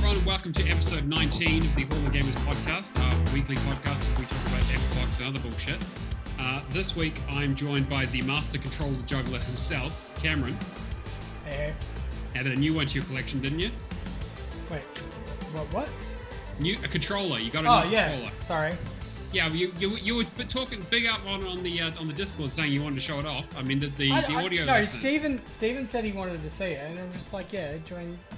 everyone, and welcome to episode 19 of the Hall of Gamers podcast, our weekly podcast where we talk about Xbox and other bullshit. This week, I'm joined by the master controller juggler himself, Cameron. Hey. Added a new one to your collection, didn't you? Wait, what? A controller. You got a new controller. Sorry. Yeah, you were talking big up on the Discord saying you wanted to show it off. I mean, the audio. No, listeners. Steven said he wanted to see it, and I'm just like, yeah,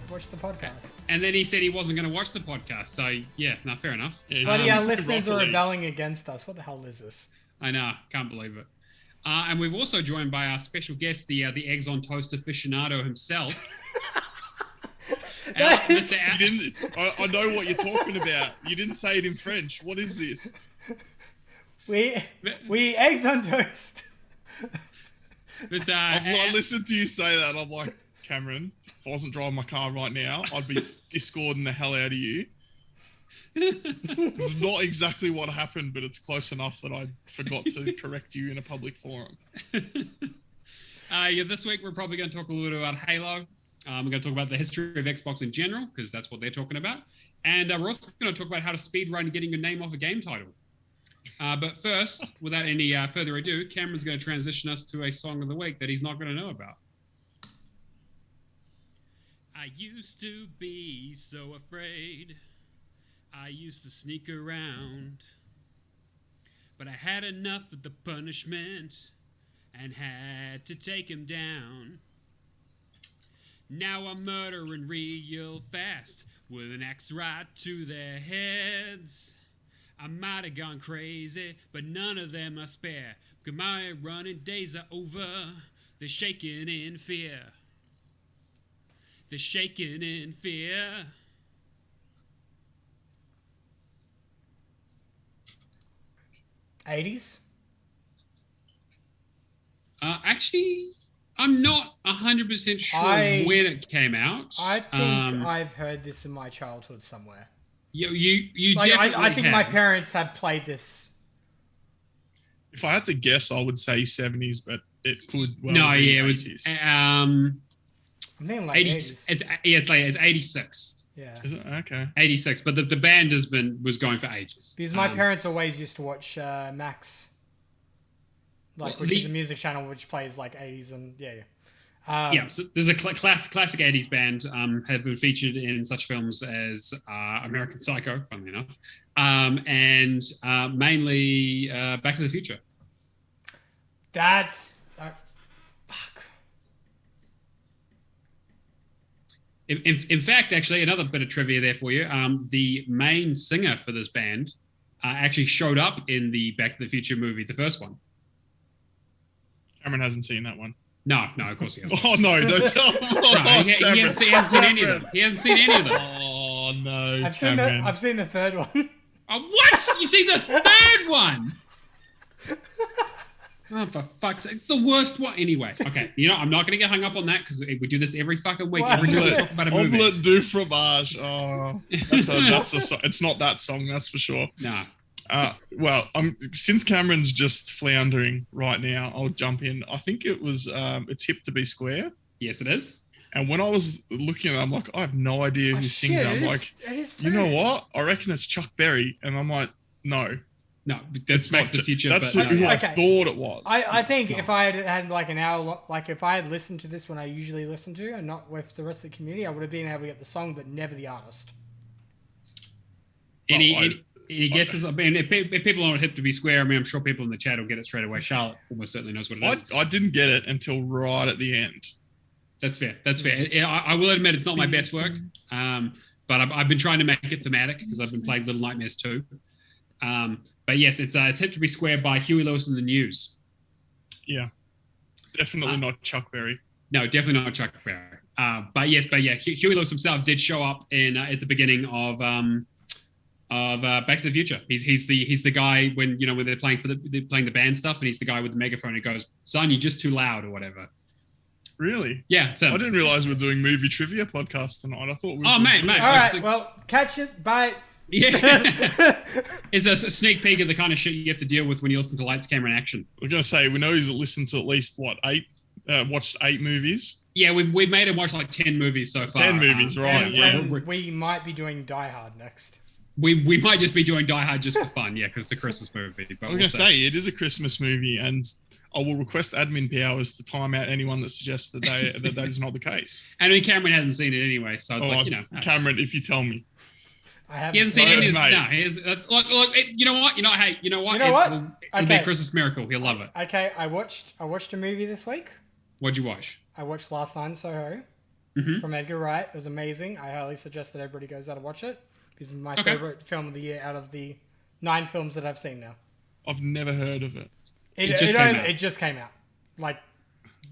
watch the podcast. And then he said he wasn't going to watch the podcast. So yeah, no, fair enough. Yeah, bloody our listeners are rebelling against us. What the hell is this? I know, can't believe it. And we've also joined by our special guest, the eggs on toast aficionado himself. You didn't. I know what you're talking about. You didn't say it in French. What is this? We eggs on toast. I listened to you say that. I'm like, Cameron, if I wasn't driving my car right now, I'd be Discording the hell out of you. It's not exactly what happened, but it's close enough that I forgot to correct you in a public forum. This week we're probably going to talk a little bit about Halo. We're going to talk about the history of Xbox in general, because that's what they're talking about. And we're also going to talk about how to speedrun getting your name off a game title. But first, without any further ado, Cameron's going to transition us to a song of the week that he's not going to know about. I used to be so afraid. I used to sneak around. But I had enough of the punishment and had to take him down. Now I'm murdering real fast with an axe right to their heads. I might have gone crazy, but none of them I spare. Because my running days are over. They're shaking in fear. They're shaking in fear. '80s? Actually, I'm not 100% sure when it came out. I think I've heard this in my childhood somewhere. You like, definitely I think have. my parents had played this. If I had to guess, I would say 70s, but it could well be it 80s. was. I'm thinking like 80s. It's 86. Yeah. Is it? Okay. 86, but the band was going for ages. Because my parents always used to watch Max, which is a music channel which plays like 80s and so there's a classic 80s band have been featured in such films as American Psycho, funnily enough, and mainly Back to the Future. That's fuck. In fact, actually, another bit of trivia there for you. The main singer for this band actually showed up in the Back to the Future movie, the first one. Cameron hasn't seen that one. No, of course he hasn't. Oh, no, don't tell me. He hasn't seen any of them. He hasn't seen any of them. Oh, no, I've seen the third one. Oh, what? You've seen the third one? Oh, for fuck's sake. It's the worst one. Anyway, okay. I'm not going to get hung up on that because we do this every fucking week. Every time we talk about a movie. Omelette du Fromage. Oh, it's not that song, that's for sure. No. Well, since Cameron's just floundering right now, I'll jump in. I think it was it's Hip to Be Square. Yes, it is. And when I was looking at it, I'm like, I have no idea who sings it. I'm like, you know what? I reckon it's Chuck Berry. And I'm like, no. No, that's Back to the Future. That's who I thought it was. I think if I had like an hour, like if I had listened to this when I usually listen to, and not with the rest of the community, I would have been able to get the song, but never the artist. Any guesses? I mean, if people don't Hip to Be Square, I mean, I'm sure people in the chat will get it straight away. Charlotte almost certainly knows what it is. I didn't get it until right at the end. That's fair. I will admit it's not my best work, but I've been trying to make it thematic because I've been playing Little Nightmares 2. But yes, it's Hip to Be Square by Huey Lewis and the News. Yeah, definitely not Chuck Berry. No, definitely not Chuck Berry. But Huey Lewis himself did show up at the beginning of Back to the Future. He's the guy when they're playing the band stuff, and he's the guy with the megaphone who goes, "Son, you're just too loud," or whatever. Really? Yeah. I didn't realize we're doing movie trivia podcast tonight. I thought we were. Oh, mate. All right. Well, catch it. Bye. Yeah. It's a sneak peek of the kind of shit you have to deal with when you listen to Lights, Camera, and Action. We're going to say, we know he's listened to at least, 8 watched 8 movies. Yeah, we've made him watch like 10 movies so far. 10 movies, right? And we might be doing Die Hard next. We might just be doing Die Hard just for fun, yeah, because it's a Christmas movie. But I'm going to say, it is a Christmas movie, and I will request admin powers to time out anyone that suggests that that is not the case. And I mean, Cameron hasn't seen it anyway, so it's Cameron, if you tell me. He hasn't seen any of it. No, look, you know what? It'll be a Christmas miracle. He'll love it. Okay, I watched a movie this week. What'd you watch? I watched Last Night in Soho from Edgar Wright. It was amazing. I highly suggest that everybody goes out and watch it. It's my favorite film of the year out of the 9 films that I've seen now. I've never heard of it. It just came out like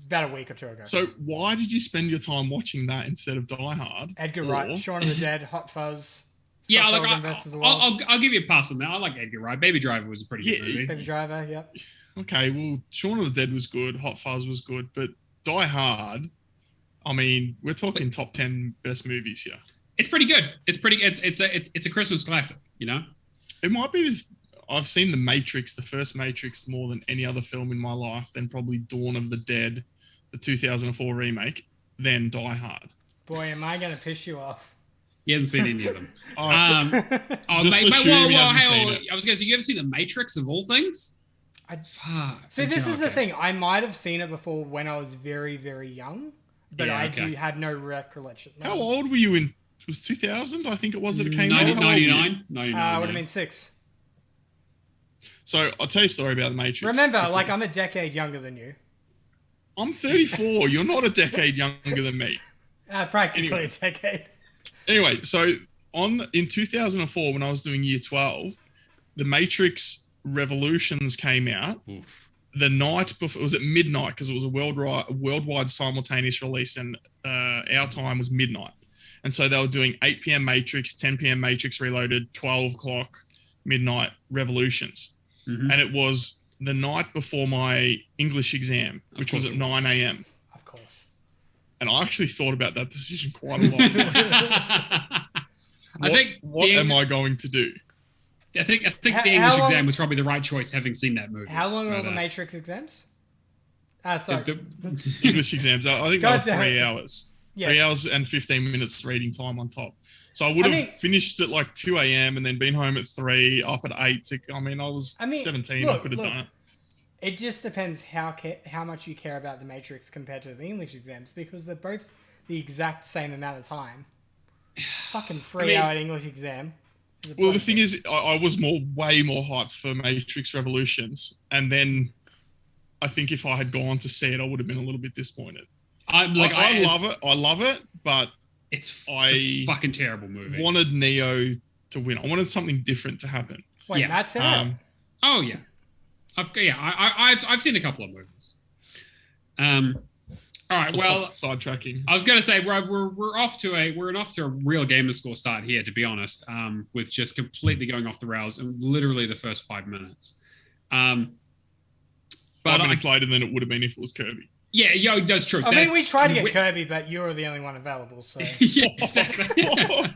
about a week or 2 ago. So why did you spend your time watching that instead of Die Hard? Edgar Wright, Shaun of the Dead, Hot Fuzz. Yeah, I'll give you a pass on that. I like Edgar Wright. Baby Driver was a pretty good movie. Baby Driver, yep. Okay, well, Shaun of the Dead was good. Hot Fuzz was good, but Die Hard. I mean, we're talking top 10 best movies here. It's pretty good. It's a Christmas classic, you know. It might be this. I've seen The Matrix, the first Matrix, more than any other film in my life. Then probably Dawn of the Dead, the 2004 remake. Then Die Hard. Boy, am I going to piss you off. He hasn't seen any of them. I was going to say, you ever seen The Matrix of all things? This is the thing. I might have seen it before when I was very, very young, but I do have no recollection. No. How old were you in? It was 2000, I think it was that it came out. 99. Would have been 6. So I'll tell you a story about The Matrix. Remember, I'm a decade younger than you. I'm 34. You're not a decade younger than me. Practically a decade. Anyway, so in 2004, when I was doing year 12, The Matrix Revolutions came out. Oof. The night before, it was at midnight because it was a worldwide simultaneous release, and our time was midnight. And so they were doing 8 p.m. Matrix, 10 p.m. Matrix Reloaded, 12 o'clock midnight Revolutions. Mm-hmm. And it was the night before my English exam, which was at 9 a.m. Of course. And I actually thought about that decision quite a lot. What am I going to do? I think the English exam was probably the right choice, having seen that movie. How long are the Matrix exams? Sorry. English exams. I think they were 3 hours. Yes. 3 hours and 15 minutes reading time on top. So I would have finished at like 2 a.m. and then been home at 3, up at 8. I was 17. I could have done it. It just depends how much you care about the Matrix compared to the English exams, because they're both the exact same amount of time. Fucking 3-hour English exam. Well, the thing is, I was way more hyped for Matrix Revolutions, and then I think if I had gone to see it, I would have been a little bit disappointed. I love it, but it's a fucking terrible movie. Wanted Neo to win. I wanted something different to happen. Wait, Matt said it? Oh yeah, I've seen a couple of movies. All right. Well, sidetracking. I was going to say we're off to a real gamer score start here, to be honest, with just completely going off the rails in literally the first 5 minutes. 5 minutes later than it would have been if it was Kirby. Yeah, that's true. I mean, we tried to get Kirby, but you were the only one available. So yeah, exactly. To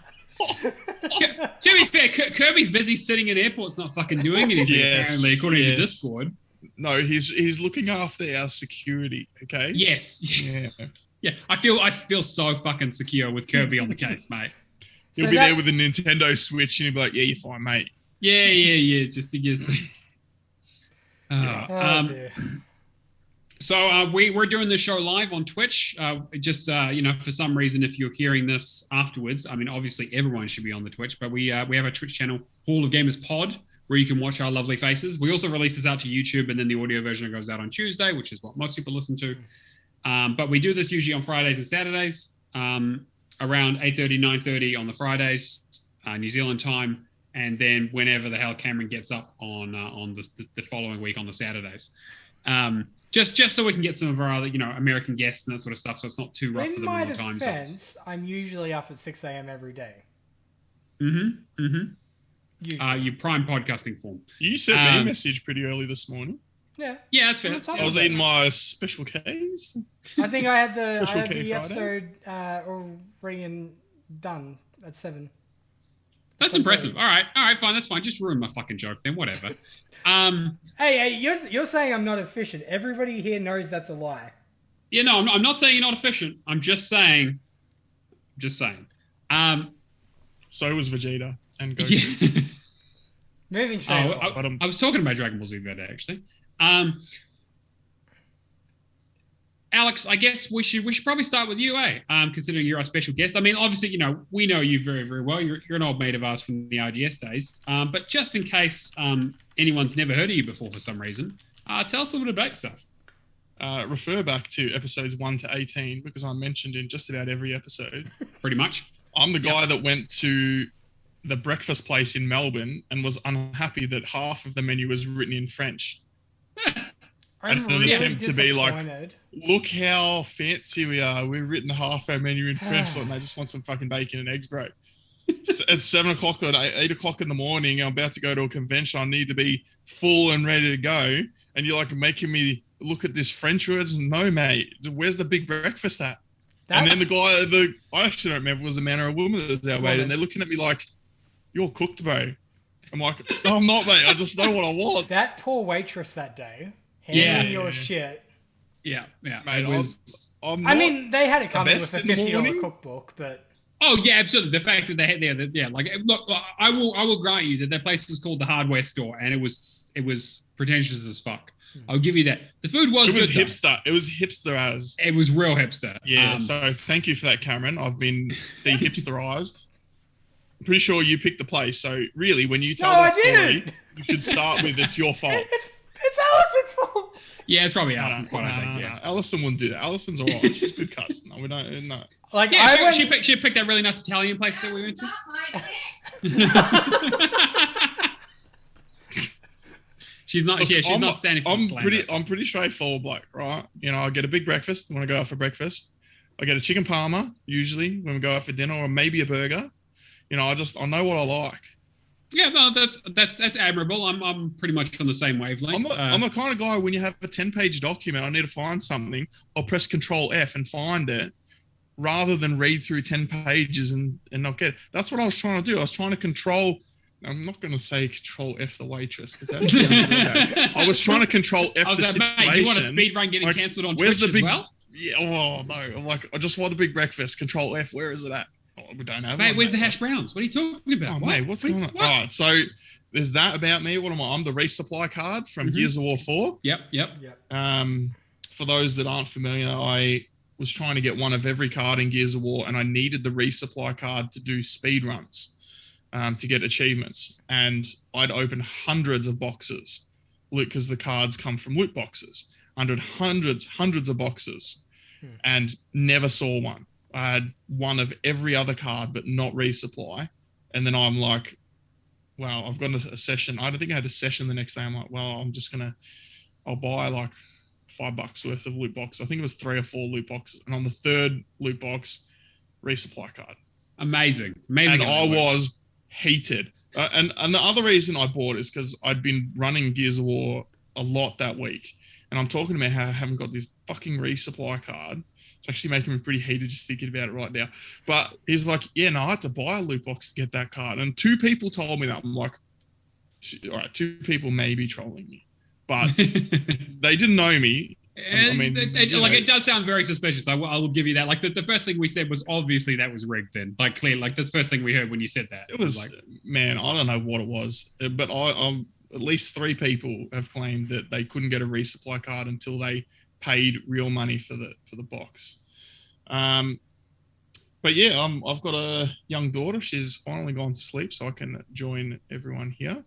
be fair, Kirby's busy sitting in airports, not fucking doing anything. Apparently, according to Discord. No, he's looking after our security. Okay. Yes. Yeah. I feel so fucking secure with Kirby on the case, mate. He'll be there with a Nintendo Switch, and he'll be like, "Yeah, you're fine, mate." Yeah. Just to get. Dear. So we're doing the show live on Twitch. For some reason, if you're hearing this afterwards, I mean, obviously everyone should be on the Twitch, but we have a Twitch channel, Hall of Gamers Pod, where you can watch our lovely faces. We also release this out to YouTube, and then the audio version goes out on Tuesday, which is what most people listen to. But we do this usually on Fridays and Saturdays, around 8:30, 9:30 on the Fridays, New Zealand time, and then whenever the hell Cameron gets up on the following week on the Saturdays. Just so we can get some of our other, American guests and that sort of stuff, so it's not too rough for them all the time zones. I'm usually up at 6 a.m. every day. Usually. Your prime podcasting form. You sent me a message pretty early this morning. Yeah, that's fair. I was eating my special K's. I think I had the episode already done at 7. That's impressive. All right, fine. That's fine. Just ruin my fucking joke then. Whatever. Hey, you're saying I'm not efficient. Everybody here knows that's a lie. Yeah, no, I'm not saying you're not efficient. I'm just saying. So was Vegeta and Goku. Yeah. Moving straight Oh, on. I was talking about Dragon Ball Z that day, actually. Alex, I guess we should probably start with you, considering you're our special guest. I mean, obviously, we know you very, very well. You're an old mate of ours from the RGS days. But just in case anyone's never heard of you before for some reason, tell us a little bit about yourself. Refer back to episodes 1 to 18 because I'm mentioned in just about every episode. Pretty much. I'm the guy that went to the breakfast place in Melbourne and was unhappy that half of the menu was written in French. I'm an really attempt to be like, disappointed. look how fancy we are. We've written half our menu in French, and they just want some fucking bacon and eggs, bro. It's 7 o'clock or 8 o'clock in the morning. I'm about to go to a convention. I need to be full and ready to go. And you're like making me look at this French words. No, mate. Where's the big breakfast at? And then the guy, I actually don't remember, was a man or a woman that was our waiter, and they're looking at me like, you're cooked, bro. I'm like, no, I'm not, mate. I just know what I want. That poor waitress that day. Handling your shit. Yeah. Mate, I mean, they had it coming with a $50 cookbook, but... Oh, yeah, absolutely. The fact that they had look, I will grant you that place was called the Hardware Store, and it was pretentious as fuck. I'll give you that. The food was good. Hipster. It was hipster as. It was real hipster. Yeah, so thank you for that, Cameron. I've been de-hipsterized. I'm pretty sure you picked the place, so really, when you tell that story, you should start with it's your fault. It's Allison's fault. Yeah, it's probably Allison's fault, I think. No. Allison wouldn't do that. Allison's alright. She's good cuts. No, we don't. No. Like, yeah, she picked that really nice Italian place that we went to. She's not standing for slander. I'm pretty straightforward, bloke, right? I get a big breakfast when I go out for breakfast. I get a chicken parma usually when we go out for dinner, or maybe a burger. I know what I like. Yeah, no, that's admirable. I'm pretty much on the same wavelength. I'm the kind of guy, when you have a 10-page document, I need to find something, I'll press Control F and find it, rather than read through 10 pages and not get it. That's what I was trying to do. I was trying to control. I'm not going to say Control F the waitress because that's I was trying to Control F the situation. Mate, do you want a speed run getting cancelled on Twitch as well? Yeah. Oh no. I'm like, I just want a big breakfast. Control F. Where is it at? Oh, we don't have. Mate, where's the hash browns? What are you talking about? Oh, mate, what's going on? All right, so there's that about me. What am I? I'm the resupply card from Gears of War 4. Yep. For those that aren't familiar, I was trying to get one of every card in Gears of War, and I needed the resupply card to do speed runs, to get achievements. And I'd opened hundreds of boxes, because the cards come from loot boxes. Hundreds of boxes, and never saw one. I had one of every other card, but not resupply. And then I'm like, well, I've got a session. I don't think I had a session the next day. I'm like, well, I'll buy like $5 worth of loot boxes. I think it was 3 or 4 loot boxes. And on the third loot box, resupply card. Amazing. And I was heated. And the other reason I bought is because I'd been running Gears of War a lot that week. And I'm talking about how I haven't got this fucking resupply card. It's actually making me pretty heated just thinking about it right now. But he's like, yeah, no, I had to buy a loot box to get that card. And 2 people told me that. I'm like, all right, 2 people may be trolling me. But they didn't know me. It does sound very suspicious. I will give you that. Like the first thing we said was obviously that was rigged then. Like clearly, like the first thing we heard when you said that. It was like, man, I don't know what it was. But I'm at least 3 people have claimed that they couldn't get a resupply card until they paid real money for the box. But yeah, I've got a young daughter. She's finally gone to sleep, so I can join everyone here.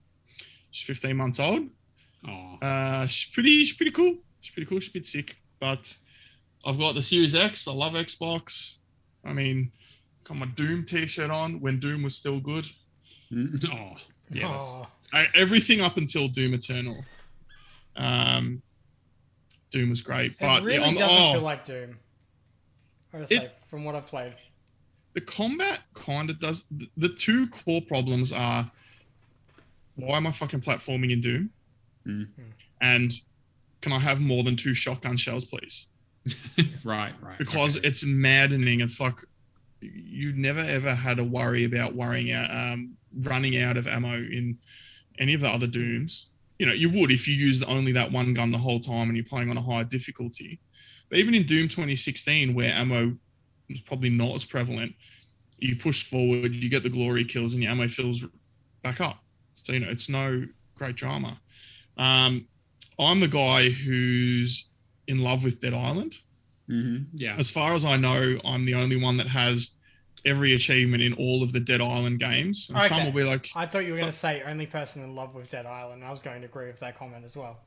She's 15 months old. She's pretty cool. She's pretty cool. She's a bit sick, but I've got the Series X. I love Xbox. I mean, got my Doom t-shirt on when Doom was still good. Everything up until Doom Eternal. Doom was great, but it really doesn't feel like Doom. I gotta say, from what I've played, the combat kind of does. The 2 core problems are, why am I fucking platforming in Doom? And can I have more than 2 shotgun shells, please? Right. Because it's maddening. It's like you've never ever had to worry about running out of ammo in any of the other Dooms. You would if you used only that one gun the whole time and you're playing on a higher difficulty. But even in Doom 2016, where ammo was probably not as prevalent, you push forward, you get the glory kills, and your ammo fills back up. So, it's no great drama. I'm the guy who's in love with Dead Island. Mm-hmm. Yeah. As far as I know, I'm the only one that has every achievement in all of the Dead Island games. And some will be like... I thought you were going to say only person in love with Dead Island. I was going to agree with that comment as well.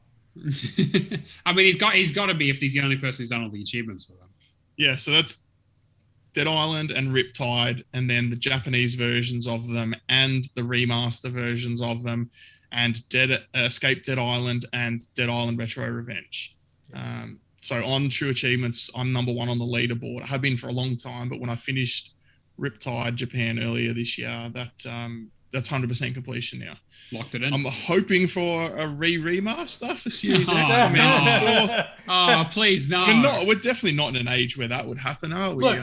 I mean, he's got to be if he's the only person who's done all the achievements for them. Yeah, so that's Dead Island and Riptide, and then the Japanese versions of them and the remaster versions of them, and Escape Dead Island and Dead Island Retro Revenge. So on True Achievements, I'm number 1 on the leaderboard. I have been for a long time, but when I finished Riptide Japan earlier this year, that's 100% completion now. Locked it in. I'm hoping for a remaster for Series X. No. Oh, please, no. We're definitely not in an age where that would happen, are we? Look,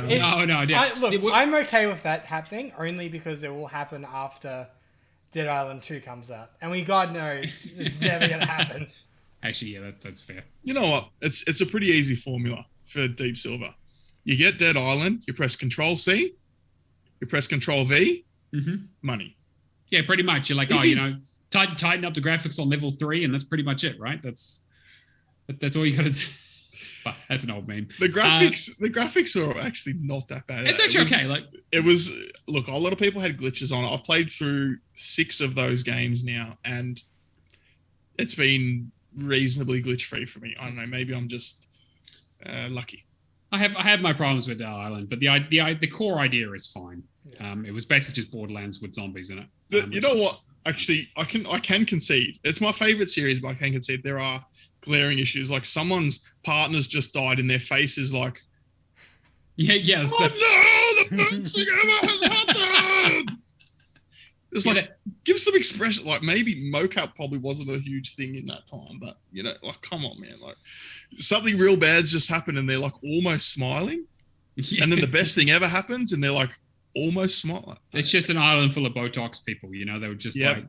I'm okay with that happening, only because it will happen after Dead Island 2 comes out. And God knows it's never going to happen. Actually, yeah, that's fair. You know what? It's a pretty easy formula for Deep Silver. You get Dead Island, you press Control-C, you press Control-V, money. Yeah, pretty much. You're like, tighten up the graphics on level 3, and that's pretty much it, right? That's all you got to do. But that's an old meme. The graphics are actually not that bad. It's actually okay. Look, a lot of people had glitches on it. I've played through 6 of those games now, and it's been reasonably glitch free for me. I don't know. Maybe I'm just lucky. I have my problems with Dead Island, but the core idea is fine. It was basically just Borderlands with zombies in it. You know what? Actually, I can concede. It's my favorite series, but I can concede there are glaring issues. Like someone's partner's just died, and their face is like, yeah. Oh no, the best thing ever has happened. It's give some expression. Like maybe mocap probably wasn't a huge thing in that time, but come on, man. Like something real bad's just happened, and they're like almost smiling, and then the best thing ever happens, and they're like almost smiling. It's just an island full of Botox people. They were just they're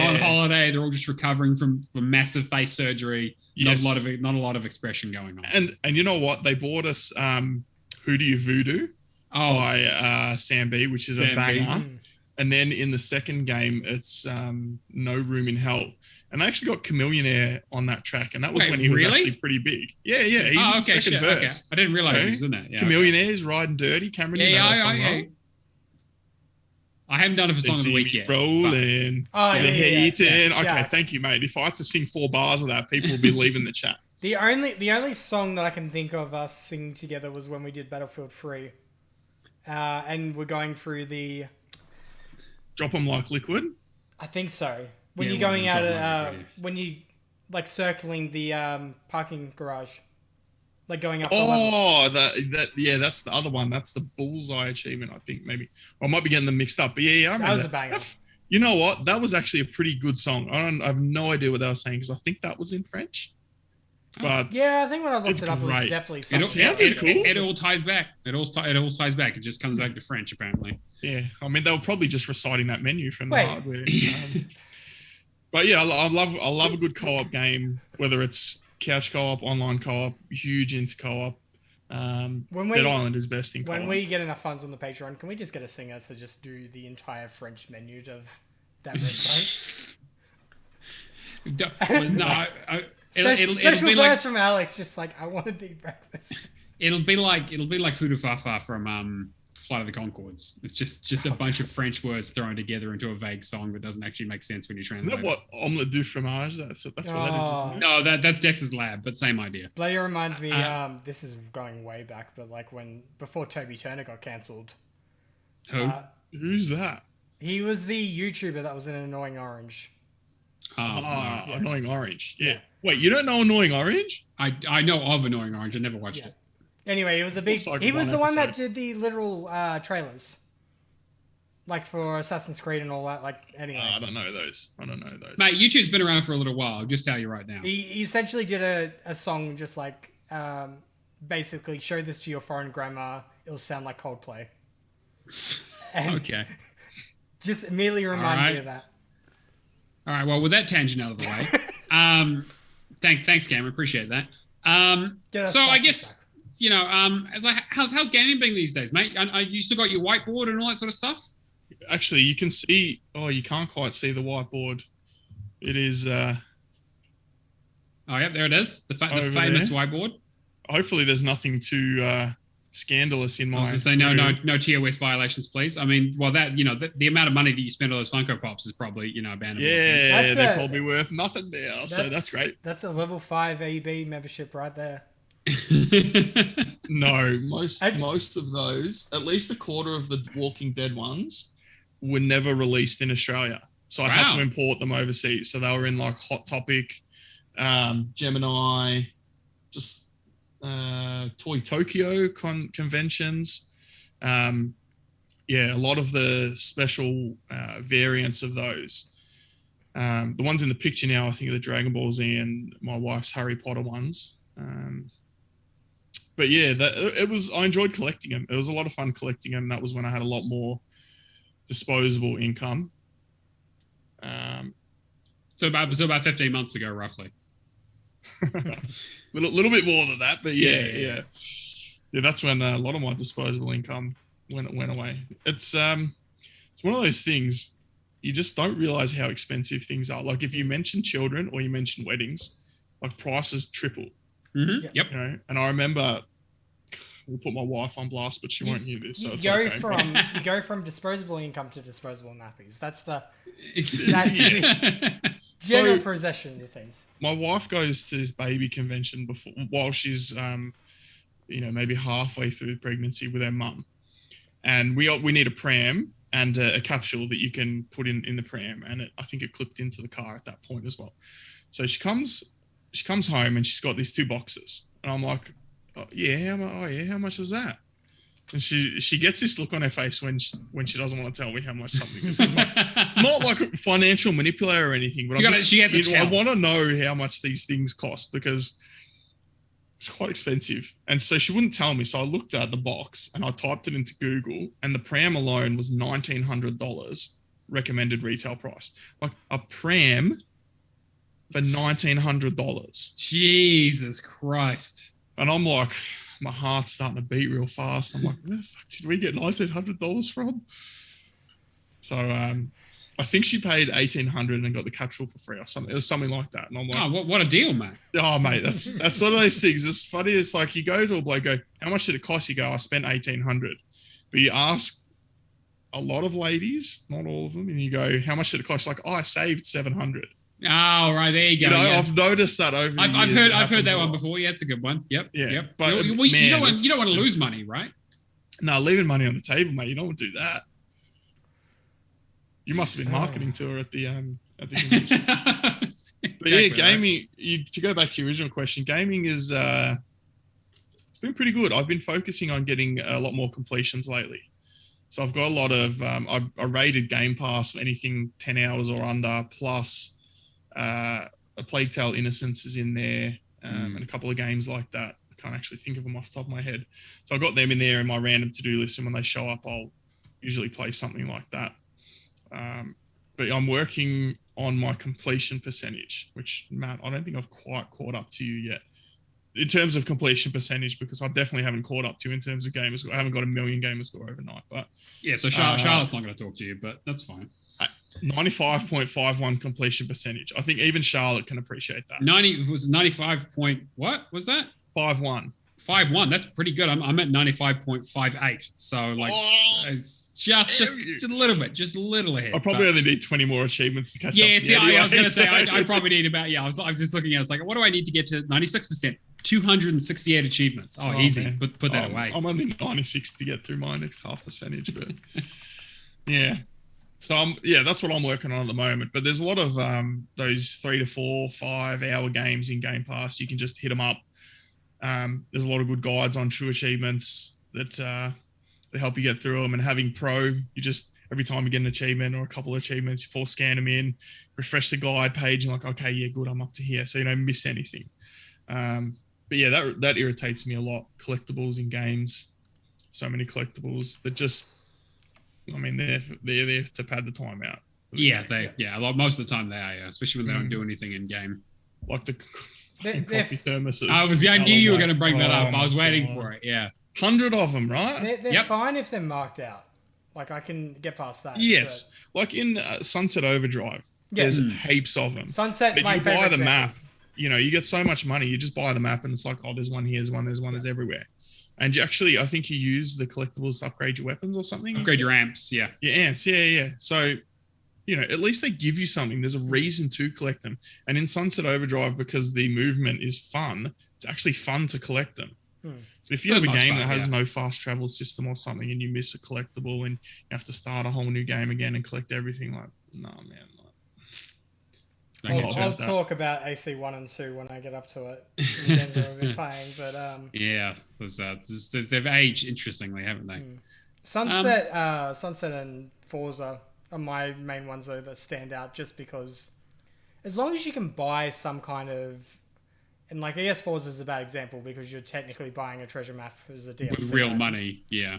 on holiday. They're all just recovering from massive face surgery. Yes. Not a lot of expression going on. And you know what? They bought us Who Do You Voodoo by Sam B, which is a banger. And then in the second game, it's No Room in Hell. And I actually got Chameleonaire on that track. And that was when he was actually pretty big. Yeah. He's in the second verse. Okay. I didn't realize he was in that. Yeah, Chameleonaire's Riding Dirty. Cameron, you know that song, right? I haven't done it for Song of the Week yet. Rolling. Okay, thank you, mate. If I had to sing 4 bars of that, people would be leaving the chat. The only song that I can think of us singing together was when we did Battlefield 3. And we're going through the... Drop 'em like liquid? I think so. When you're going out when you circling the parking garage. Like going up the levels. That's the other one. That's the Bullseye achievement, I think, maybe. I might be getting them mixed up. But I remember that was a banger. You know what? That was actually a pretty good song. I have no idea what they were saying because I think that was in French. But I think when I looked it up, it was definitely something. It all ties back. It all ties back. It just comes back to French, apparently. Yeah, I mean, they were probably just reciting that menu from the hardware. But yeah, I love a good co-op game, whether it's couch co-op, online co-op, huge into co-op. Dead Island is best in co-op. When we get enough funds on the Patreon, can we just get a singer to just do the entire French menu of that website? Special verse from Alex, just like, I want to be breakfast. It'll be like Fudufafa from Flight of the Conchords. It's just a bunch of French words thrown together into a vague song that doesn't actually make sense when you translate. Isn't that what Omelette du Fromage? That's what that is, isn't it? No, that's Dex's Lab, but same idea. Bloody reminds me, this is going way back, but like before Toby Turner got cancelled. Who? Who's that? He was the YouTuber that was in Annoying Orange. Annoying Orange. Yeah. Wait, you don't know Annoying Orange? I know of Annoying Orange. I never watched it. Anyway, he was the one that did the literal trailers, like for Assassin's Creed and all that. Like, anyway, I don't know those. Mate, YouTube's been around for a little while. I'll just tell you right now. He essentially did a song just like basically show this to your foreign grandma. It'll sound like Coldplay. Okay. Just immediately remind me of that. All right. Well, with that tangent out of the way, thanks, Cameron. Appreciate that. So I guess as how's gaming being these days, mate? You still got your whiteboard and all that sort of stuff? Actually, you can see. Oh, you can't quite see the whiteboard. It is. Oh, yep, there it is. The famous whiteboard. Hopefully, there's nothing too scandalous in my. I was going to say no TOS violations, please. I mean, well, that the amount of money that you spend on those Funko Pops is probably abandoned. Yeah, they're probably worth nothing now. So that's great. That's a level 5 EB membership right there. No, most of those, at least a quarter of the Walking Dead ones, were never released in Australia. So I had to import them overseas. So they were in like Hot Topic, Gemini, just Toy Tokyo conventions. A lot of the special variants of those. The ones in the picture now, I think, are the Dragon Ball Z and my wife's Harry Potter ones. But yeah, I enjoyed collecting them. It was a lot of fun collecting them. That was when I had a lot more disposable income. So about 15 months ago, roughly. little bit more than that, but yeah. That's when a lot of my disposable income went away. It's one of those things you just don't realize how expensive things are. Like if you mention children or you mention weddings, like prices triple. Mm-hmm. Yep. And I remember, we'll put my wife on blast, but she won't hear this. So you go from disposable income to disposable nappies. That's the general possession of things. My wife goes to this baby convention while she's maybe halfway through pregnancy with her mum, and we need a pram and a capsule that you can put in the pram, and I think it clipped into the car at that point as well. So she comes home and she's got these 2 boxes, and I'm like, how much was that? And she gets this look on her face when she doesn't want to tell me how much something is. It's like, not like a financial manipulator or anything, but I want to know how much these things cost because it's quite expensive. And so she wouldn't tell me. So I looked at the box and I typed it into Google, and the pram alone was $1,900 recommended retail price. Like a pram for $1,900. Jesus Christ. And I'm like, my heart's starting to beat real fast. I'm like, where the fuck did we get $1,900 from? So I think she paid $1,800 and got the capsule for free or something. It was something like that. And I'm like, what a deal, mate. Oh, mate, that's one of those things. It's funny. It's like you go to a bloke, go, how much did it cost? You go, I spent $1,800. But you ask a lot of ladies, not all of them, and you go, how much did it cost? Like, I saved $700. Oh, right, there you go. I've noticed that over the years. I've heard that one before. Yeah, it's a good one. Yep. Yeah. Yep. But you don't want to lose money, right? No, leaving money on the table, mate. You don't want to do that. You must have been marketing to her at the convention. But yeah, gaming. Right. To go back to your original question, gaming is it's been pretty good. I've been focusing on getting a lot more completions lately. So I've got a lot of I rated Game Pass for anything 10 hours or under, plus a Plague Tale Innocence is in there, and a couple of games like that. I can't actually think of them off the top of my head. So I got them in there in my random to-do list, and when they show up, I'll usually play something like that. But I'm working on my completion percentage, which, Matt, I don't think I've quite caught up to you yet in terms of completion percentage, because I definitely haven't caught up to you in terms of gamer score. I haven't got 1 million gamer score overnight. But yeah, so Charlotte's not going to talk to you, but that's fine. 95.51 completion percentage. I think even Charlotte can appreciate that. 95 point, what was that? 5-1. 5-1. That's pretty good. I'm at 95.58. So like, it's just a little bit, just a little ahead. I probably only need 20 more achievements to catch up. Yeah, see, I was going to say I probably need about. Yeah, I was just looking at it. It's like, what do I need to get to 96%? 268 achievements. Oh, easy. Man. Put that away. I'm only 96 to get through my next half percentage, but yeah. So that's what I'm working on at the moment. But there's a lot of those 3 to 4, 5 hour games in Game Pass. You can just hit them up. There's a lot of good guides on true achievements that help you get through them. And having Pro, you just every time you get an achievement or a couple of achievements, you full scan them in, refresh the guide page, and like, okay, yeah, good, I'm up to here, so you don't miss anything. But yeah, that irritates me a lot. Collectibles in games, so many collectibles that just, I mean, they're there to pad the time out. Yeah, most of the time they are, especially when they don't do anything in game. Like the coffee thermoses. I knew you were going to bring that up. Oh I was my waiting God. for it. Yeah. 100 of them, right? They're Yep. fine if they're marked out. Like, I can get past that. Yes. Like in Sunset Overdrive, there's heaps of them. But Sunset's But my you favorite buy the example. map, you know, you get so much money, you just buy the map and it's like, oh, there's one here, there's one, there's everywhere. And you actually, I think you use the collectibles to upgrade your weapons or something. Upgrade your amps, yeah. Your amps, yeah. So, you know, at least they give you something. There's a reason to collect them. And in Sunset Overdrive, because the movement is fun, it's actually fun to collect them. So if you have a game that has no fast travel system or something and you miss a collectible and you have to start a whole new game again and collect everything, like, no, man. I'll talk about AC 1 and 2 when I get up to it. The games that I've been playing, but yeah, they've aged interestingly, haven't they? Sunset and Forza are my main ones though that stand out, just because as long as you can buy some kind of, and like I guess Forza is a bad example because you're technically buying a treasure map as a DLC with real money, yeah.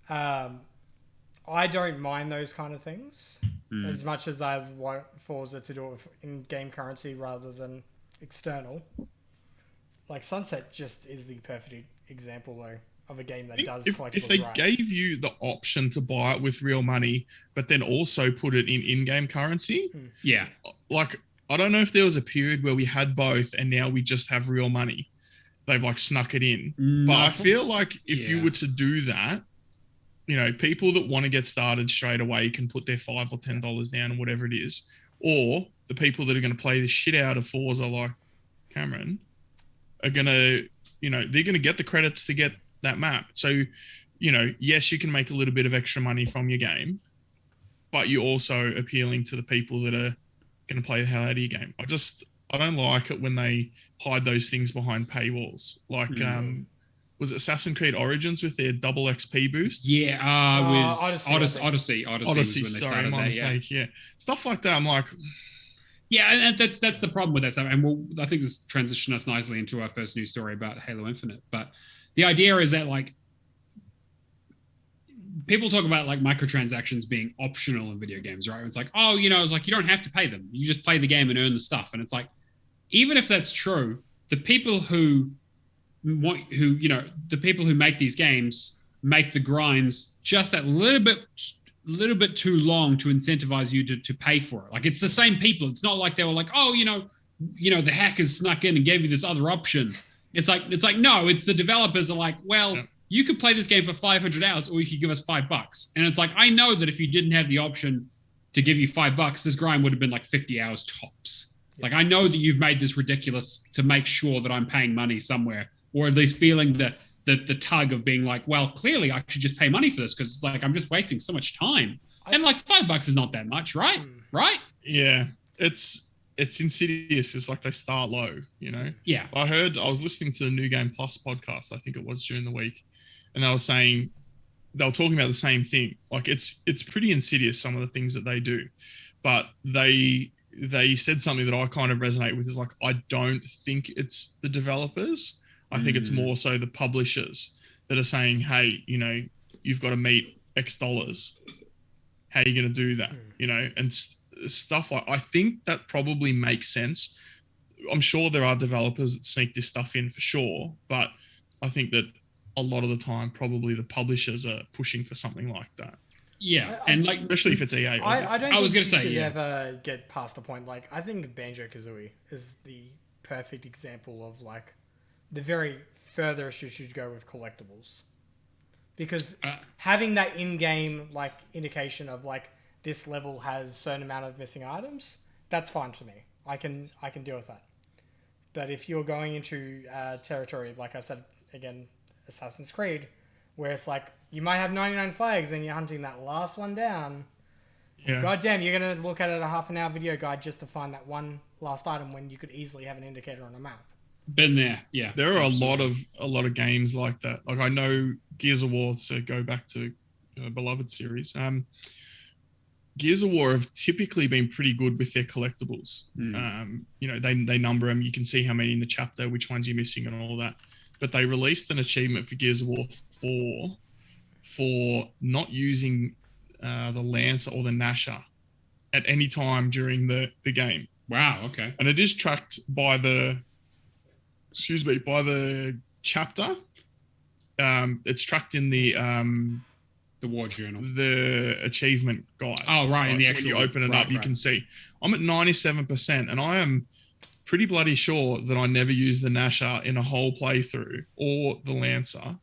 I don't mind those kind of things as much as I want Forza to do it in game currency rather than external. Like Sunset just is the perfect example though of a game that does collectibles. If they gave you the option to buy it with real money, but then also put it in-game currency, yeah. Like I don't know if there was a period where we had both and now we just have real money. They've like snuck it in. But I feel like if you were to do that, you know, people that want to get started straight away can put their $5 or $10 down or whatever it is. Or the people that are going to play the shit out of Forza like Cameron are going to, you know, they're going to get the credits to get that map. So, you know, yes, you can make a little bit of extra money from your game, but you're also appealing to the people that are going to play the hell out of your game. I don't like it when they hide those things behind paywalls. Like, was it Assassin's Creed Origins with their double XP boost? Yeah, was Odyssey. Odyssey, was when sorry, my mistake. Yeah, stuff like that. I'm like, yeah, and that's the problem with that stuff. And I think this transitioned us nicely into our first news story about Halo Infinite. But the idea is that like people talk about like microtransactions being optional in video games, right? It's like, oh, you know, it's like you don't have to pay them. You just play the game and earn the stuff. And it's like, even if that's true, the people who make these games make the grinds just that little bit too long to incentivize you to pay for it. Like it's the same people. It's not like they were like, oh, you know, the hackers snuck in and gave you this other option. It's like no, it's the developers are like, well, you could play this game for 500 hours or you could give us $5. And it's like, I know that if you didn't have the option to give you $5, this grind would have been like 50 hours tops. Yeah. Like I know that you've made this ridiculous to make sure that I'm paying money somewhere, or at least feeling the tug of being like, well, clearly I should just pay money for this because it's like I'm just wasting so much time. And like $5 is not that much, right? Right? Yeah. It's insidious. It's like they start low, you know? Yeah. I was listening to the New Game Plus podcast, I think it was during the week, and they were talking about the same thing. Like it's pretty insidious, some of the things that they do. But they said something that I kind of resonate with is like, I don't think it's the developers. I think it's more so the publishers that are saying, hey, you know, you've got to meet X dollars. How are you going to do that? You know, and stuff like, I think that probably makes sense. I'm sure there are developers that sneak this stuff in for sure, but I think that a lot of the time, probably the publishers are pushing for something like that. Yeah, and like especially if it's EA. I don't think you should yeah. ever get past the point. Like I think Banjo-Kazooie is the perfect example of like the very furthest you should go with collectibles, because having that in-game like indication of like this level has a certain amount of missing items, that's fine to me. I can deal with that. But if you're going into territory, like I said again, Assassin's Creed, where it's like you might have 99 flags and you're hunting that last one down. Yeah. God damn, you're gonna look at a half an hour video guide just to find that one last item when you could easily have an indicator on a map. Been there, yeah. There are a lot of games like that. Like I know Gears of War, to go back to a beloved series. Gears of War have typically been pretty good with their collectibles. You know, they number them. You can see how many in the chapter, which ones you're missing, and all that. But they released an achievement for Gears of War 4 for not using the Lancer or the Nasher at any time during the game. Wow. Okay. And it is tracked by the by the chapter. It's tracked in the war journal, the achievement guide. Oh, right. In the So actual, when you open it up, you can see. I'm at 97%, and I am pretty bloody sure that I never used the Nasher in a whole playthrough or the Lancer.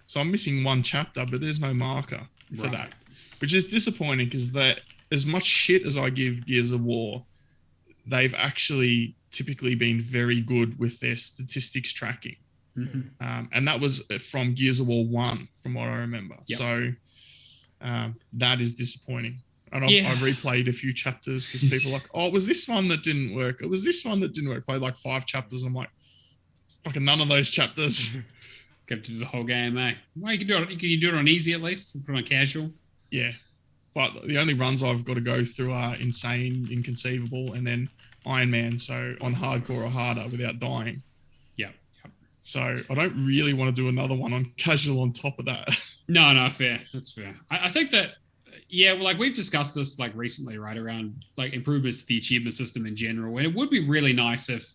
So I'm missing one chapter, but there's no marker for that, which is disappointing because that as much shit as I give Gears of War, they've actually typically been very good with their statistics tracking. Mm-hmm. And that was from Gears of War 1, from what I remember. Yep. So that is disappointing. And I've replayed a few chapters because people are like, oh, it was this one that didn't work. It was this one that didn't work. Played like 5 chapters. And I'm like, it's fucking none of those chapters. Kept to do the whole game, eh? Well, you can do it. Can you do it on easy at least? Put it on casual. Yeah, but the only runs I've got to go through are insane, inconceivable, and then Iron Man. So on hardcore or harder without dying. Yep. So I don't really want to do another one on casual on top of that. No, fair. That's fair. I think that. Yeah, well, like we've discussed this like recently, right, around like improvements to the achievement system in general, and it would be really nice if.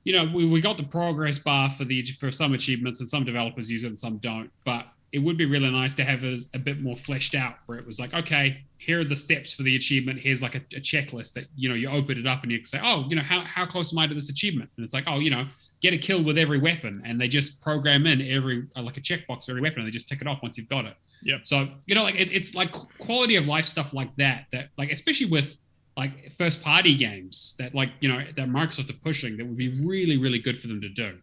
You know, we got the progress bar for some achievements, and some developers use it and some don't. But it would be really nice to have it a bit more fleshed out, where it was like, okay, here are the steps for the achievement. Here's like a checklist that, you know, you open it up and you can say, oh, you know, how close am I to this achievement? And it's like, oh, you know, get a kill with every weapon, and they just program in every like a checkbox for every weapon, and they just tick it off once you've got it. Yep. So you know, like it's like quality of life stuff like that like especially with like first party games that like, you know, that Microsoft are pushing, that would be really, really good for them to do.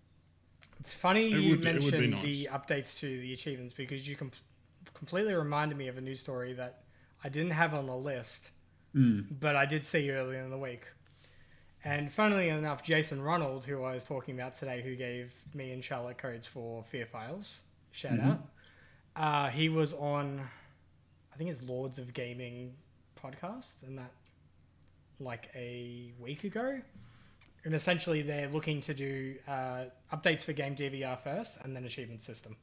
It's funny you mentioned nice. the updates to the achievements, because you completely reminded me of a news story that I didn't have on the list, but I did see earlier in the week. And funnily enough, Jason Ronald, who I was talking about today, who gave me and Charlotte codes for Fear Files, shout out, he was on, I think it's Lords of Gaming podcast, and that like a week ago, and essentially they're looking to do updates for game DVR first and then achievement system.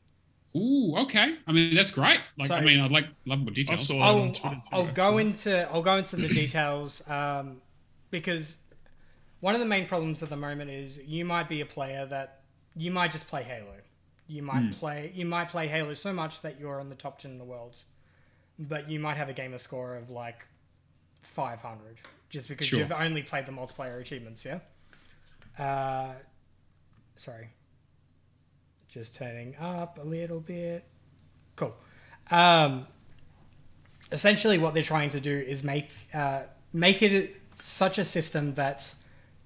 Ooh, okay. I mean, that's great. Like, so, I mean, I'd love more details. I saw that on Twitter too, I'll go into the details because one of the main problems at the moment is you might be a player that you might just play Halo. You might play Halo so much that you're on the top 10 in the world, but you might have a gamer score of like 500. Just because you've only played the multiplayer achievements, yeah? Sorry. Just turning up a little bit. Cool. Essentially what they're trying to do is make it such a system that,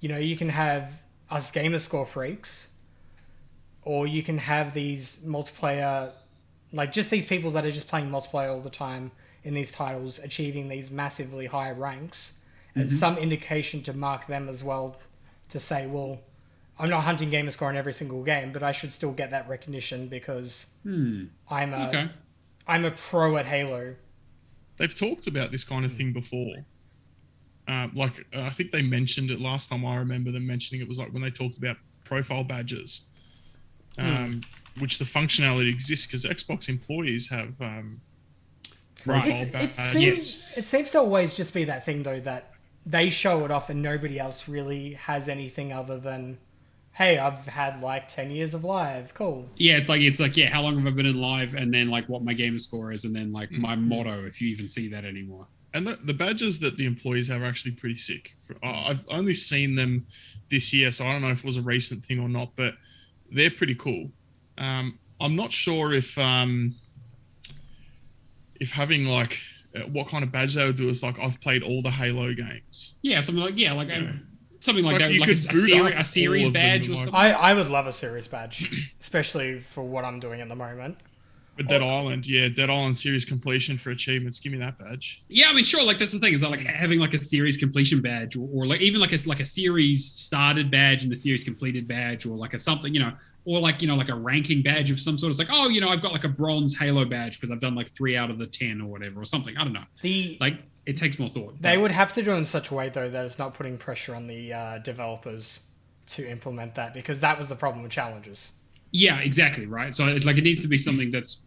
you know, you can have us gamer score freaks, or you can have these multiplayer, like just these people that are just playing multiplayer all the time in these titles, achieving these massively high ranks, and some indication to mark them as well, to say, well, I'm not hunting gamer score in every single game, but I should still get that recognition because I'm a pro at Halo. They've talked about this kind of thing before. I think they mentioned it last time. I remember them mentioning it was like when they talked about profile badges, which the functionality exists because Xbox employees have profile badges. It seems to always just be that thing though, that they show it off and nobody else really has anything other than, hey, I've had like 10 years of live. Cool. Yeah, it's like, yeah, how long have I been in live? And then like what my gamer score is, and then like my motto, if you even see that anymore. And the badges that the employees have are actually pretty sick. I've only seen them this year, so I don't know if it was a recent thing or not, but they're pretty cool. I'm not sure if having like what kind of badge they would do is like, I've played all the Halo games. Yeah, something like something like that, like a series badge or something. I would love a series badge, especially for what I'm doing at the moment. But Dead Island series completion for achievements. Give me that badge. Yeah, I mean, sure. Like that's the thing, is that like having like a series completion badge, or like even like a series started badge and the series completed badge, or like a something, you know, or like, you know, like a ranking badge of some sort. It's like, oh, you know, I've got like a bronze Halo badge because I've done like 3 out of the 10 or whatever, or something. I don't know. It takes more thought. They would have to do it in such a way though that it's not putting pressure on the developers to implement that, because that was the problem with challenges. Yeah, exactly, right. So it needs to be something that's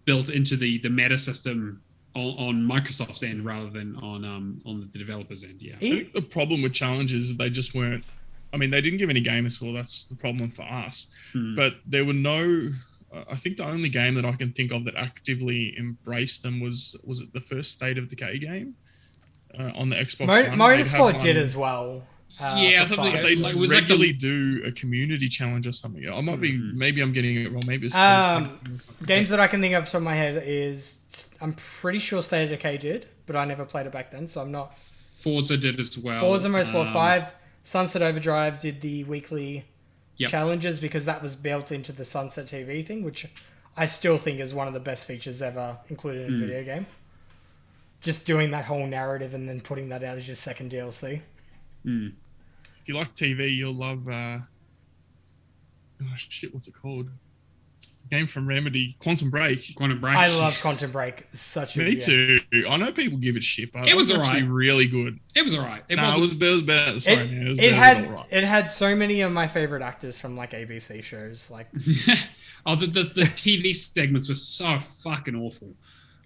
built into the meta system on Microsoft's end rather than on the developers' end. Yeah, I think the problem with challenges is they just weren't I mean, they didn't give any gamer score. That's the problem for us. Hmm. But there were no. I think the only game that I can think of that actively embraced them was it the first State of Decay game on the Xbox One. Motorsport did as well. Yeah, for something five. But they Like, it was regularly do a community challenge or something. I might be, maybe I'm getting it wrong. Maybe it's Games that I can think of from my head is, I'm pretty sure State of Decay did, but I never played it back then, so I'm not. Forza did as well. Forza Motorsport 5, Sunset Overdrive did the weekly Yep. challenges because that was built into the Sunset TV thing, which I still think is one of the best features ever included in a video game. Just doing that whole narrative and then putting that out as your second DLC. Mm. If you like TV, you'll love. What's it called? Game from Remedy, Quantum Break. Quantum Break. I love Quantum Break. Such a Me too. I know people give it shit, but it was actually really good. It was alright. It was better. Sorry, man. It had so many of my favorite actors from like ABC shows. Like, the TV segments were so fucking awful.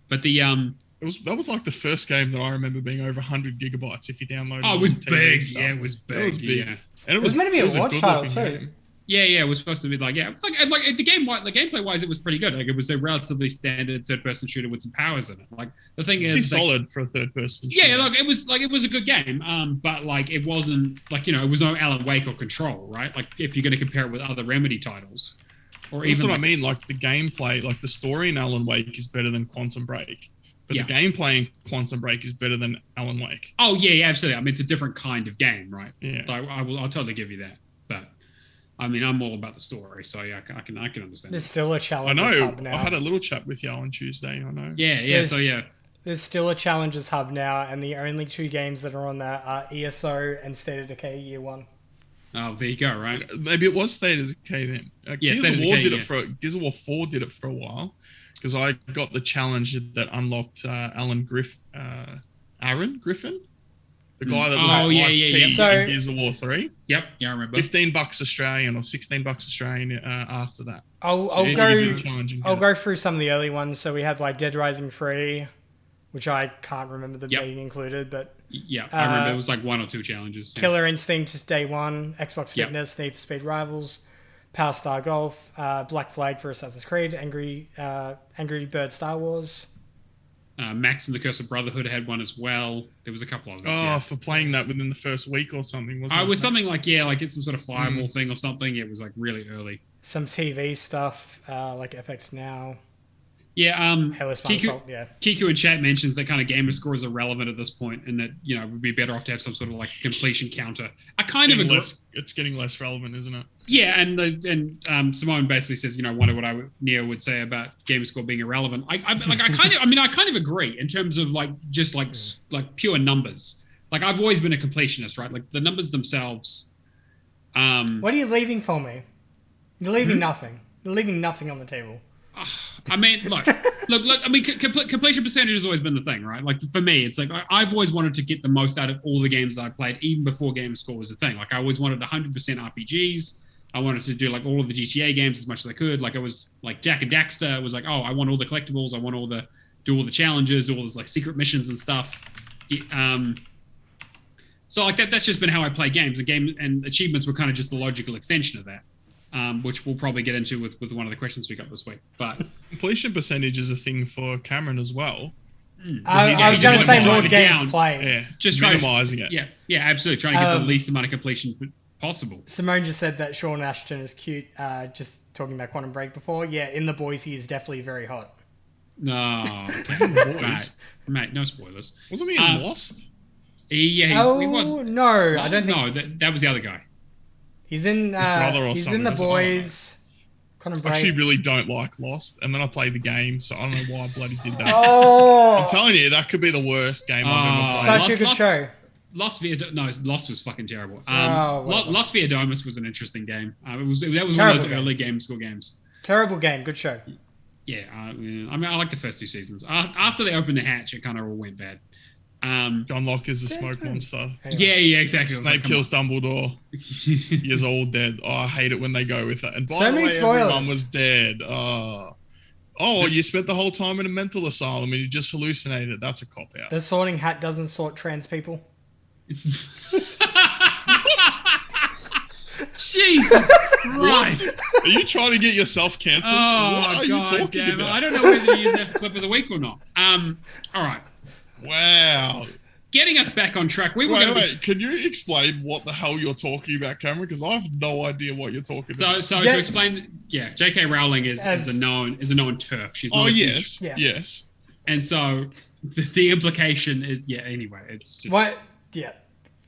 But the that was like the first game that I remember being over 100 gigabytes if you downloaded. Oh, it was big. Stuff. Yeah, it was big. It was big. Yeah. And it was meant to be a launch title too. Game. Yeah, it was supposed to be like, it was like the gameplay wise, it was pretty good. Like, it was a relatively standard third-person shooter with some powers in it. Like, the thing is, solid for a third-person shooter. Yeah, like it was a good game. But like, it wasn't like, it was no Alan Wake or Control, right? Like, if you're going to compare it with other Remedy titles, or that's what I mean. Like the gameplay, like the story in Alan Wake is better than Quantum Break. But the gameplay in Quantum Break is better than Alan Wake. Oh yeah, absolutely. I mean, it's a different kind of game, right? Yeah. So I'll totally give you that. But I mean, I'm all about the story, so yeah, I can understand. There's still a challenge. I know. Hub now. I had a little chat with you on Tuesday. I know. Yeah. There's still a challenges hub now, and the only two games that are on there are ESO and State of Decay Year 1. Oh, there you go. Right. Maybe it was State of Decay then. Yeah, Gears of War 4 did it for a while. Because I got the challenge that unlocked Aaron Griffin, the guy that was Ice-T in Gears of War 3. Yep, I remember. $15 Australian or $16 Australian after that. I'll go through some of the early ones. So we had like Dead Rising 3, which I can't remember them being included, but yeah, I remember it was like one or two challenges. Killer Instinct is day one, Xbox Fitness, Need for Speed Rivals, Power Star Golf, Black Flag for Assassin's Creed, Angry Bird Star Wars. Max and the Curse of Brotherhood had one as well. There was a couple of others. For playing that within the first week or something, wasn't it? It was something like, it's some sort of firewall thing or something. It was like really early. Some TV stuff, like FX Now. Yeah, Kiku in chat mentions that kind of gamer scores are relevant at this point, and that it would be better off to have some sort of like completion counter. I kind of agree. It's getting less relevant, isn't it? Yeah, and Simone basically says, wonder what Neo would say about gamer score being irrelevant. I kind of agree in terms of like just like pure numbers. Like I've always been a completionist, right? Like the numbers themselves. What are you leaving for me? You're leaving nothing. You're leaving nothing on the table. I mean, look. I mean, completion percentage has always been the thing, right? Like for me, it's like I've always wanted to get the most out of all the games that I played, even before game score was a thing. Like I always wanted 100% RPGs. I wanted to do like all of the GTA games as much as I could. Like I was like Jack and Daxter. It was like, I want all the collectibles. I want do all the challenges, all those like secret missions and stuff. So like that's just been how I play games. And achievements were kind of just the logical extension of that. Which we'll probably get into with one of the questions we got this week. But completion percentage is a thing for Cameron as well. I was going to say more games played. Yeah, just minimizing it. Yeah, absolutely. Trying to get the least amount of completion possible. Simone just said that Sean Ashton is cute. Just talking about Quantum Break before. Yeah, in The Boys, he is definitely very hot. No. Mate, no spoilers. Wasn't he in Lost? He was. No, I don't think so. That was the other guy. He's in The Boys. Quantum Break. I actually really don't like Lost, and then I played the game, so I don't know why I bloody did that. I'm telling you, that could be the worst game I've ever played. Such a good show. Lost was fucking terrible. Well. Lost via Domus was an interesting game. That was one of those early game school games. Terrible game, good show. Yeah, I mean, I like the first two seasons. After they opened the hatch, it kind of all went bad. John Locke is a smoke monster. Anyway. Yeah, exactly. Snape kills Dumbledore. He is all dead. I hate it when they go with that. And by so the way, spoilers. everyone was dead. You spent the whole time in a mental asylum and you just hallucinated. That's a cop out. The Sorting Hat doesn't sort trans people. Jesus Christ! Are you trying to get yourself cancelled? Oh, What are you God talking damn it. about? I don't know whether to use that for clip of the week or not. All right. Wow. Getting us back on track. We were Wait, going to wait. Can you explain what the hell you're talking about, Cameron? Because I have no idea what you're talking about. So to explain, J.K. Rowling is a known turf. She's not yes, Yeah. yes. And so the implication is, anyway, it's just... What? Yeah.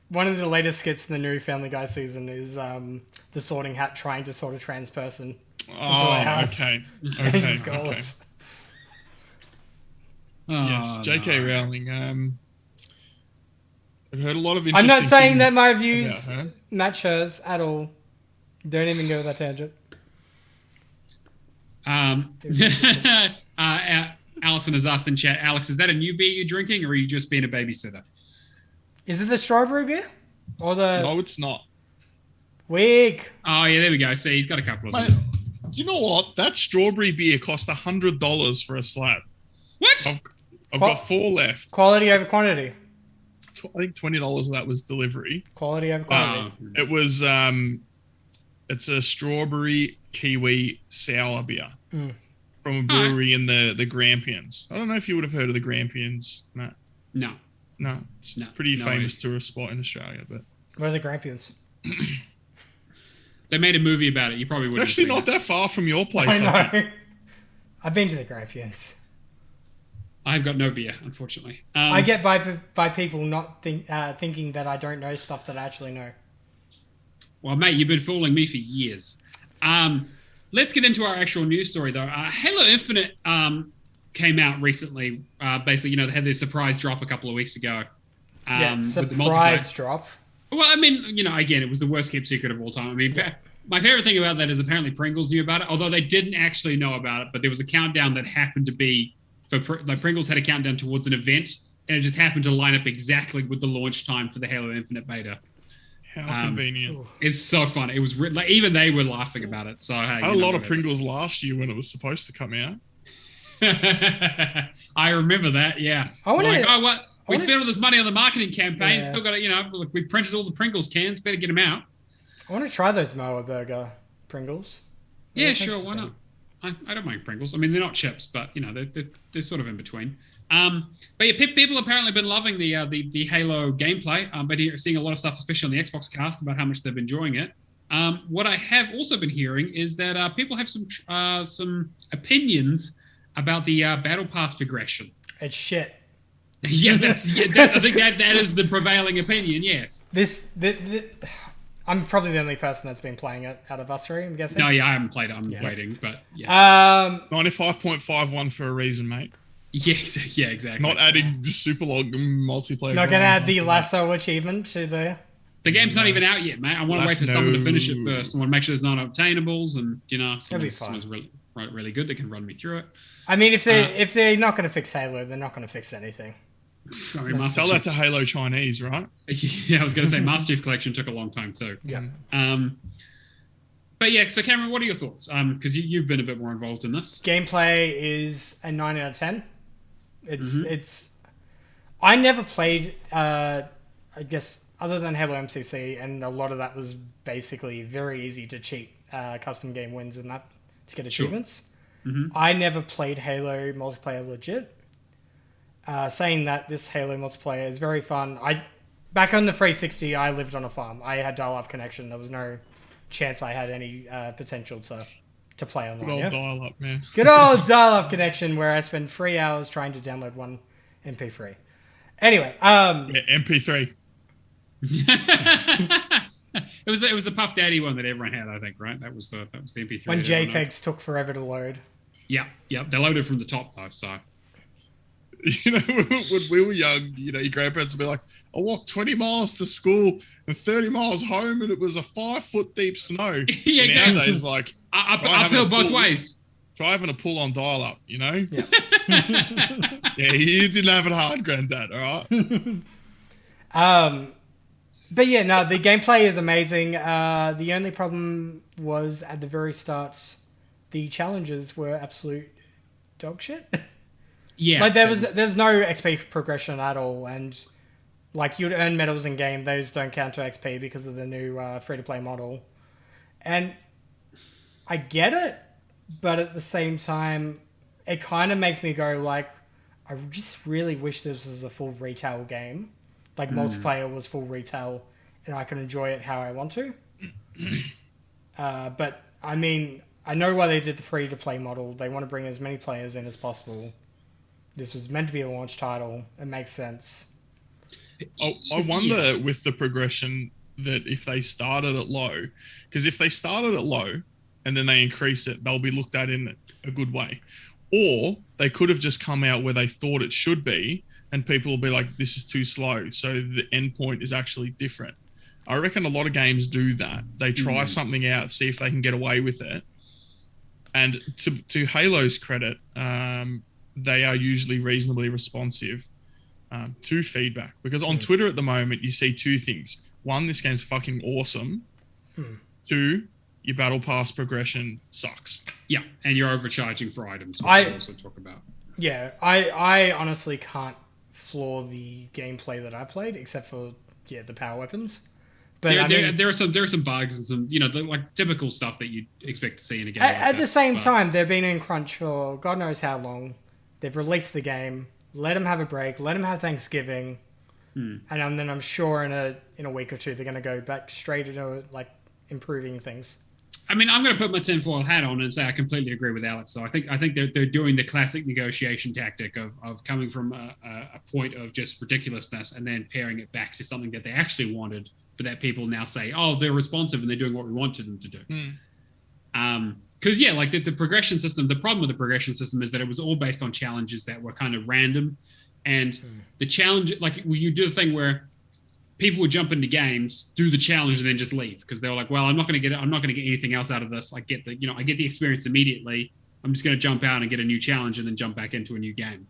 One of the latest skits in the new Family Guy season is the Sorting Hat trying to sort a trans person into a house. Okay. And Okay. just Okay. goes. Yes, J.K. no. Rowling. I've heard a lot of interesting I'm not saying things that my about views her. match hers at all. Don't even go with that tangent. Alison has asked in chat, Alex, is that a new beer you're drinking, or are you just being a babysitter? Is it the strawberry beer? Or the No, it's not. weak? Oh, yeah, there we go. See, he's got a couple of Mate, them. you know what? That strawberry beer cost $100 for a slab. What? I've got 4 left. Quality over quantity. I think $20 of that was delivery. Quality over quantity. It was it's a strawberry kiwi sour beer from a brewery in the Grampians. I don't know if you would have heard of the Grampians, Matt. No. No, it's No, a pretty no famous way. tourist spot in Australia, but Where are the Grampians? They made a movie about it. You probably wouldn't actually have not seen that far from your place. I I think. know. I've been to the Grampians. I've got no beer, unfortunately. I get by people not thinking that I don't know stuff that I actually know. Well, mate, you've been fooling me for years. Let's get into our actual news story, though. Halo Infinite came out recently. Basically, they had their surprise drop a couple of weeks ago. With the Surprise drop. Well, I mean, again, it was the worst kept secret of all time. I mean, my favorite thing about that is apparently Pringles knew about it, although they didn't actually know about it. But there was a countdown that happened to be Pringles had a countdown towards an event, and it just happened to line up exactly with the launch time for the Halo Infinite beta. How convenient. It's so fun. It was like even they were laughing about it. So hey, I had a lot of Pringles last year when it was supposed to come out. I remember that. Yeah. We spent all this money on the marketing campaign. Yeah. Still got to, we printed all the Pringles cans. Better get them out. I want to try those Moa Burger Pringles. Yeah, sure. Why not? I don't mind Pringles. I mean, they're not chips, but they're sort of in between. But yeah, people apparently been loving the Halo gameplay. But you're seeing a lot of stuff, especially on the Xbox cast, about how much they've been enjoying it. What I have also been hearing is that people have some opinions about the Battle Pass progression. It's shit. Yeah, I think that is the prevailing opinion. Yes. I'm probably the only person that's been playing it out of us three, I'm guessing. No, yeah, I haven't played it. I'm waiting, but yeah. 95.51 for a reason, mate. Yeah, exactly. Not adding super long multiplayer. Not going to add the lasso achievement to the... The game's not even out yet, mate. I want to wait for someone to finish it first. I want to make sure there's not obtainables, and someone's really good that can run me through it. I mean, if they're not going to fix Halo, they're not going to fix anything. I mean, tell that to Halo Chinese, right? Yeah, I was going to say Master Chief Collection took a long time too. Yeah. But yeah, so Cameron, what are your thoughts? Because you've been a bit more involved in this. Gameplay is a 9 out of 10. It's. I never played. I guess other than Halo MCC, and a lot of that was basically very easy to cheat custom game wins and that to get achievements. I never played Halo multiplayer legit. Saying that, this Halo multiplayer is very fun. Back on the 360, I lived on a farm. I had dial-up connection. There was no chance I had any potential to play online. Good old dial-up, man. Good old dial-up connection where I spent 3 hours trying to download one MP3. Anyway, MP3. It was the Puff Daddy one that everyone had, I think, right? That was the MP3. When JPEGs took forever to load. Yeah. They loaded from the top though, so. When we were young, your grandparents would be like, I walked 20 miles to school and 30 miles home, and it was a 5-foot deep snow. Yeah, exactly. Nowadays, like, uphill both ways. Try having a pull on dial-up, Yeah. Yeah, you didn't have it hard, Granddad, all right? But yeah, no, the gameplay is amazing. The only problem was at the very start, the challenges were absolute dog shit. Yeah, like there's no XP progression at all, and like you'd earn medals in game, those don't count to XP because of the new free to play model. And I get it, but at the same time, it kind of makes me go like, I just really wish this was a full retail game. Like multiplayer was full retail and I can enjoy it how I want to. But I mean, I know why they did the free-to-play model. They want to bring as many players in as possible. This was meant to be a launch title. It makes sense. I wonder with the progression that if they started it low, because if they started it low and then they increase it, they'll be looked at in a good way. Or they could have just come out where they thought it should be and people will be like, this is too slow. So the endpoint is actually different. I reckon a lot of games do that. They try something out, see if they can get away with it. And to Halo's credit, they are usually reasonably responsive to feedback. Because on Twitter at the moment, you see two things. One, this game's fucking awesome. Two, your battle pass progression sucks. Yeah, and you're overcharging for items, which we'll also talk about. Yeah, I honestly can't floor the gameplay that I played, except for, the power weapons. But there are some bugs and some, like typical stuff that you'd expect to see in a game. At the same time, they've been in crunch for God knows how long. They've released the game. Let them have a break. Let them have Thanksgiving. And then I'm sure in a week or two they're going to go back straight into like improving things. I mean, I'm going to put my tinfoil hat on and say I completely agree with Alex. So I think they're doing the classic negotiation tactic of coming from a point of just ridiculousness and then pairing it back to something that they actually wanted, but that people now say, oh, they're responsive and they're doing what we wanted them to do. Because like the progression system, the problem with the progression system is that it was all based on challenges that were kind of random, and the challenge, like you do a thing where people would jump into games, do the challenge, and then just leave because they were like, well, I'm not going to get anything else out of this. I get the experience immediately. I'm just going to jump out and get a new challenge and then jump back into a new game.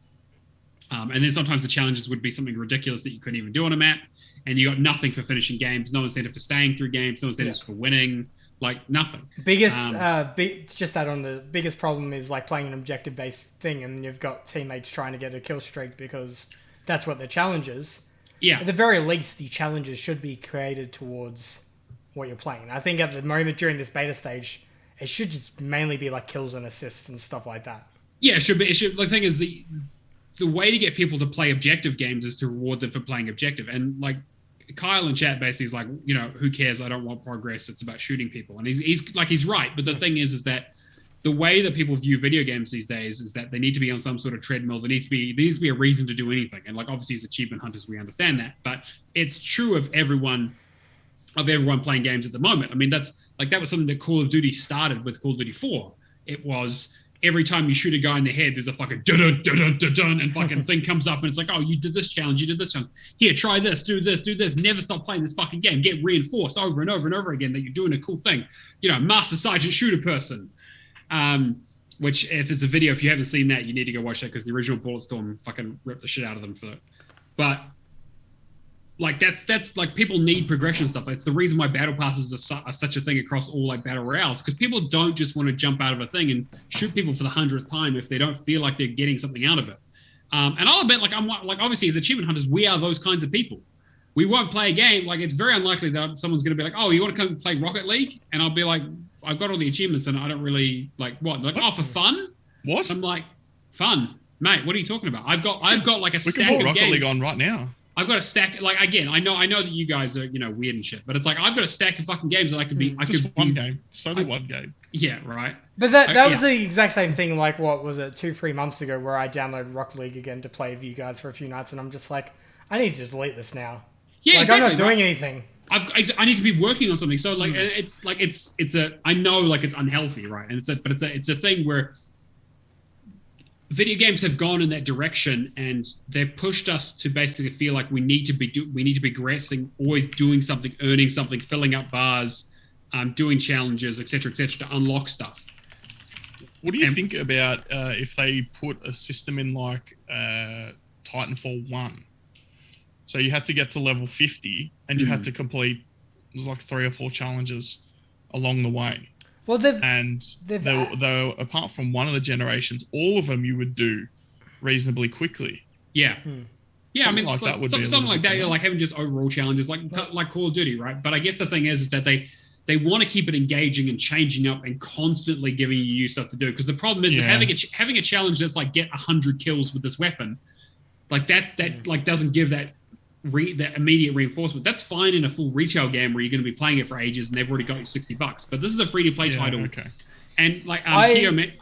And then sometimes the challenges would be something ridiculous that you couldn't even do on a map, and you got nothing for finishing games, no incentive for staying through games, no incentive for winning, like nothing. Just that on the biggest problem is like playing an objective-based thing, and you've got teammates trying to get a kill streak because that's what the challenge is. Yeah. At the very least, the challenges should be created towards what you're playing. I think at the moment during this beta stage, it should just mainly be like kills and assists and stuff like that. Yeah, it should be. The thing is, the way to get people to play objective games is to reward them for playing objective. And like Kyle in chat basically is like, who cares? I don't want progress. It's about shooting people. And he's right. But the thing is that the way that people view video games these days is that they need to be on some sort of treadmill. There needs to be a reason to do anything. And like obviously as achievement hunters, we understand that. But it's true of everyone playing games at the moment. I mean, that was something that Call of Duty started with Call of Duty 4. It was every time you shoot a guy in the head, there's a fucking dun-dun-dun-dun-dun and fucking thing comes up and it's like, oh, you did this challenge, you did this challenge. Here, try this, do this. Never stop playing this fucking game. Get reinforced over and over and over again that you're doing a cool thing. Master Sergeant Shooter Person. Which if it's a video, if you haven't seen that, you need to go watch that because the original Bulletstorm fucking ripped the shit out of them for it. But like that's like people need progression stuff. It's the reason why battle passes are such a thing across all like battle royales, because people don't just want to jump out of a thing and shoot people for the 100th time if they don't feel like they're getting something out of it. And I'll admit, obviously as achievement hunters, we are those kinds of people. We won't play a game. Like it's very unlikely that someone's going to be like, oh, you want to come play Rocket League? And I'll be like, I've got all the achievements and I don't really like what? Like, oh, for fun? What? I'm like, fun, mate. What are you talking about? I've got like a stack of games. We can put Rocket League on right now. I've got a stack. Like again, I know that you guys are weird and shit, but it's like I've got a stack of fucking games that I could be. One game. It's only one game. Yeah, right. But that was the exact same thing. Like what was it, 2-3 months ago, where I downloaded Rocket League again to play with you guys for a few nights, and I'm just like, I need to delete this now. Yeah, like, exactly. I'm not doing anything. I need to be working on something. So like it's I know like it's unhealthy, right? And it's a thing where video games have gone in that direction, and they've pushed us to basically feel like we need to be progressing, always doing something, earning something, filling up bars, doing challenges, etc., to unlock stuff. What do you think about if they put a system in like Titanfall 1? So you had to get to level 50 and you had to complete, it was like 3 or 4 challenges along the way. Well, though apart from one of the generations, all of them you would do reasonably quickly. Yeah. Yeah, something I mean, something like that, like having just overall challenges, like Call of Duty, right? But I guess the thing is that they they want to keep it engaging and changing up and constantly giving you new stuff to do. Because the problem is that having a challenge that's like get 100 kills with this weapon, like that like doesn't give that immediate reinforcement. That's fine in a full retail game where you're going to be playing it for ages and they've already got you $60. But this is a free-to-play title. Okay. And like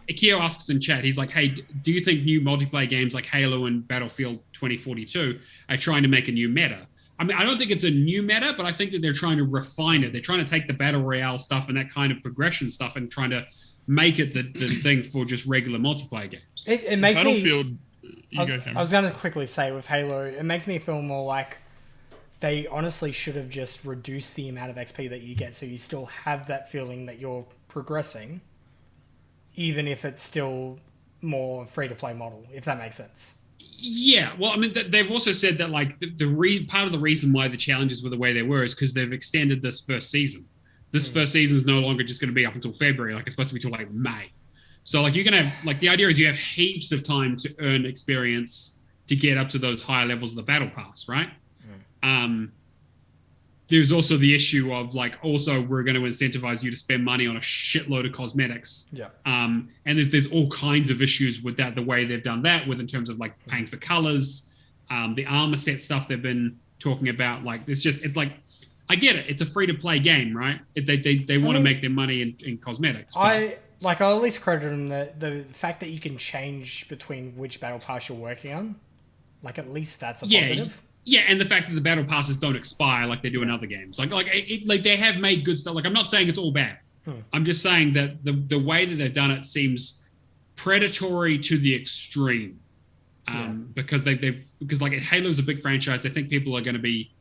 Keo asks in chat, he's like, hey, do you think new multiplayer games like Halo and Battlefield 2042 are trying to make a new meta? I mean, I don't think it's a new meta, but I think that they're trying to refine it. They're trying to take the Battle Royale stuff and that kind of progression stuff and trying to make it the thing for just regular multiplayer games. It makes Battlefield, I was going to quickly say with Halo, it makes me feel more like they honestly should have just reduced the amount of XP that you get so you still have that feeling that you're progressing, even if it's still more free-to-play model, if that makes sense. Yeah, well, I mean, they've also said that like part of the reason why the challenges were the way they were is because they've extended this first season. This first season is no longer just going to be up until February. Like it's supposed to be till like May. So like you're gonna have like the idea is you have heaps of time to earn experience to get up to those higher levels of the battle pass, right? There's also the issue of like also we're going to incentivize you to spend money on a shitload of cosmetics. Yeah. And there's all kinds of issues with that, the way they've done that with in terms of like paying for colors, the armor set stuff they've been talking about. Like it's like I get it. It's a free to play game, right? They want to make their money in cosmetics. I'll at least credit them the fact that you can change between which battle pass you're working on. Like at least that's a positive. Yeah, and the fact that the battle passes don't expire like they do in other games, like they have made good stuff. Like I'm not saying it's all bad. I'm just saying that the way that they've done it seems predatory to the extreme. Because because like Halo's a big franchise, they think people are going to be.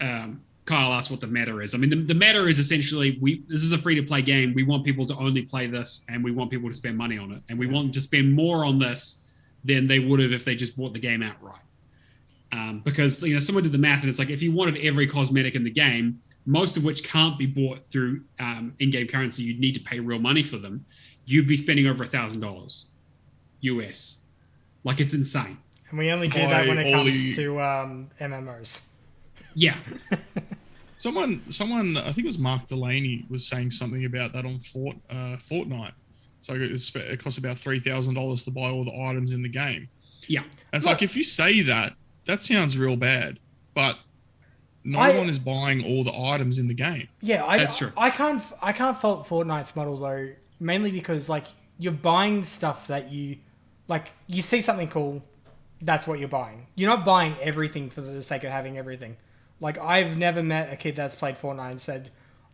Kyle asked what the meta is. I mean, the meta is essentially this is a free to play game. We want people to only play this, and we want people to spend money on it, and we want them to spend more on this than they would have if they just bought the game outright. Because someone did the math and it's like if you wanted every cosmetic in the game, most of which can't be bought through in-game currency, you'd need to pay real money for them. You'd be spending over $1,000 US. Like it's insane. And we only do that when it comes to MMOs. Yeah. Someone, I think it was Mark Delaney, was saying something about that on Fortnite. So it costs about $3,000 to buy all the items in the game. Yeah. And it's like if you say that sounds real bad, but no one is buying all the items in the game. Yeah, that's true. I can't fault Fortnite's model though, mainly because like you're buying stuff that you see something cool, that's what you're buying. You're not buying everything for the sake of having everything. Like I've never met a kid that's played Fortnite and said,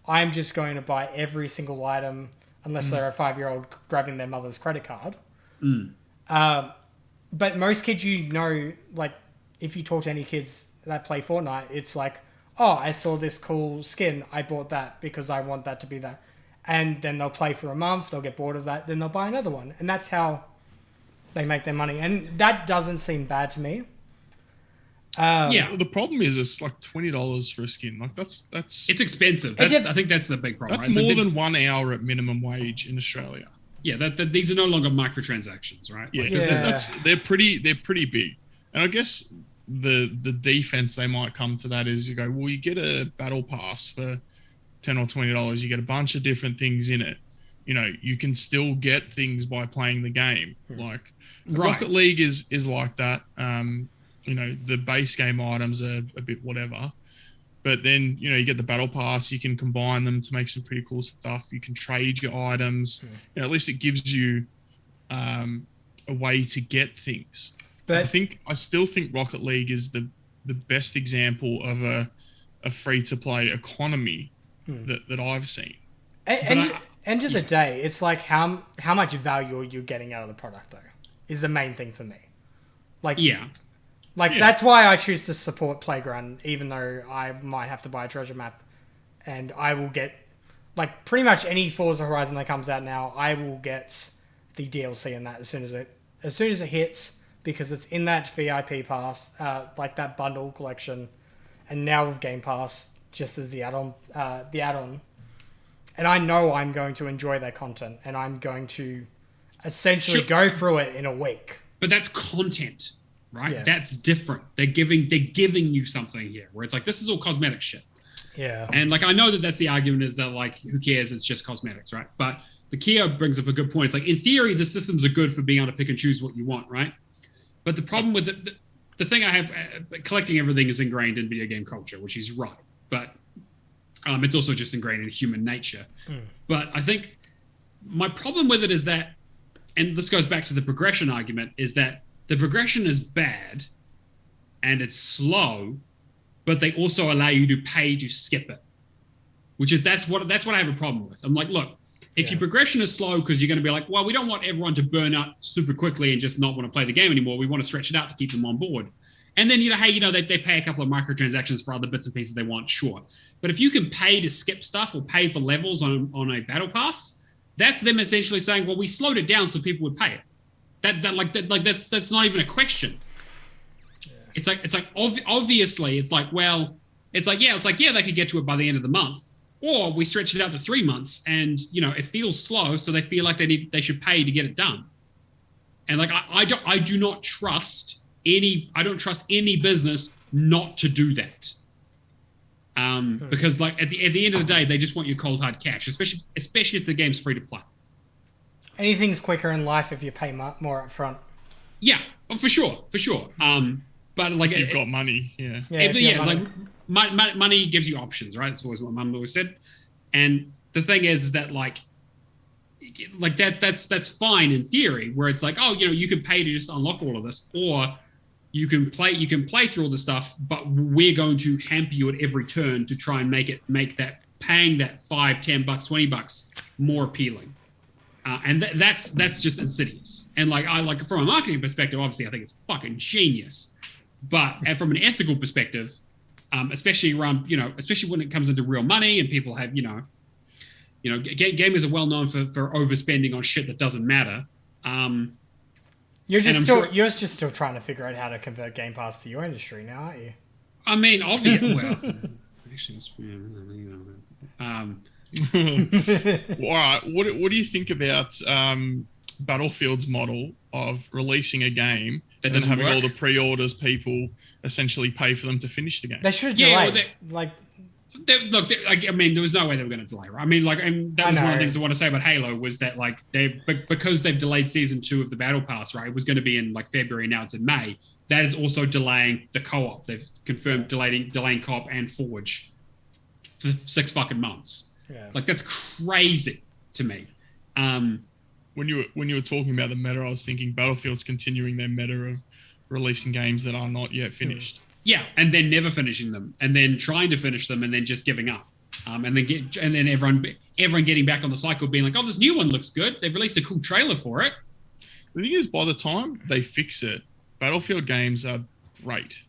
I'm just going to buy every single item unless they're a 5-year-old grabbing their mother's credit card. But most kids, like if you talk to any kids that play Fortnite, it's like, oh, I saw this cool skin. I bought that because I want that to be that. And then they'll play for a month. They'll get bored of that. Then they'll buy another one. And that's how they make their money. And that doesn't seem bad to me. The problem is it's like $20 for a skin. Like that's it's expensive. I think that's the big problem. That's more than 1 hour at minimum wage in Australia. Yeah, these are no longer microtransactions, right? Yeah, they're pretty big. And I guess the defense they might come to that is you go, well, you get a battle pass for $10 or $20. You get a bunch of different things in it. You can still get things by playing the game. Like Rocket League is like that. The base game items are a bit whatever. But then, you get the battle pass, you can combine them to make some pretty cool stuff. You can trade your items. At least it gives you a way to get things. But I still think Rocket League is the best example of a free-to-play economy that I've seen. End of the day, it's like how much value are you getting out of the product, though, is the main thing for me. That's why I choose to support Playground, even though I might have to buy a treasure map, and I will get pretty much any Forza Horizon that comes out now. I will get the DLC in that as soon as it hits, because it's in that VIP pass, that bundle collection, and now with Game Pass just as the add-on, and I know I'm going to enjoy that content, and I'm going to essentially go through it in a week. But that's content. Right, that's different. They're giving you something here, where it's like this is all cosmetic shit. Yeah. And like I know that's the argument is that like who cares? It's just cosmetics, right? But the Kia brings up a good point. It's like in theory the systems are good for being able to pick and choose what you want, right? But the problem with the thing I have collecting everything is ingrained in video game culture, which is right. But it's also just ingrained in human nature. But I think my problem with it is that, and this goes back to the progression argument, is that the progression is bad and it's slow, but they also allow you to pay to skip it, which is that's what I have a problem with. I'm like, look, if your progression is slow because you're going to be like, well, we don't want everyone to burn out super quickly and just not want to play the game anymore. We want to stretch it out to keep them on board. And then, hey, they pay a couple of microtransactions for other bits and pieces they want, sure. But if you can pay to skip stuff or pay for levels on a battle pass, that's them essentially saying, well, we slowed it down so people would pay it. That's not even a question. It's like obviously it's like, well, it's like they could get to it by the end of the month, or we stretch it out to 3 months, and it feels slow, so they feel like they should pay to get it done. And like I don't trust any business not to do that. Because like at the end of the day, they just want your cold hard cash, especially if the game's free to play. Anything's quicker in life if you pay more up front. Yeah, for sure. But like if you've got money, money gives you options, right? That's always what Mum always said. And the thing is that like that's fine in theory, where it's like, oh, you can pay to just unlock all of this, or you can play through all the stuff, but we're going to hamper you at every turn to try and make that paying that $5, $10, $20 more appealing. And that's just insidious. And like from a marketing perspective, obviously I think it's fucking genius. But and from an ethical perspective, especially around especially when it comes into real money and people have gamers are well known for overspending on shit that doesn't matter. You're just still trying to figure out how to convert Game Pass to your industry now, aren't you? I mean, obviously, well, actually, All right. What do you think about Battlefield's model of releasing a game and then having all the pre-orders people essentially pay for them to finish the game? They should have delayed. I mean, there was no way they were going to delay, right? I mean, and that was one of the things I want to say about Halo was that, like, because they've delayed season 2 of the Battle Pass, right? It was going to be in like February, now it's in May. That is also delaying the co-op. They've confirmed delaying co-op and Forge for 6 fucking months. Yeah. Like, that's crazy to me. When you were talking about the meta, I was thinking Battlefield's continuing their meta of releasing games that are not yet finished. Yeah, and then never finishing them, and then trying to finish them, and then just giving up, and then everyone getting back on the cycle, being like, "Oh, this new one looks good. They've released a cool trailer for it." The thing is, by the time they fix it, Battlefield games are great.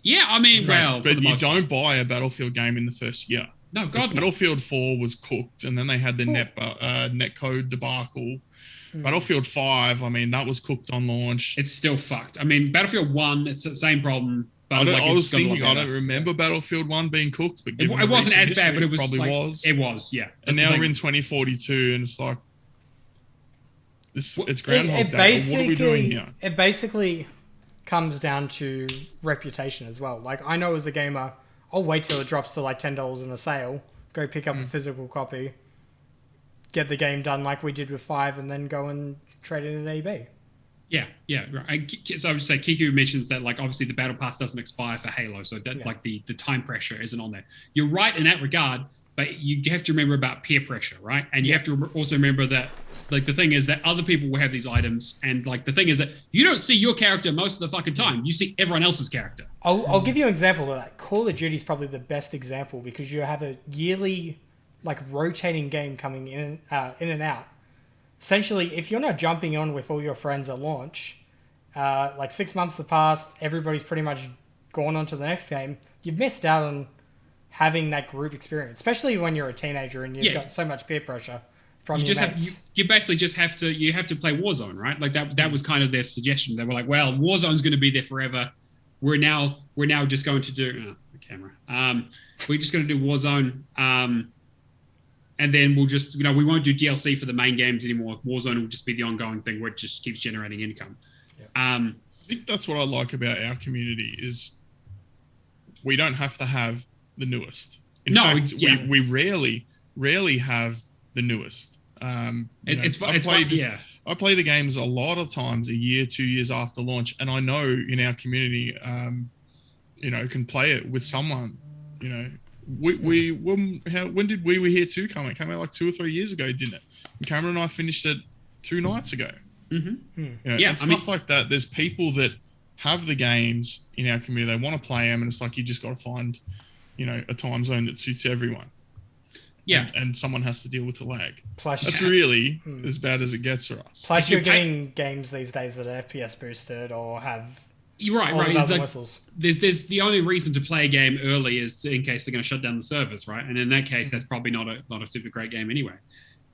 Yeah, I mean, but you don't buy a Battlefield game in the first year. No, God. Battlefield 4 was cooked, and then they had the netcode debacle. Battlefield 5, I mean, that was cooked on launch. It's still fucked. I mean, Battlefield 1, it's the same problem. But I was thinking, I don't remember Battlefield 1 being cooked, but it wasn't as bad, but it was probably like, was. It was, yeah. And now we're in 2042, and it's like, it's Groundhog Day. What are we doing here? It basically comes down to reputation as well. Like, I know as a gamer, I'll wait till it drops to like $10 in a sale, go pick up a physical copy, get the game done like we did with 5, and then go and trade it at eBay. Yeah, right. So I would say Kiku mentions that, like, obviously the Battle Pass doesn't expire for Halo, so that like the time pressure isn't on there. You're right in that regard, but you have to remember about peer pressure, right? And you have to also remember that, like, the thing is that other people will have these items, and like the thing is that you don't see your character most of the fucking time. You see everyone else's character. I'll give you an example of that. Call of Duty is probably the best example because you have a yearly, like, rotating game coming in and out. Essentially, if you're not jumping on with all your friends at launch, like 6 months have passed, everybody's pretty much gone on to the next game, you've missed out on having that group experience, especially when you're a teenager and you've got so much peer pressure from your mates. You basically just have to play Warzone, right? Like that was kind of their suggestion. They were like, well, Warzone's going to be there forever. We're now just going to do the camera. We're just going to do Warzone. And then we'll just, we won't do DLC for the main games anymore. Warzone will just be the ongoing thing where it just keeps generating income. I think that's what I like about our community is we don't have to have the newest. In fact, we rarely have the newest. I play the games a lot of times a year, 2 years after launch, and I know in our community, can play it with someone. When did We Were Here 2 come? It came out like 2 or 3 years ago, didn't it? And Cameron and I finished it 2 nights ago. Mm-hmm. Stuff like that. There's people that have the games in our community. They want to play them, and it's like you just got to find, a time zone that suits everyone. Yeah, and someone has to deal with the lag. Plus, that's really as bad as it gets for us. Plus, you're getting games these days that are FPS boosted or have right. Whistles. There's the only reason to play a game early is in case they're going to shut down the servers, right? And in that case, that's probably not a super great game anyway.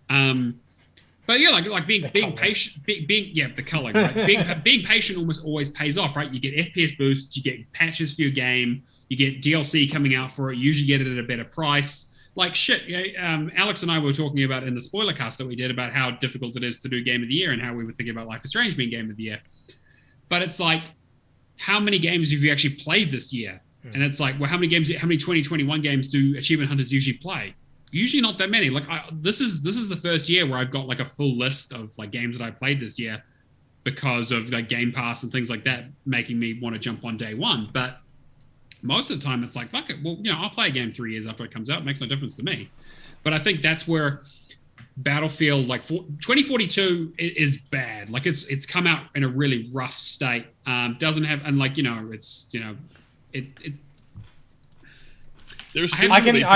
But yeah, like being patient, the color, right? being patient almost always pays off, right? You get FPS boosts, you get patches for your game, you get DLC coming out for it. You usually get it at a better price. Like shit, Alex and I were talking about in the spoiler cast that we did about how difficult it is to do Game of the Year and how we were thinking about Life is Strange being Game of the Year. But it's like, how many games have you actually played this year? And it's like, well, how many 2021 games do achievement hunters usually play? Usually not that many. Like this is the first year where I've got like a full list of like games that I played this year because of like Game Pass and things like that making me want to jump on day one. But most of the time it's like, fuck it. Well, I'll play a game 3 years after it comes out. It makes no difference to me. But I think that's where Battlefield, like 2042 is bad. Like it's come out in a really rough state. Doesn't have, and like, I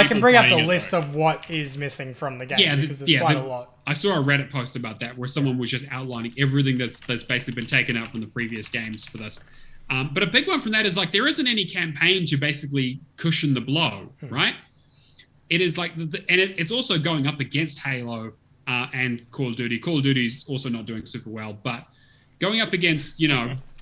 can bring up the list of what is missing from the game because there's quite a lot. I saw a Reddit post about that where someone was just outlining everything that's basically been taken out from the previous games for this. But a big one from that is like there isn't any campaign to basically cushion the blow, right? It is like, it's also going up against Halo and Call of Duty. Call of Duty's also not doing super well, but going up against,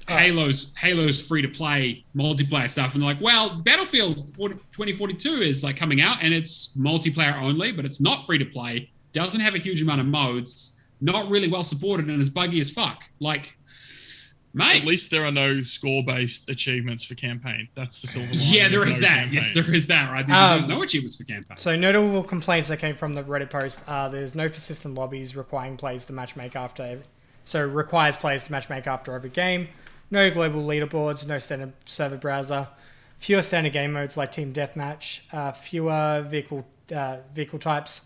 Halo's free-to-play multiplayer stuff, and they're like, well, Battlefield 2042 is like coming out, and it's multiplayer only, but it's not free-to-play, doesn't have a huge amount of modes, not really well supported, and is buggy as fuck. Like, mate. At least there are no score-based achievements for campaign. That's the silver lining. Yeah, there is that. Campaign. Yes, there is that. Right? There's no achievements for campaign. So notable complaints that came from the Reddit post are there's no persistent lobbies requiring players to matchmake requires players to matchmake after every game. No global leaderboards, no standard server browser, fewer standard game modes like Team Deathmatch, fewer vehicle types,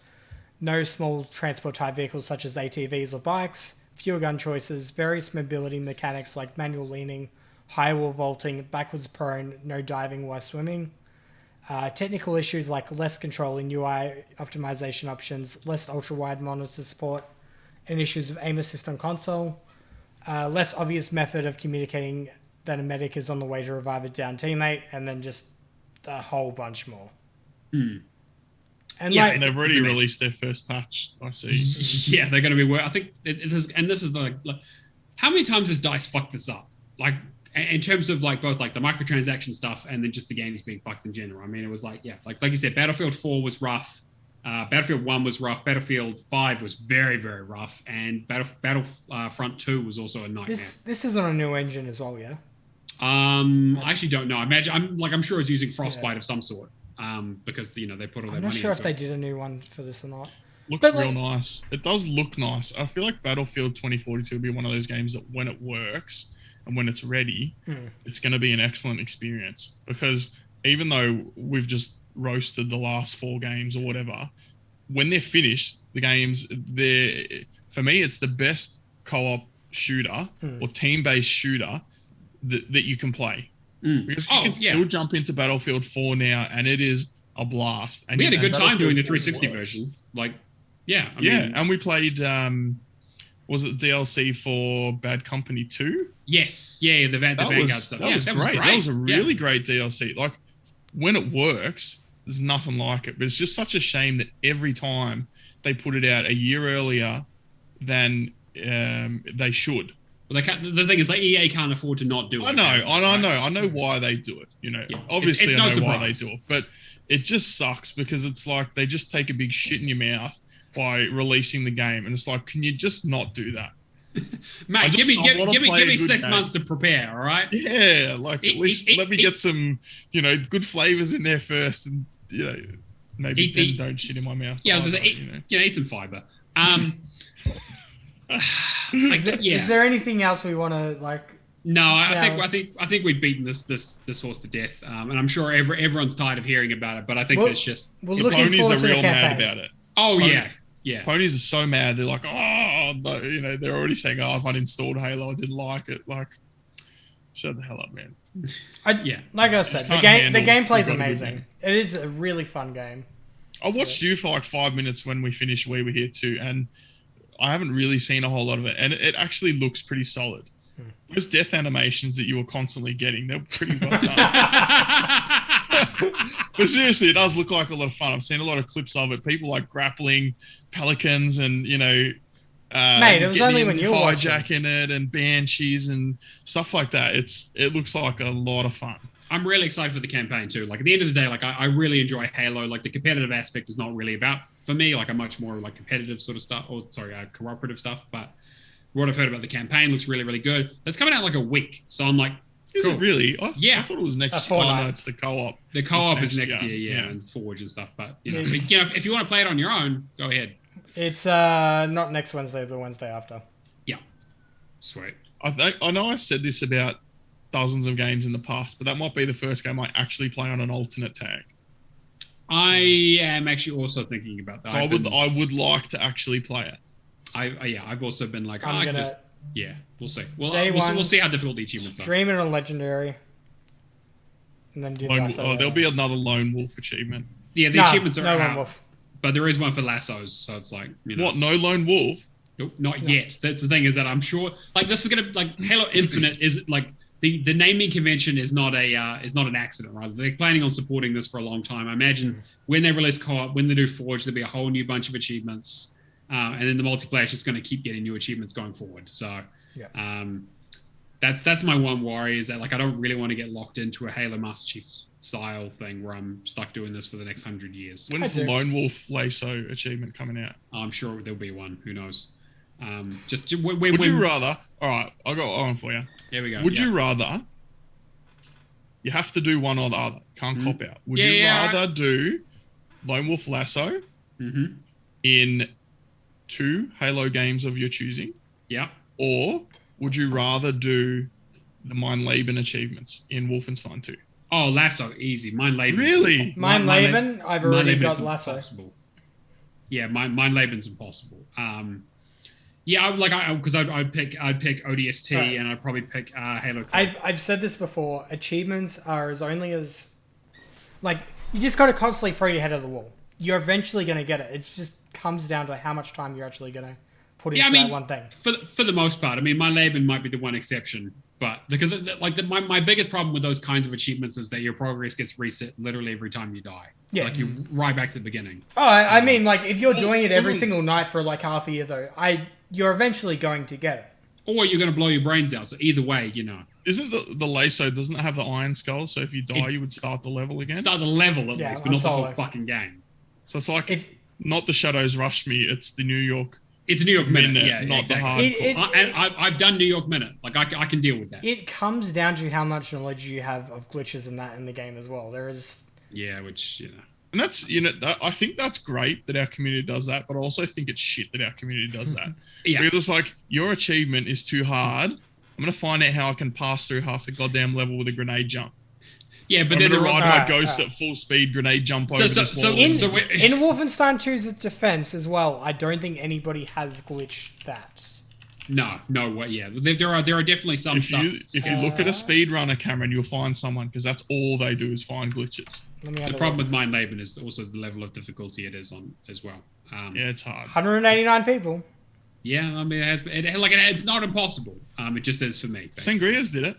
no small transport type vehicles such as ATVs or bikes, fewer gun choices, various mobility mechanics like manual leaning, high wall vaulting, backwards prone, no diving while swimming, technical issues like less control in UI optimization options, less ultra-wide monitor support, and issues of aim assist on console, less obvious method of communicating that a medic is on the way to revive a downed teammate, and then just a whole bunch more. And and they've already released their first patch, I see. Yeah, they're going to be... I think it is, and this is like, how many times has DICE fucked this up? Like, in terms of like both like the microtransaction stuff and then just the games being fucked in general. I mean, it was like, like you said, Battlefield 4 was rough. Battlefield 1 was rough. Battlefield 5 was very, very rough. And Battlefront 2 was also a nightmare. This is on a new engine as well, yeah? I actually don't know. I'm sure it's using Frostbite of some sort. Because, they put all their money into it. I'm not sure if they did a new one for this or not. Looks real nice. It does look nice. I feel like Battlefield 2042 will be one of those games that when it works and when it's ready, it's going to be an excellent experience. Because even though we've just roasted the last 4 games or whatever, when they're finished, the games, for me, it's the best co-op shooter or team-based shooter that you can play. Because you can still jump into Battlefield 4 now, and it is a blast. And we had a good time doing the 360 version. Like, and we played, was it DLC for Bad Company 2? Yes, the Vanguard stuff. That was great. That was a really great DLC. Like, when it works, there's nothing like it. But it's just such a shame that every time they put it out a year earlier than they should. Well, the thing is, like, EA can't afford to not do it. I know why they do it. Obviously, I know why they do it, but it just sucks because it's like they just take a big shit in your mouth by releasing the game, and it's like, can you just not do that? Mate, give me 6 months to prepare, all right? Yeah, like at least let me get some, good flavors in there first, and Maybe then don't shit in my mouth. Yeah, I was gonna say, eat some fiber. Is there anything else we want to like? No, I think we've beaten this horse to death, and I'm sure everyone's tired of hearing about it. But I think it's just ponies are real mad about it. Oh yeah. Ponies are so mad. They're like, they're already saying, I've uninstalled Halo. I didn't like it. Like, shut the hell up, man. Like I said, the gameplay's amazing. It is a really fun game. I watched you for like 5 minutes when we finished We Were Here Too, and I haven't really seen a whole lot of it, and it actually looks pretty solid. Those death animations that you were constantly getting, they're pretty well done. But seriously, it does look like a lot of fun. I've seen a lot of clips of it. People like grappling pelicans and, mate, it was only when you were hijacking it and banshees and stuff like that. It looks like a lot of fun. I'm really excited for the campaign too. Like at the end of the day, like I really enjoy Halo. Like the competitive aspect is not really about for me. Like a much more like competitive sort of stuff, cooperative stuff. But what I've heard about the campaign looks really, really good. That's coming out like a week, so I'm like, is it really? I thought it was next year. No, it's the co-op. The co-op is next year, and Forge and stuff. But if you want to play it on your own, go ahead. It's not next Wednesday, but Wednesday after. Yeah, sweet. I know I've said this about dozens of games in the past, but that might be the first game I actually play on an alternate tag. I am actually also thinking about that. So I would like to actually play it. I've also been like, we'll see. We'll see how difficult the achievements are. Stream it on Legendary, and then do there'll be another Lone Wolf achievement. Yeah, the achievements are no out, Lone Wolf. But there is one for lassos, so it's like, What? No Lone Wolf? Nope, not yet. That's the thing, is that I'm sure like this is gonna like Halo Infinite is like the naming convention is not an accident, right? They're planning on supporting this for a long time. I imagine when they release co-op, when they do Forge, there'll be a whole new bunch of achievements. And then the multiplayer is just going to keep getting new achievements going forward. So that's my one worry, is that like I don't really want to get locked into a Halo Master Chief style thing where I'm stuck doing this for the next 100 years. When's the Lone Wolf Lasso achievement coming out? I'm sure there'll be one. Who knows? Would you rather? All right, I'll go on for you. Here we go. Would you rather? You have to do one or the other. Can't cop out. Would you rather do Lone Wolf Lasso in 2 Halo games of your choosing? Yeah. Or would you rather do the Mein Leben achievements in Wolfenstein 2? Oh, Lasso, easy. Mein Leben. Really? Mein Leben? I've already got Lasso. Impossible. Yeah, Mein Leben's impossible. I'd pick ODST and I'd probably pick Halo 3. I've said this before. Achievements are as like you just got to constantly throw your head at the wall. You're eventually going to get it. It's just comes down to how much time you're actually going to put into that one thing. For the most part, I mean, Mein Leben might be the one exception, but my biggest problem with those kinds of achievements is that your progress gets reset literally every time you die. Yeah, like you right back to the beginning. Oh, I mean, like if you're doing it every single night for like half a year, though, you're eventually going to get it. Or you're going to blow your brains out. So either way, Isn't the Lasso, doesn't it have the Iron Skull? So if you die, you would start the level again? Start the level at least, but not the whole fucking game. So it's like, not the Shadows Rush Me, it's the New York... It's New York Minute, not exactly. the hardcore. And I've done New York Minute. Like, I can deal with that. It comes down to how much knowledge you have of glitches in the game as well. There is... Yeah, which, And that's, I think that's great that our community does that, but I also think it's shit that our community does that. Because it's like, your achievement is too hard. I'm going to find out how I can pass through half the goddamn level with a grenade jump. Yeah, but I'm going to ride my ghost at full speed, grenade jump over this wall. In Wolfenstein 2's defense as well, I don't think anybody has glitched that. No, there are definitely some stuff. If you look at a speedrunner, Cameron, you'll find someone, because that's all they do is find glitches. The problem with Mein Leben is also the level of difficulty it is on as well. It's hard. 189 people. Yeah, I mean, it's not impossible. It just is for me. Sangrias did it.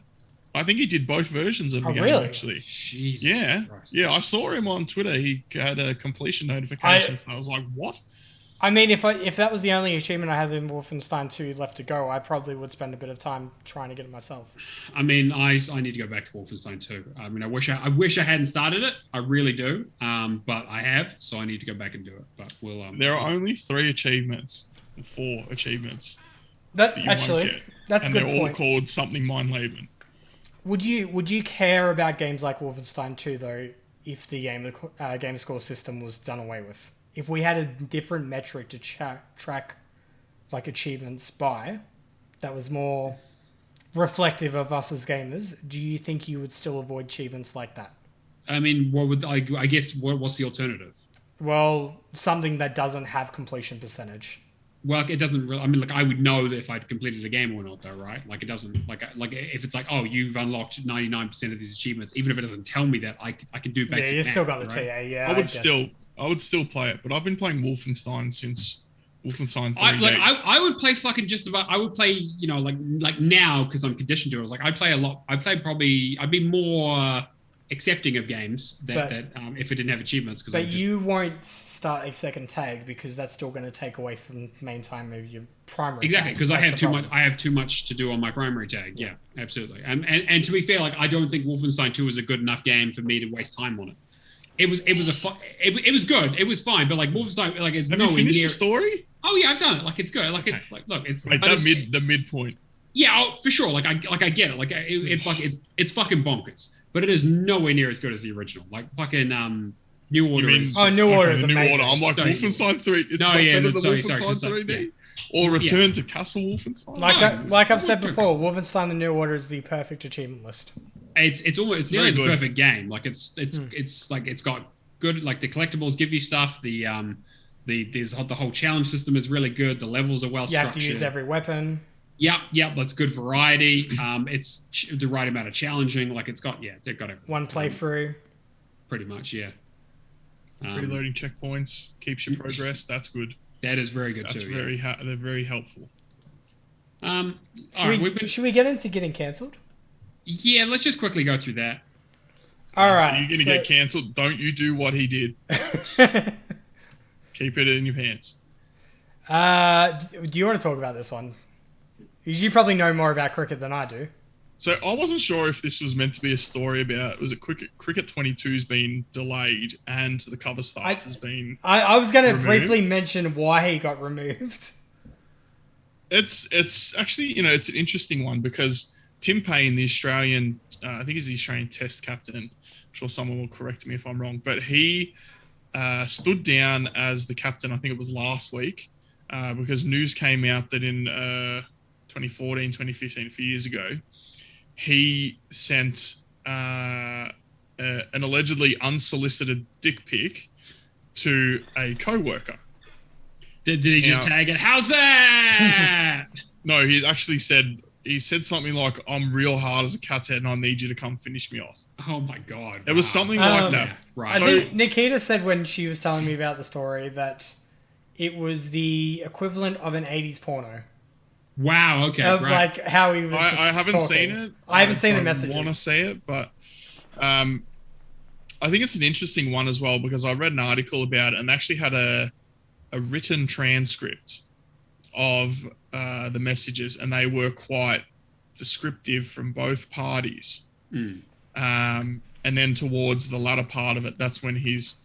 I think he did both versions of the game, actually. Jesus Christ. Yeah, I saw him on Twitter. He had a completion notification. I was like, what? I mean, if that was the only achievement I have in Wolfenstein 2 left to go, I probably would spend a bit of time trying to get it myself. I mean, I need to go back to Wolfenstein 2. I mean, I wish I hadn't started it. I really do. But I have, so I need to go back and do it. But we'll. There are only 4 achievements. That's a good point. And they're all called something Mein Leben. Would you care about games like Wolfenstein 2 though if the game score system was done away with. If we had a different metric to track like achievements by, that was more reflective of us as gamers, do you think you would still avoid achievements like that? I mean, what would I guess? What's the alternative? Well, something that doesn't have completion percentage. Well, it doesn't really. I mean, like I would know if I'd completed a game or not, though, right? Like it doesn't. Like if it's like, oh, you've unlocked 99% of these achievements, even if it doesn't tell me that, I can do basic. Yeah, you still got the right? TA. Yeah, I would still play it, but I've been playing Wolfenstein since Wolfenstein 3. I would play fucking just about. I would play, you know, like now because I'm conditioned to it. I was like, I'd play a lot. I'd be more accepting of games that if it didn't have achievements. But you won't start a second tag because that's still going to take away from main time of your primary. Exactly, because I have too much. I have too much to do on my primary tag. Yeah, absolutely. And to be fair, like I don't think Wolfenstein 2 is a good enough game for me to waste time on it. It was good. It was fine, but like Wolfenstein, like it's have nowhere you finished near. The story? Oh yeah, I've done it. Like it's good. Like it's like look, it's like the midpoint. Yeah, for sure. Like I get it. Like it's fucking bonkers. But it is nowhere near as good as the original. Like fucking New Order. New Order is amazing. New Order. I'm like Wolfenstein 3. It's better than Wolfenstein 3D. Or Return to Castle Wolfenstein. Like I've said before, Wolfenstein: The New Order is the perfect achievement list. It's nearly the perfect game. Like it's like it's got good, like the collectibles give you stuff. The whole challenge system is really good. The levels are well structured. You have to use every weapon. Yep, that's good variety. It's the right amount of challenging. Like it's got everything. One playthrough. Pretty much, yeah. Reloading checkpoints keeps your progress. That's good. That is very good that's too. They're very helpful. Should we get into getting cancelled? Yeah, let's just quickly go through that. All right. You're gonna get cancelled. Don't you do what he did. Keep it in your pants. Do you want to talk about this one? You probably know more about cricket than I do. So I wasn't sure if this was meant to be a story about, was it Cricket 22's been delayed and the cover start has been I was going to briefly mention why he got removed. It's actually, it's an interesting one because Tim Payne, the Australian, I think he's the Australian Test captain. I'm sure someone will correct me if I'm wrong, but he stood down as the captain, I think it was last week, because news came out that in 2014, 2015, a few years ago, he sent an allegedly unsolicited dick pic to a co-worker. Did he just tag it? How's that? No, he actually said something like, "I'm real hard as a cat's head and I need you to come finish me off." Oh my God. It was something like that. Yeah, right. I think Nikita said when she was telling me about the story that it was the equivalent of an 80s porno. Wow. Okay. Of like how he was. I haven't seen it. I haven't seen the messages. I want to see it, but I think it's an interesting one as well because I read an article about it and they actually had a written transcript of the messages and they were quite descriptive from both parties. And then towards the latter part of it, that's when he's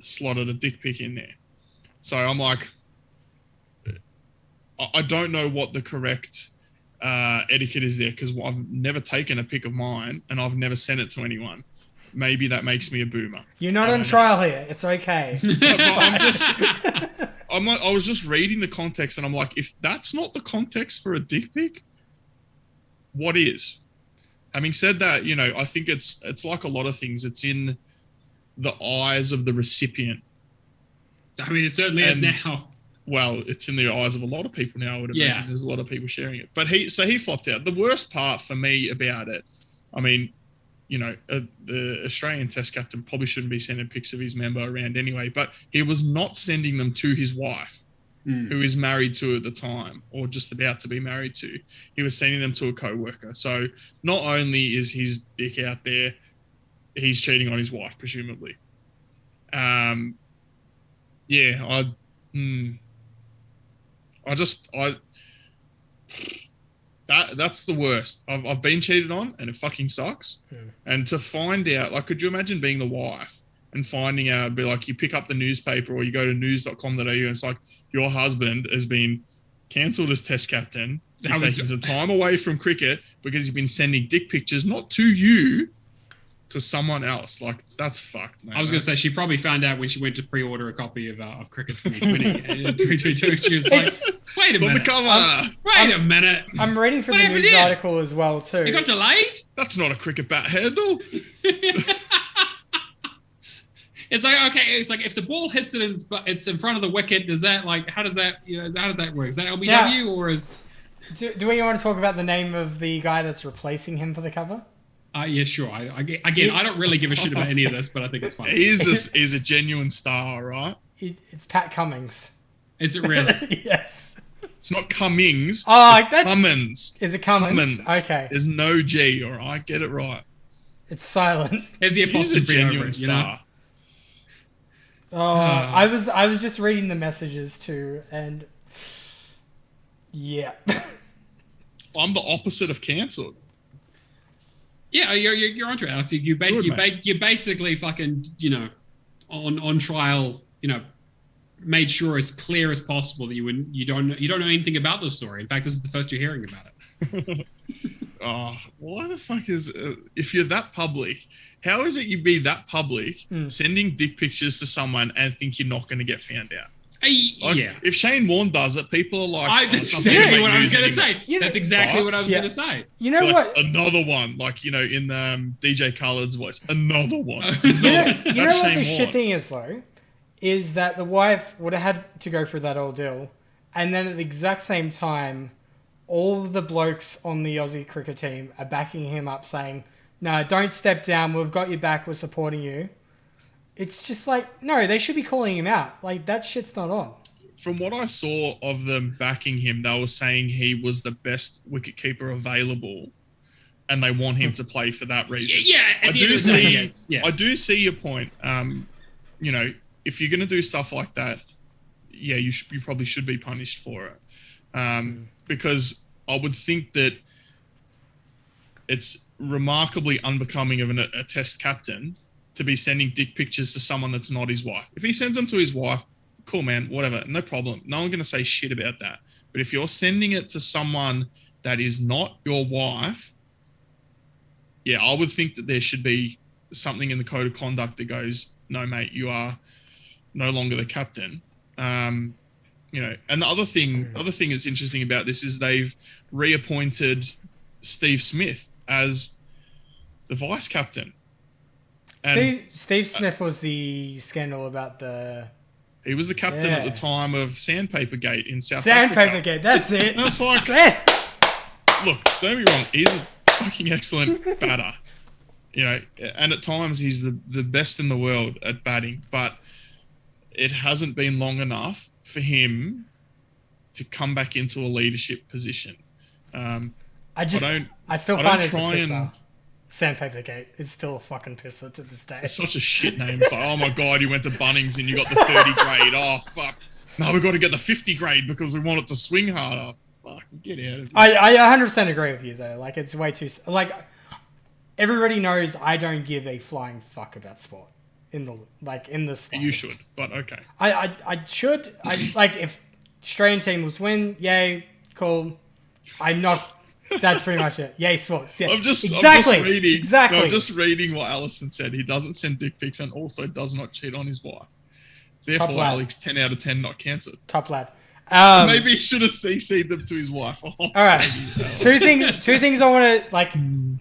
slotted a dick pic in there. So I'm like, I don't know what the correct etiquette is there because I've never taken a pic of mine and I've never sent it to anyone. Maybe that makes me a boomer. You're not on trial here. It's okay. I was just reading the context and I'm like, if that's not the context for a dick pic, what is? Having said that, I think it's like a lot of things. It's in the eyes of the recipient. I mean, it certainly is now. Well, it's in the eyes of a lot of people now, I would imagine. There's a lot of people sharing it. But he flopped out. The worst part for me about it, I mean, the Australian Test captain probably shouldn't be sending pics of his member around anyway, but he was not sending them to his wife, who is married to at the time, or just about to be married to. He was sending them to a co-worker. So not only is his dick out there, he's cheating on his wife, presumably. That's the worst. I've been cheated on and it fucking sucks. And to find out, like, could you imagine being the wife and finding out, be like, you pick up the newspaper or you go to news.com.au and it's like, your husband has been cancelled as Test captain. He's taking some time away from cricket because he's been sending dick pictures, not to you, to someone else. Like, that's fucked, man. I was going to say, she probably found out when she went to pre-order a copy of Cricket 2020 and 2022. She was like, wait a It's on the minute. cover. Wait a minute. I'm reading for the Whatever news did. article as well too. It got delayed? That's not a cricket bat handle. It's like, okay, it's like if the ball hits it and it's in front of the wicket, does that, like, how does that work? Is that LBW or is... Do we want to talk about the name of the guy that's replacing him for the cover? Yeah, sure. I don't really give a shit about any of this, but I think it's funny. He's a genuine star, right? It's Pat Cummings. Is it really? Yes. It's not Cummings. Oh, it's Cummins. Is it Cummins? Okay. There's no G, all right? Get it right. It's silent. Is the He's a apostrophe genuine over it, star. you know? Oh, I was just reading the messages too, and yeah. I'm the opposite of cancelled. Yeah, you're onto it, Alex. You basically fucking, you know, on trial, you know, made sure as clear as possible that you don't know anything about the story. In fact, this is the first you're hearing about it. Oh, why the fuck is if you're that public? How is it you be that public, sending dick pictures to someone and think you're not going to get found out? Like, yeah. If Shane Warne does it, people are like, that's exactly what I was going to say. You know, That's exactly what I was going to say. You know like, what? Another one, like, you know, in DJ Khaled's voice, another one. You know what the Shane shit Warne. thing is though, is that the wife would have had to go through that ordeal, and then at the exact same time, all of the blokes on the Aussie cricket team are backing him up, saying, "No, don't step down. We've got your back. We're supporting you." It's just like, no, they should be calling him out. Like, that shit's not on. From what I saw of them backing him, they were saying he was the best wicketkeeper available, and they want him to play for that reason. Yeah, I do see your point. You know, if you're going to do stuff like that, yeah, you probably should be punished for it. Because I would think that it's remarkably unbecoming of a test captain to be sending dick pictures to someone that's not his wife. If he sends them to his wife, cool, man, whatever, no problem. No one's going to say shit about that. But if you're sending it to someone that is not your wife, yeah, I would think that there should be something in the code of conduct that goes, no, mate, you are no longer the captain. You know, and the other thing that's interesting about this is they've reappointed Steve Smith as the vice captain. And Steve Smith was the scandal about the... He was the captain at the time of Sandpaper Gate in South Sandpaper Africa. Gate, that's it. And it's like, look, don't be wrong, he's a fucking excellent batter. You know, and at times he's the best in the world at batting, but it hasn't been long enough for him to come back into a leadership position. I still find it a pisser. Sandpaper Gate is still a fucking pisser to this day. It's such a shit name. It's like, oh my god, you went to Bunnings and you got the 30 grade. Oh fuck. No, we've got to get the 50 grade because we want it to swing harder. Fuck, get out of here. I 100% agree with you though. Like, it's way too... Like, everybody knows I don't give a flying fuck about sport. In the slightest. You should, but okay. I should. Like, if Australian team was win, yay, cool. I'm not... That's pretty much it. Yay, sports. Yeah. I'm just reading what Allison said. He doesn't send dick pics and also does not cheat on his wife. Therefore, Alex, 10 out of 10 not cancelled. Top lad. Maybe he should have CC'd them to his wife. Oh, all right. Two things I want to like. You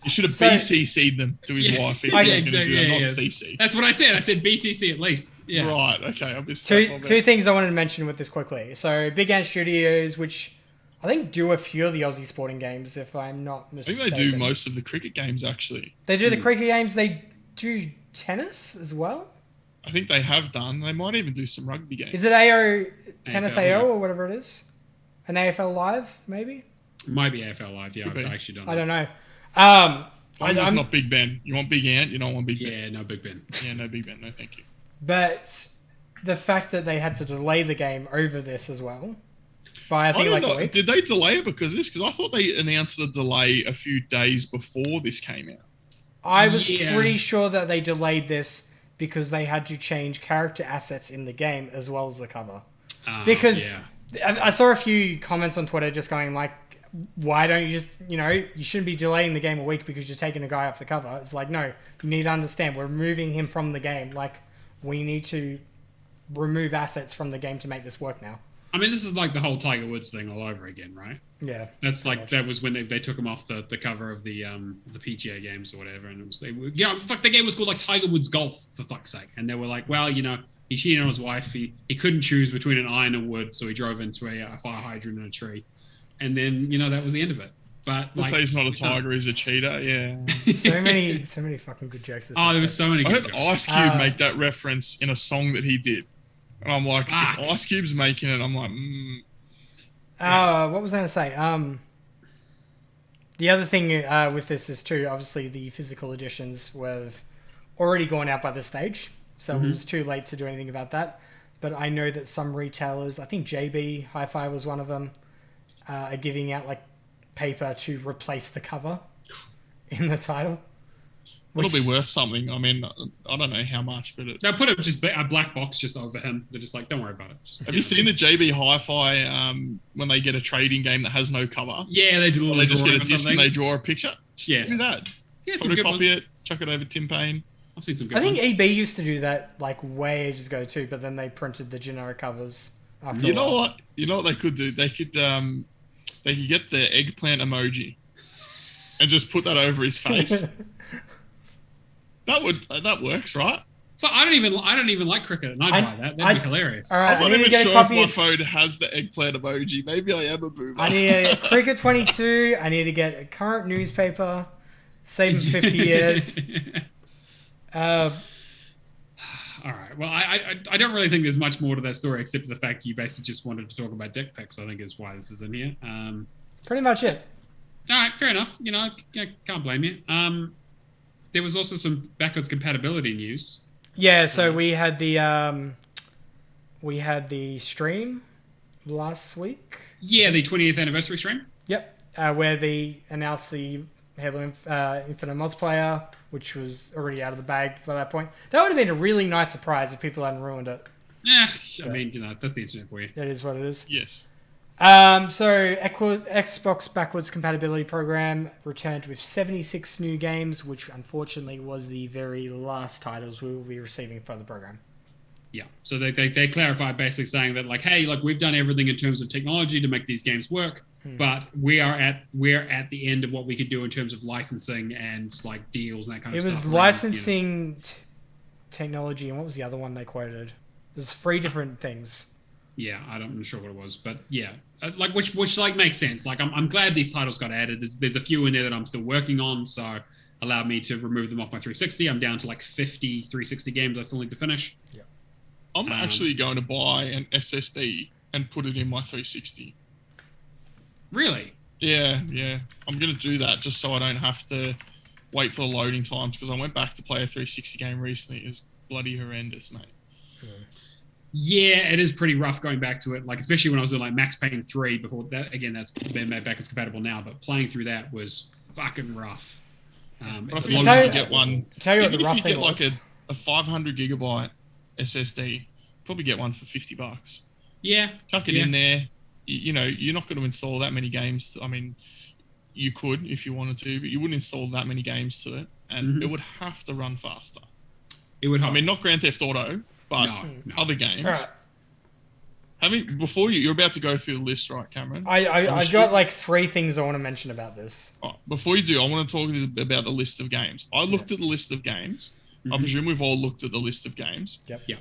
should have BCC'd them to his wife if he was going to do that, not CC. That's what I said. I said BCC at least. Yeah. Right. Okay. I'll be two things I wanted to mention with this quickly. So, Big Ant Studios, which I think do a few of the Aussie sporting games, if I'm not mistaken. I think they do most of the cricket games, actually. They do the cricket games. They do tennis as well. I think they have done. They might even do some rugby games. Is it Tennis AO or whatever it is? An AFL Live, maybe? It might be AFL Live, yeah. I actually don't know. I don't know. I'm just not Big Ben. You want Big Ant? You don't want Big Ben. Yeah, no Big Ben. Yeah, no Big Ben. No, thank you. But the fact that they had to delay the game over this as well. By, I think, like a week. Did they delay it because of this? Because I thought they announced the delay a few days before this came out. I was pretty sure that they delayed this because they had to change character assets in the game as well as the cover. Because I saw a few comments on Twitter just going like, why don't you just, you shouldn't be delaying the game a week because you're taking a guy off the cover. It's like, no, you need to understand, we're removing him from the game. Like, we need to remove assets from the game to make this work now. I mean, this is like the whole Tiger Woods thing all over again, right? Yeah. That's like, that was when they took him off the cover of the PGA games or whatever. And it was, the game was called like Tiger Woods Golf, for fuck's sake. And they were like, well, he cheated on his wife. He couldn't choose between an iron and wood, so he drove into a fire hydrant in a tree. And then, that was the end of it. But we'll say he's not a tiger, he's a cheater. Yeah. so many fucking good jokes. There was so many good jokes. I heard Ice Cube make that reference in a song that he did. And I'm like, if Ice Cube's making it, I'm like, What was I going to say? The other thing with this is too, obviously the physical editions were already gone out by this stage. So it was too late to do anything about that. But I know that some retailers, I think JB Hi-Fi was one of them, are giving out like paper to replace the cover in the title. It'll be worth something. I mean, I don't know how much, but they'll put a black box just over him. They're just like, don't worry about it. Have you seen the JB Hi-Fi when they get a trading game that has no cover? Yeah, they do. They just get a disc and they draw a picture. Just do that. Yeah, photocopy it, chuck it over Tim Payne. I've seen some good I think ones. EB used to do that like way ages ago too, but then they printed the generic covers after You know what? You know what they could do? They could get the eggplant emoji and just put that over his face. That works, right? But I don't even like cricket, and I'd buy that. That'd be hilarious. All right, I'm not even sure if my phone has the eggplant emoji. Maybe I am a boomer. I need a Cricket 22. I need to get a current newspaper. Save him 50 years. All right. Well, I don't really think there's much more to that story except for the fact you basically just wanted to talk about dick pics. I think is why this is in here. Pretty much it. All right, fair enough. I can't blame you. There was also some backwards compatibility news. Yeah, so we had the stream last week. Yeah, the 20th anniversary stream. Yep, where they announced the Halo Infinite multiplayer, which was already out of the bag by that point. That would have been a really nice surprise if people hadn't ruined it. Yeah, I mean, that's the internet for you. That is what it is. Yes. So Xbox backwards compatibility program returned with 76 new games, which unfortunately was the very last titles we will be receiving for the program. Yeah, so they clarified basically saying that like, hey, like we've done everything in terms of technology to make these games work, but we're at the end of what we could do in terms of licensing and like deals and that kind of stuff. It was licensing, technology, and what was the other one they quoted? There's 3 different things. Yeah, I'm not sure what it was, but yeah, like which like makes sense. Like I'm glad these titles got added. There's a few in there that I'm still working on, so allowed me to remove them off my 360. I'm down to like 50 360 games I still need to finish. Yeah, I'm actually going to buy an SSD and put it in my 360. Really? Yeah. I'm going to do that just so I don't have to wait for the loading times because I went back to play a 360 game recently. It was bloody horrendous, mate. Yeah, it is pretty rough going back to it, like especially when I was doing like Max Payne 3 before that. Again, that's been made back as compatible now, but playing through that was fucking rough. If you get one, tell you what the if rough you thing get like was. a 500 gigabyte SSD, probably get one for $50. Yeah, chuck it in there. You're not going to install that many games. I mean, you could if you wanted to, but you wouldn't install that many games to it, and it would have to run faster. It would. I mean, not Grand Theft Auto, but other games. Right. Before you're about to go through the list, right, Cameron? I got like 3 things I want to mention about this. Before you do, I want to talk about the list of games. I looked at the list of games. I presume we've all looked at the list of games. Yep. Yeah.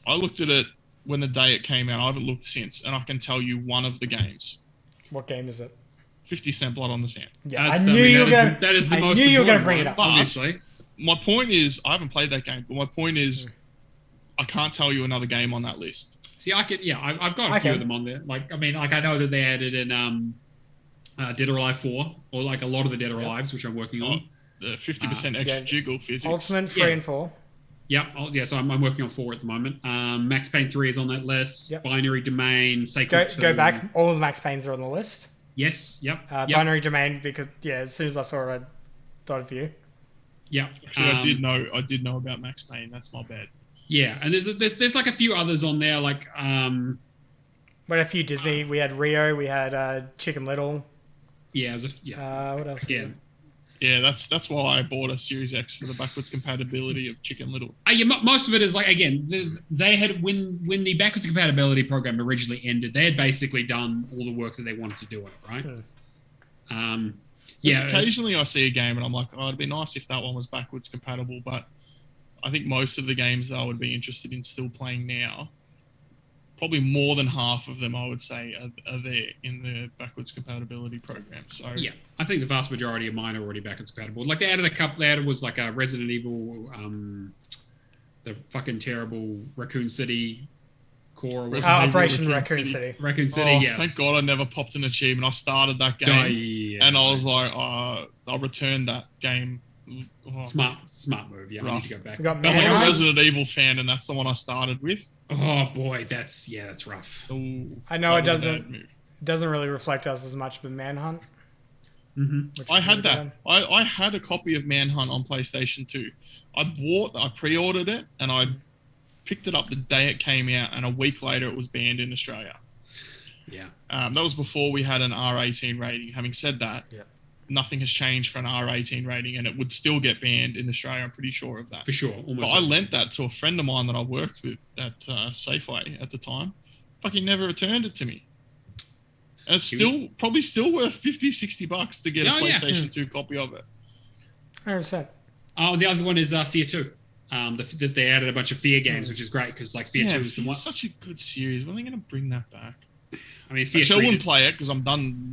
I looked at it when the day it came out. I haven't looked since, and I can tell you one of the games. What game is it? 50 Cent Blood on the Sand. Yeah, I knew you were going to bring it up. Obviously. My point is, I haven't played that game, but my point is, I can't tell you another game on that list. See, I've got a few of them on there. Like, I mean, like I know that they added in Dead or Alive 4, or like a lot of the Dead or Alives, which I'm working on. The 50% extra jiggle physics. Ultimate 3 and 4. Yeah, so I'm working on 4 at the moment. Max Payne 3 is on that list. Yep. Binary Domain, Sacred 2. Go back. All of the Max Paynes are on the list. Yes, yep. Binary Domain, because, as soon as I saw it, I thought of you. Yeah. Actually, I did know about Max Payne. That's my bad. Yeah, and there's like a few others on there, like we had a few Disney. We had Rio. We had Chicken Little. Yeah, yeah. What else? Again. Yeah, that's why I bought a Series X for the backwards compatibility of Chicken Little. Yeah, most of it is like, again, they had when the backwards compatibility program originally ended, they had basically done all the work that they wanted to do on it, right? Yeah. Occasionally I see a game and I'm like, oh, it'd be nice if that one was backwards compatible, but I think most of the games that I would be interested in still playing now, probably more than half of them, I would say, are there in the backwards compatibility program. So yeah, I think the vast majority of mine are already backwards compatible. Like they added a couple. They added was like a Resident Evil, the fucking terrible Raccoon City core. Operation Raccoon City. Raccoon City. Oh, yes. Thank God I never popped an achievement. I started that game and I was like, I'll return that game. Oh, smart move. Yeah, rough. I need to go back. But I'm a Resident Evil fan, and that's the one I started with. Oh boy, that's rough. Ooh, I know it doesn't really reflect us as much, but Manhunt. Mm-hmm. I had that. I had a copy of Manhunt on PlayStation 2. I pre-ordered it, and I picked it up the day it came out, and a week later it was banned in Australia. Yeah. That was before we had an R18 rating. Having said that, nothing has changed for an R18 rating, and it would still get banned in Australia. I'm pretty sure of that. For sure. But I lent that to a friend of mine that I worked with at Safeway at the time. Fucking never returned it to me. And it's probably still worth $50-$60 to get a PlayStation 2 copy of it. 100%. Oh, the other one is Fear 2. They added a bunch of Fear games, which is great because like Fear 2 is the one. Such a good series. When are they going to bring that back? I mean, Fear 3 I wouldn't play it because I'm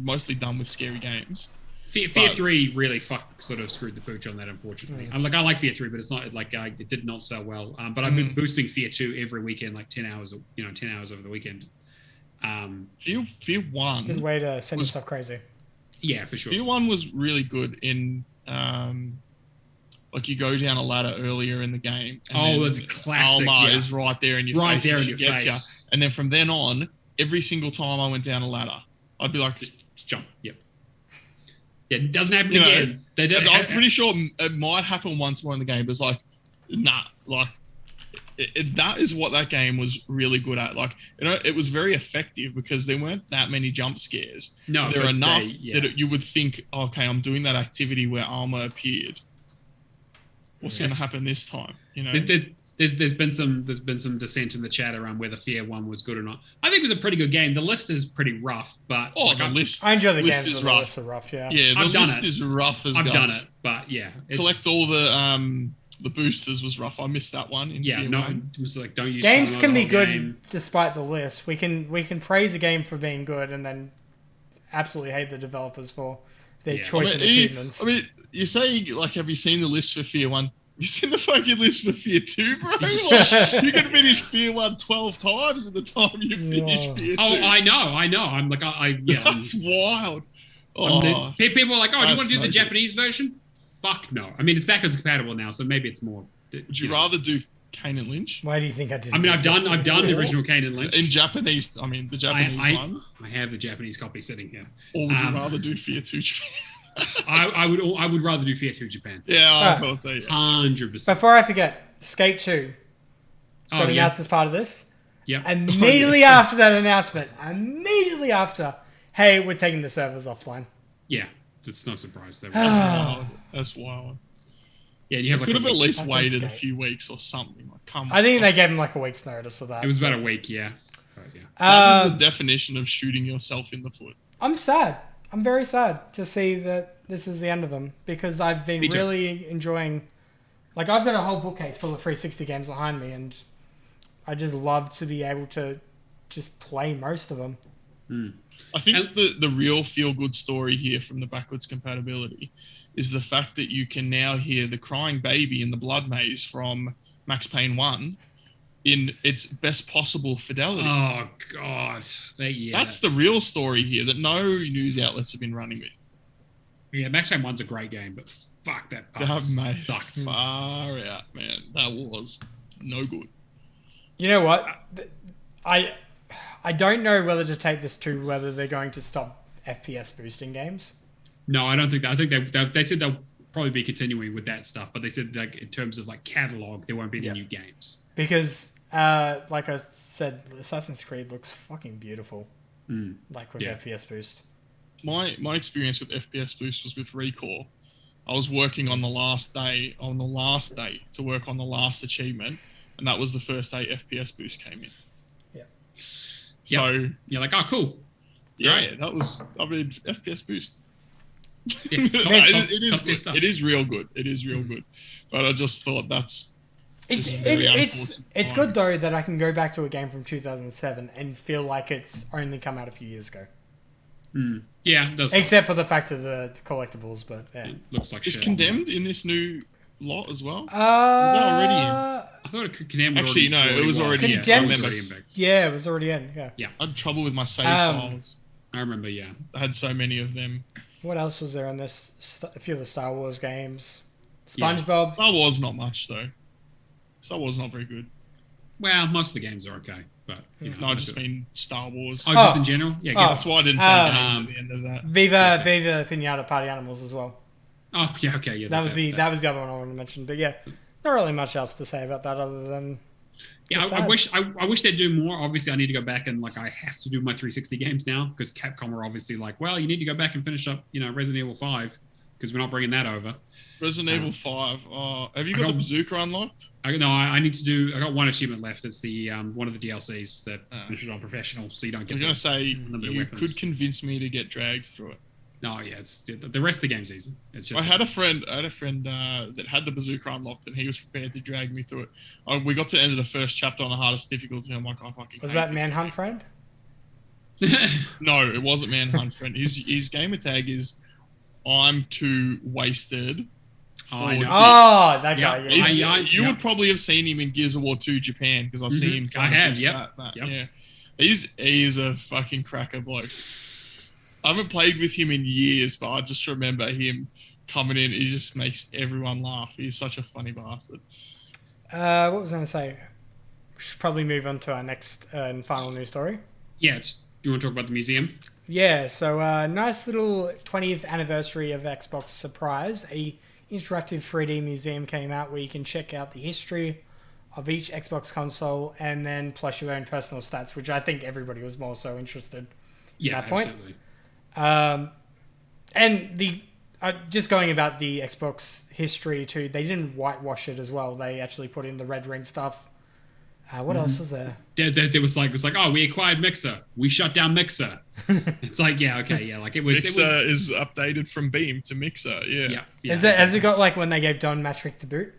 mostly done with scary games. Fear 3 really sort of screwed the pooch on that, unfortunately. I like Fear 3, but it's not like it did not sell well. But I've been boosting Fear 2 every weekend, like 10 hours, 10 hours over the weekend. Fear 1. Good way to send yourself crazy. Yeah, for sure. Fear 1 was really good in like you go down a ladder earlier in the game. And that's a classic. Alma is right there in your face. Right there in your face. You. And then from then on, every single time I went down a ladder, I'd be like, just jump. Yep. Yeah, it doesn't happen again. I'm pretty sure it might happen once more in the game, but it's like, nah, like that is what that game was really good at. Like, it was very effective because there weren't that many jump scares. No, there are enough that you would think, okay, I'm doing that activity where Alma appeared. What's going to happen this time? There's been some dissent in the chat around whether Fear 1 was good or not. I think it was a pretty good game. The list is pretty rough, but the list. I enjoy the list games. Is rough. The lists are rough. Yeah. Yeah, the list is rough as I've guts. done it, but yeah, collect all the boosters was rough. I missed that one. In Fear 1. It was like don't use games can be good despite the list. We can praise a game for being good and then absolutely hate the developers for their choice of achievements. You say, like, have you seen the list for Fear 1? Have you seen the fucking list for Fear 2, bro? Like, you can finish Fear 1 12 times at the time you finish Fear 2. Oh, I know. I'm like, That's wild. People are like, oh, do you want to do the Japanese version? Fuck no. I mean, it's backwards compatible now, so maybe it's more. Would you rather do Kane and Lynch? Why do you think I did? I mean, I've done the original Kane and Lynch in Japanese. I mean, the Japanese one. I have the Japanese copy sitting here. Or would you rather do Fear 2 Japan? I would rather do Fear 2 Japan. Yeah, I'll say 100%. Before I forget, Skate 2 got announced as part of this. Yeah. Immediately after that announcement, hey, we're taking the servers offline. Yeah, it's no surprise. That's wild. Yeah, you could have at least waited a few weeks or something. Like, come on. I think they gave him like a week's notice of that. It was about a week, yeah. That is the definition of shooting yourself in the foot. I'm sad. I'm very sad to see that this is the end of them because I've been really enjoying. Like, I've got a whole bookcase full of 360 games behind me, and I just love to be able to just play most of them. I think the real feel-good story here from the backwards compatibility is the fact that you can now hear the crying baby in the Blood Maze from Max Payne 1 in its best possible fidelity. Oh, God. That's the real story here that no news outlets have been running with. Yeah, Max Payne 1's a great game, but fuck, that part sucked. Far out, man. That was no good. You know what? I don't know whether to take this to whether they're going to stop FPS boosting games. No, I don't think that. I think they said they'll probably be continuing with that stuff, but they said like in terms of like catalog, there won't be any new games. Because, like I said, Assassin's Creed looks fucking beautiful. Like with FPS boost. my experience with FPS Boost was with Recore. I was working on the last day to work on the last achievement, and that was the first day FPS Boost came in. Yeah. So you're like, oh, cool. Yeah, Right. that was. I mean, FPS Boost. Yeah, it is real good. It is real good. But I just thought it's good though that I can go back to a game from 2007 and feel like it's only come out a few years ago. Yeah, it does. Except for the fact of the collectibles, but yeah. It looks like is shit. Condemned in this new lot as well? Already in. I thought Condemned. Actually, no, it was already. Condemned. I remember. Yeah, it was already in. Yeah. I had trouble with my save files. I remember. Yeah, I had so many of them. What else was there on this? A few of the Star Wars games. SpongeBob. Star Wars, not much though. Star Wars not very good. Well, most of the games are okay, but no, I just mean Star Wars. Oh, just in general. Yeah, that's why I didn't say games at the end of that. Viva Pinata Party Animals as well. Oh yeah, okay, yeah. That was the other one I wanted to mention, but yeah, not really much else to say about that other than. Yeah, I wish they'd do more. Obviously, I need to go back and I have to do my 360 games now because Capcom are obviously like, well, you need to go back and finish up, Resident Evil 5 because we're not bringing that over. Resident Evil 5. Have you got the bazooka unlocked? I need to do. I got one achievement left. It's the one of the DLCs that finishes on professional, so you don't get. I'm gonna say you could convince me to get dragged through it. No, yeah, it's the rest of the game's easy. It's just. I had a friend that had the bazooka unlocked, and he was prepared to drag me through it. We got to the end of the first chapter on the hardest difficulty. I'm like, I fucking. Was that Manhunt Friend? No, it wasn't Manhunt Friend. His gamer tag is, I'm too wasted. Oh, that guy. Yeah. You would probably have seen him in Gears of War 2 Japan because I see him. I have. Yep. Yeah. He's a fucking cracker bloke. I haven't played with him in years, but I just remember him coming in. He just makes everyone laugh. He's such a funny bastard. What was I going to say? We should probably move on to our next and final news story. Yeah. Do you want to talk about the museum? Yeah. So, nice little 20th anniversary of Xbox surprise. A interactive 3D museum came out where you can check out the history of each Xbox console and then plus your own personal stats, which I think everybody was more so interested in that point. Absolutely. And the just going about the Xbox history too, they didn't whitewash it as well. They actually put in the Red Ring stuff. What else was there? There was like, oh, we acquired Mixer. We shut down Mixer. It's like, yeah, okay, yeah. Like it was. Mixer is updated from Beam to Mixer. Yeah. Has it got like when they gave Don Matrick the boot?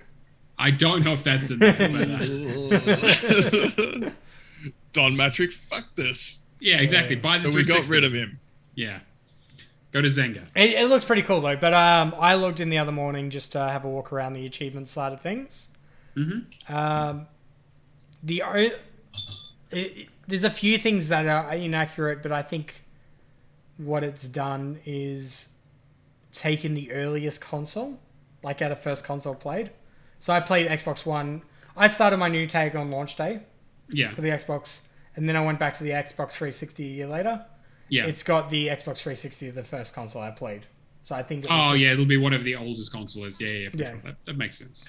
I don't know if that's in there. But, Don Matrick, fuck this. Yeah, exactly. Buy the 360. We got rid of him. Yeah. Go to Zynga. It looks pretty cool though. But I logged in the other morning just to have a walk around the achievement side of things. There's a few things that are inaccurate, but I think what it's done is taken the earliest console, like out of first console played. So I played Xbox One. I started my new tag on launch day. Yeah. For the Xbox, and then I went back to the Xbox 360 a year later. Yeah. It's got the Xbox 360 of the first console I played. So I think. It'll be whatever the oldest console is. Yeah, for sure. That makes sense.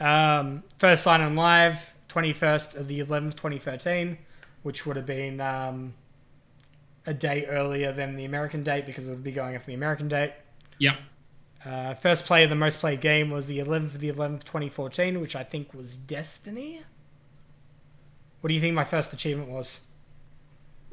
First sign on live, 21st of the 11th, 2013, which would have been a day earlier than the American date because it would be going after the American date. Yep. First play of the most played game was the 11th of the 11th, 2014, which I think was Destiny. What do you think my first achievement was?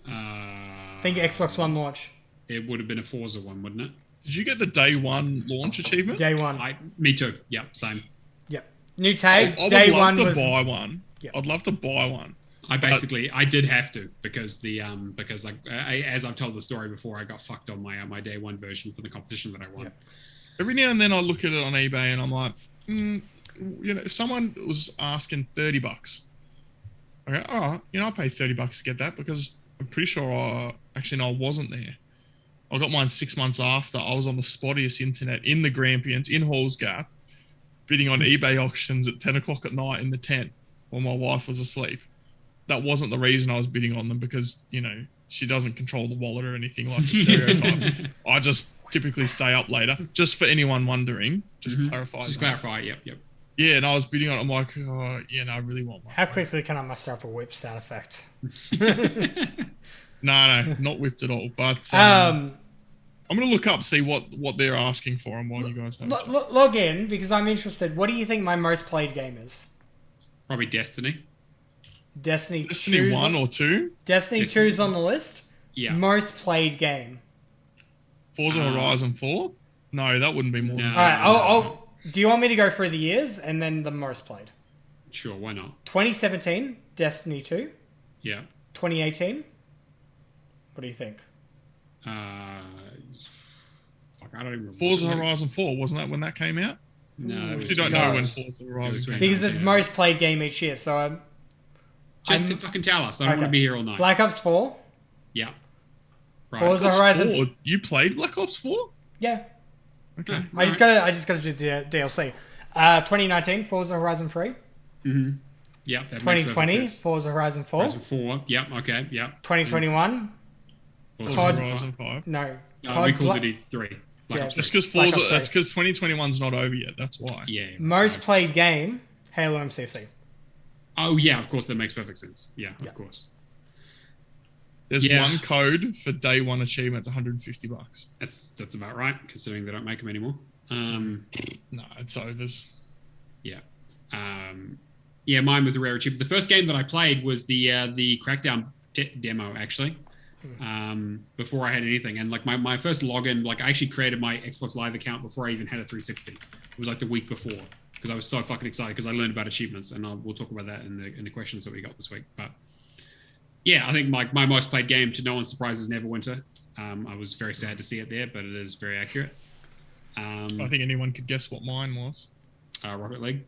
I think Xbox One launch. It would have been a Forza one, wouldn't it? Did you get the day one launch achievement? Day one. Me too. Yep, same. Yep. New tag. I would love to buy one. Yep. I'd love to buy one. I did have to because as I've told the story before, I got fucked on my day one version for the competition that I won. Yep. Every now and then I look at it on eBay and I'm like, if someone was asking $30, I go, I'll pay $30 to get that because I'm pretty sure I wasn't there. I got mine 6 months after. I was on the spottiest internet in the Grampians in Halls Gap, bidding on eBay auctions at 10 o'clock at night in the tent while my wife was asleep. That wasn't the reason I was bidding on them because, she doesn't control the wallet or anything like the stereotype. I just typically stay up later. Just for anyone wondering, clarify. Just clarify, yep. Yeah, and I was bidding on it. I'm like, I really want one. How quickly can I muster up a whip sound effect? No, not whipped at all. But I'm gonna look up, see what they're asking for, and while you guys have a chat. Log in because I'm interested. What do you think my most played game is? Probably Destiny. Destiny 1 or 2? Destiny 2's on the list. Yeah. Most played game. Forza Horizon 4? No, that wouldn't be more. No. Than All right. Do you want me to go through the years and then the most played? Sure, why not? 2017, Destiny 2. Yeah. 2018. What do you think? Fuck, I don't even remember. Forza Horizon 4, wasn't that when that came out? No. You don't know when Forza Horizon came out. Because it's most played game each year. So Just to fucking tell us. I don't want to be here all night. Black Ops 4. Yeah. Right. Forza Horizon 4? You played Black Ops 4? Yeah. Okay. I just gotta do the DLC. 2019, Forza Horizon 3. Mm-hmm. Yeah. 2020, Forza Horizon 4. Horizon 4. Yep. Okay. Yep. 2021. Forza Horizon 5. No. We called it E3. Yeah. That's because Forza. That's because 2021's not over yet. That's why. Yeah. Most played game, Halo MCC. Oh yeah, of course that makes perfect sense. Yeah, of course. There's one code for day one achievements, $150. That's about right, considering they don't make them anymore. No, it's overs. Yeah. Yeah, mine was the rare achievement. The first game that I played was the Crackdown demo, actually. Before I had anything, and like my first login, like I actually created my Xbox Live account before I even had a 360. It was like the week before because I was so fucking excited because I learned about achievements, and we'll talk about that in the questions that we got this week. But yeah, I think my most played game, to no one's surprise, is Neverwinter. I was very sad to see it there, but it is very accurate. I think anyone could guess what mine was. Rocket League.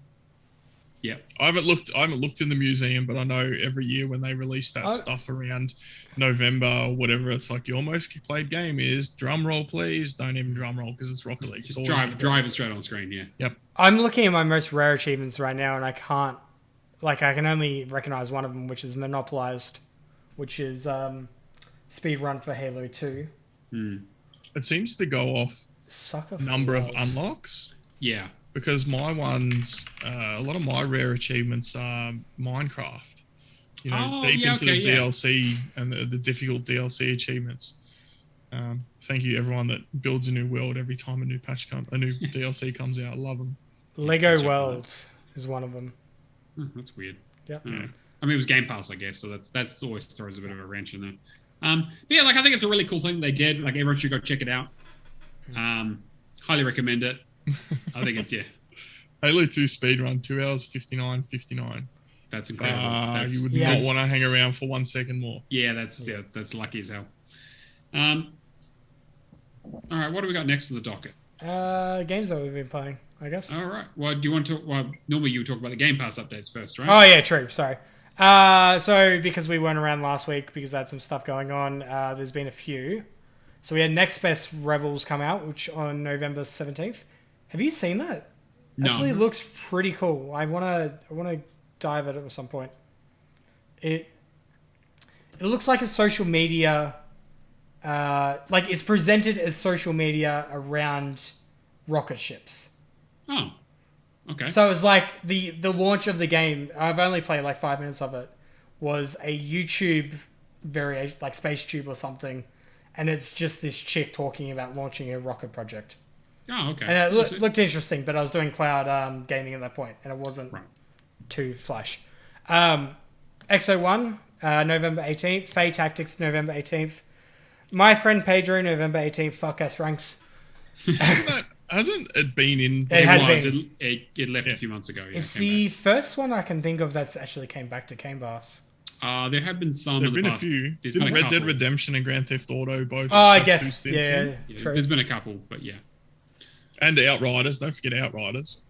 Yeah, I haven't looked in the museum, but I know every year when they release that stuff around November or whatever, it's like your most played game is, drum roll please, don't even drum roll because it's Rocket League. Just drive it straight on screen. Yeah. Yep. I'm looking at my most rare achievements right now, and I can only recognize one of them, which is Monopolized, which is speed run for Halo 2. It seems to go off number of unlocks. Yeah. Because my ones, a lot of my rare achievements are Minecraft. You know, deep into the DLC and the difficult DLC achievements. Thank you everyone that builds a new world every time a new DLC comes out. I love them. Lego Worlds is one of them. That's weird. Yeah. I mean, it was Game Pass, I guess, so that's always throws a bit of a wrench in there. But yeah, like I think it's a really cool thing they did. Like everyone should go check it out. Highly recommend it. I think it's Halo 2 speedrun, 2 hours 59. That's incredible. You would not want to hang around for 1 second more. Yeah, that's lucky as hell. All right, what do we got next on the docket? Games that we've been playing, I guess. All right. Well, do you want to? Well, normally you talk about the Game Pass updates first, right? Oh yeah, true. Sorry. So because we weren't around last week because I had some stuff going on, there's been a few. So we had Next Best Rebels come out, which on November 17th. Have you seen that? No. Actually, it looks pretty cool. I wanna dive at it at some point. It looks like a social media, like it's presented as social media around rocket ships. Oh, okay. So it's like the launch of the game. I've only played like 5 minutes of it. Was a YouTube variation, like Space Tube or something, and it's just this chick talking about launching a rocket project. Oh, okay. And it looked interesting, but I was doing cloud gaming at that point, and it wasn't too flash. XO1, November 18th. Fae Tactics, November 18th. My Friend Pedro, November 18th. Fuck S Ranks. Hasn't it been in? It has been. It left a few months ago. Yeah, it's the first one I can think of that's actually came back to Game Pass. There have been some. There've been a few. Didn't Red Dead Redemption and Grand Theft Auto both? Oh, I guess. Yeah, true. There's been a couple, but yeah. And Outriders. Don't forget Outriders.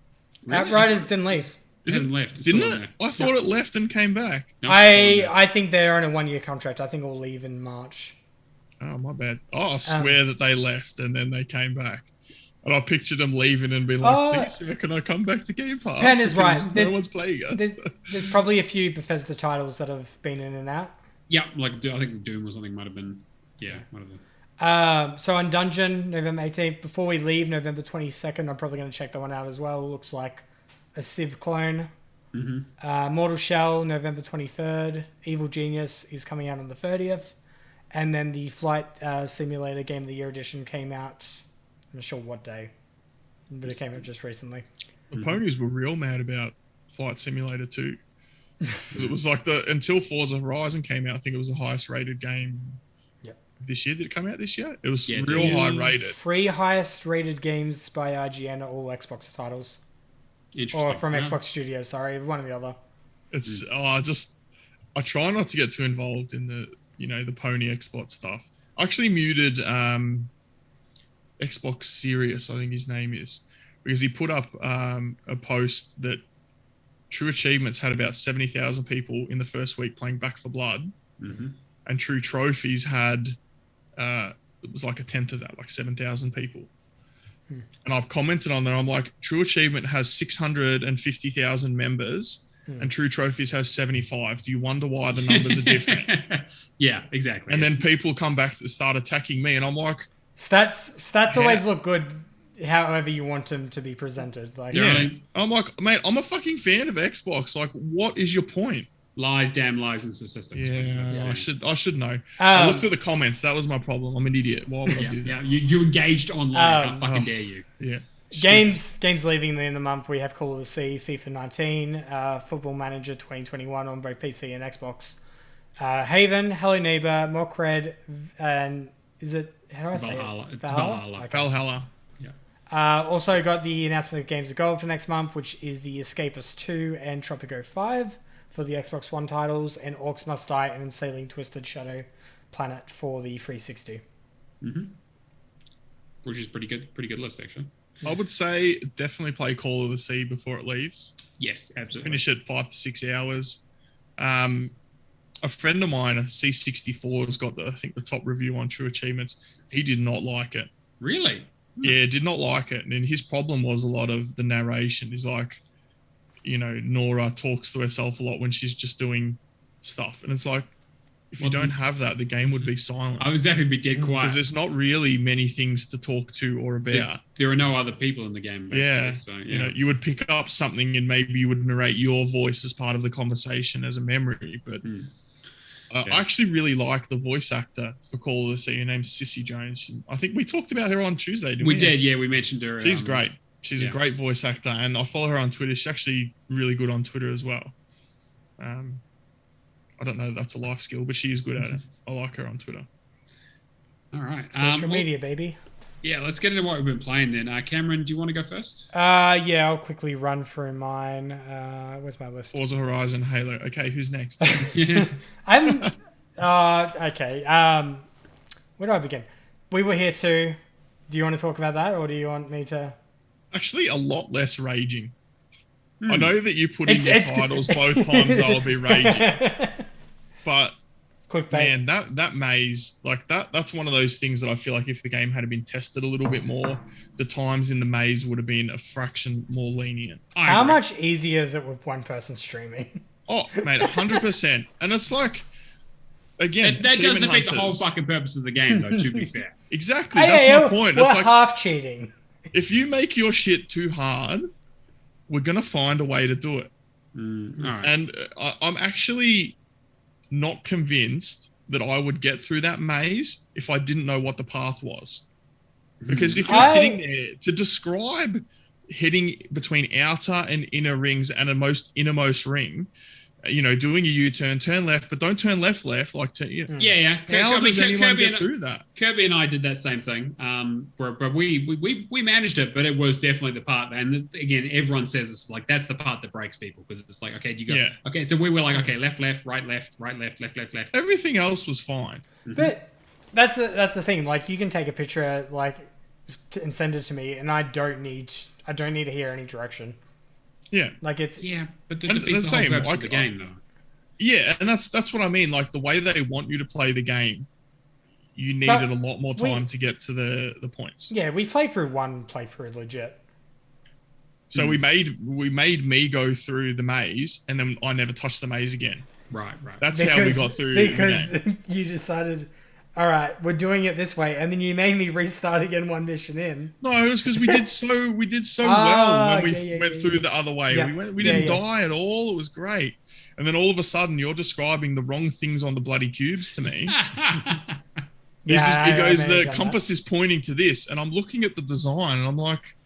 Really? Outriders didn't leave. It hasn't left. Didn't it? I thought it left and came back. No, I think they're on a 1 year contract. I think it'll leave in March. Oh, my bad. Oh, I swear that they left and then they came back. And I pictured them leaving and being like, please, can I come back to Game Pass? Pen is right. No one's playing us. There's probably a few Bethesda titles that have been in and out. Yeah, like I think Doom or something might have been. Yeah, might have been. So on Dungeon, November 18th. Before we leave, November 22nd, I'm probably going to check that one out as well. Looks like a Civ clone. Mm-hmm. Mortal Shell, November 23rd. Evil Genius is coming out on the 30th. And then the Flight Simulator Game of the Year edition came out. I'm not sure what day, but it came out just recently. The ponies were real mad about Flight Simulator 2. Because it was like until Forza Horizon came out, I think it was the highest rated game this year. Did it come out this year? It was real high rated. 3 highest rated games by IGN are all Xbox titles. Interesting. Or from Xbox Studios, sorry, one or the other. It's I try not to get too involved in the pony Xbox stuff. I actually muted Xbox Serious, I think his name is, because he put up a post that True Achievements had about 70,000 people in the first week playing Back 4 Blood, and True Trophies had it was like a tenth of that, like 7,000 people. And I've commented on there. I'm like, True Achievement has 650,000 members, and True Trophies has 75. Do you wonder why the numbers are different? Yeah, exactly. And then people come back to start attacking me, and I'm like, stats always look good, however you want them to be presented. Like, I'm like, mate, I'm a fucking fan of Xbox. Like, what is your point? Lies, damn lies, and statistics. Yeah, I should know. I looked at the comments. That was my problem. I'm an idiot. Why would I do that? Yeah, you engaged online. How fucking dare you? Yeah. Games leaving in the month. We have Call of the Sea, FIFA 19, Football Manager 2021 on both PC and Xbox. Haven, Hello Neighbor, Mock Red, and is it, how do I say Valhalla. it? It's Valhalla. Okay. Valhalla. Also got the announcement of Games of Gold for next month, which is the Escapist 2 and Tropico 5 for the Xbox One titles, and Orcs Must Die and Sailing Twisted Shadow Planet for the 360. Which is pretty good list, actually. I would say definitely play Call of the Sea before it leaves. Yes, absolutely. Finish it 5 to 6 hours. A friend of mine, C64, has got I think the top review on True Achievements. He did not like it. Really? Yeah, did not like it. And his problem was a lot of the narration. Is like, Nora talks to herself a lot when she's just doing stuff. And it's like, if you don't have that, the game would be silent. I was definitely be dead quiet. Because there's not really many things to talk to or about. There are no other people in the game, basically. Yeah. So, you would pick up something and maybe you would narrate your voice as part of the conversation as a memory. But I actually really like the voice actor for Call of the Sea. Her name's Sissy Jones. I think we talked about her on Tuesday, didn't we? We did, yeah. We mentioned her. She's great. She's a great voice actor, and I follow her on Twitter. She's actually really good on Twitter as well. I don't know that that's a life skill, but she is good at it. I like her on Twitter. All right. Social media, baby. Yeah, let's get into what we've been playing then. Cameron, do you want to go first? Yeah, I'll quickly run through mine. Where's my list? Forza Horizon, Halo. Okay, who's next? I'm... okay. Where do I begin? We were here too. Do you want to talk about that, or do you want me to... Actually, a lot less raging. I know that you put in your titles both times I'll be raging. But man, that maze, like that's one of those things that I feel like if the game had been tested a little bit more, the times in the maze would have been a fraction more lenient. How much easier is it with one person streaming? Oh, mate, 100%. And it's like, again, that doesn't affect the whole fucking purpose of the game, though, to be fair. Exactly, that's my point. We're it's like, half cheating. If you make your shit too hard, we're going to find a way to do it. All right. And I'm actually not convinced that I would get through that maze if I didn't know what the path was. Because if you're sitting there to describe heading between outer and inner rings and a most innermost ring, doing a U-turn, turn left, but don't turn left, like, yeah. How does anyone get through that? Kirby and I did that same thing. But we managed it, but it was definitely the part. And again, everyone says it's like, that's the part that breaks people, because it's like, okay, you go, okay. So we were like, okay, left, right, left. Everything else was fine. But that's the thing. Like, you can take a picture, like, and send it to me, and I don't need to hear any direction. Yeah, like it's but that defeats the whole purpose of the game, though. Yeah, and that's what I mean. Like, the way they want you to play the game, you needed a lot more time to get to the points. Yeah, we played through one playthrough legit. So we made me go through the maze, and then I never touched the maze again. Right. That's how we got through. Because you decided, all right, we're doing it this way, and then you made me restart again one mission in. No, it was because we did so well when we went through the other way. Yeah. We didn't die at all. It was great. And then all of a sudden, you're describing the wrong things on the bloody cubes to me. Yeah, he I goes, may have the done compass is pointing to this, and I'm looking at the design, and I'm like,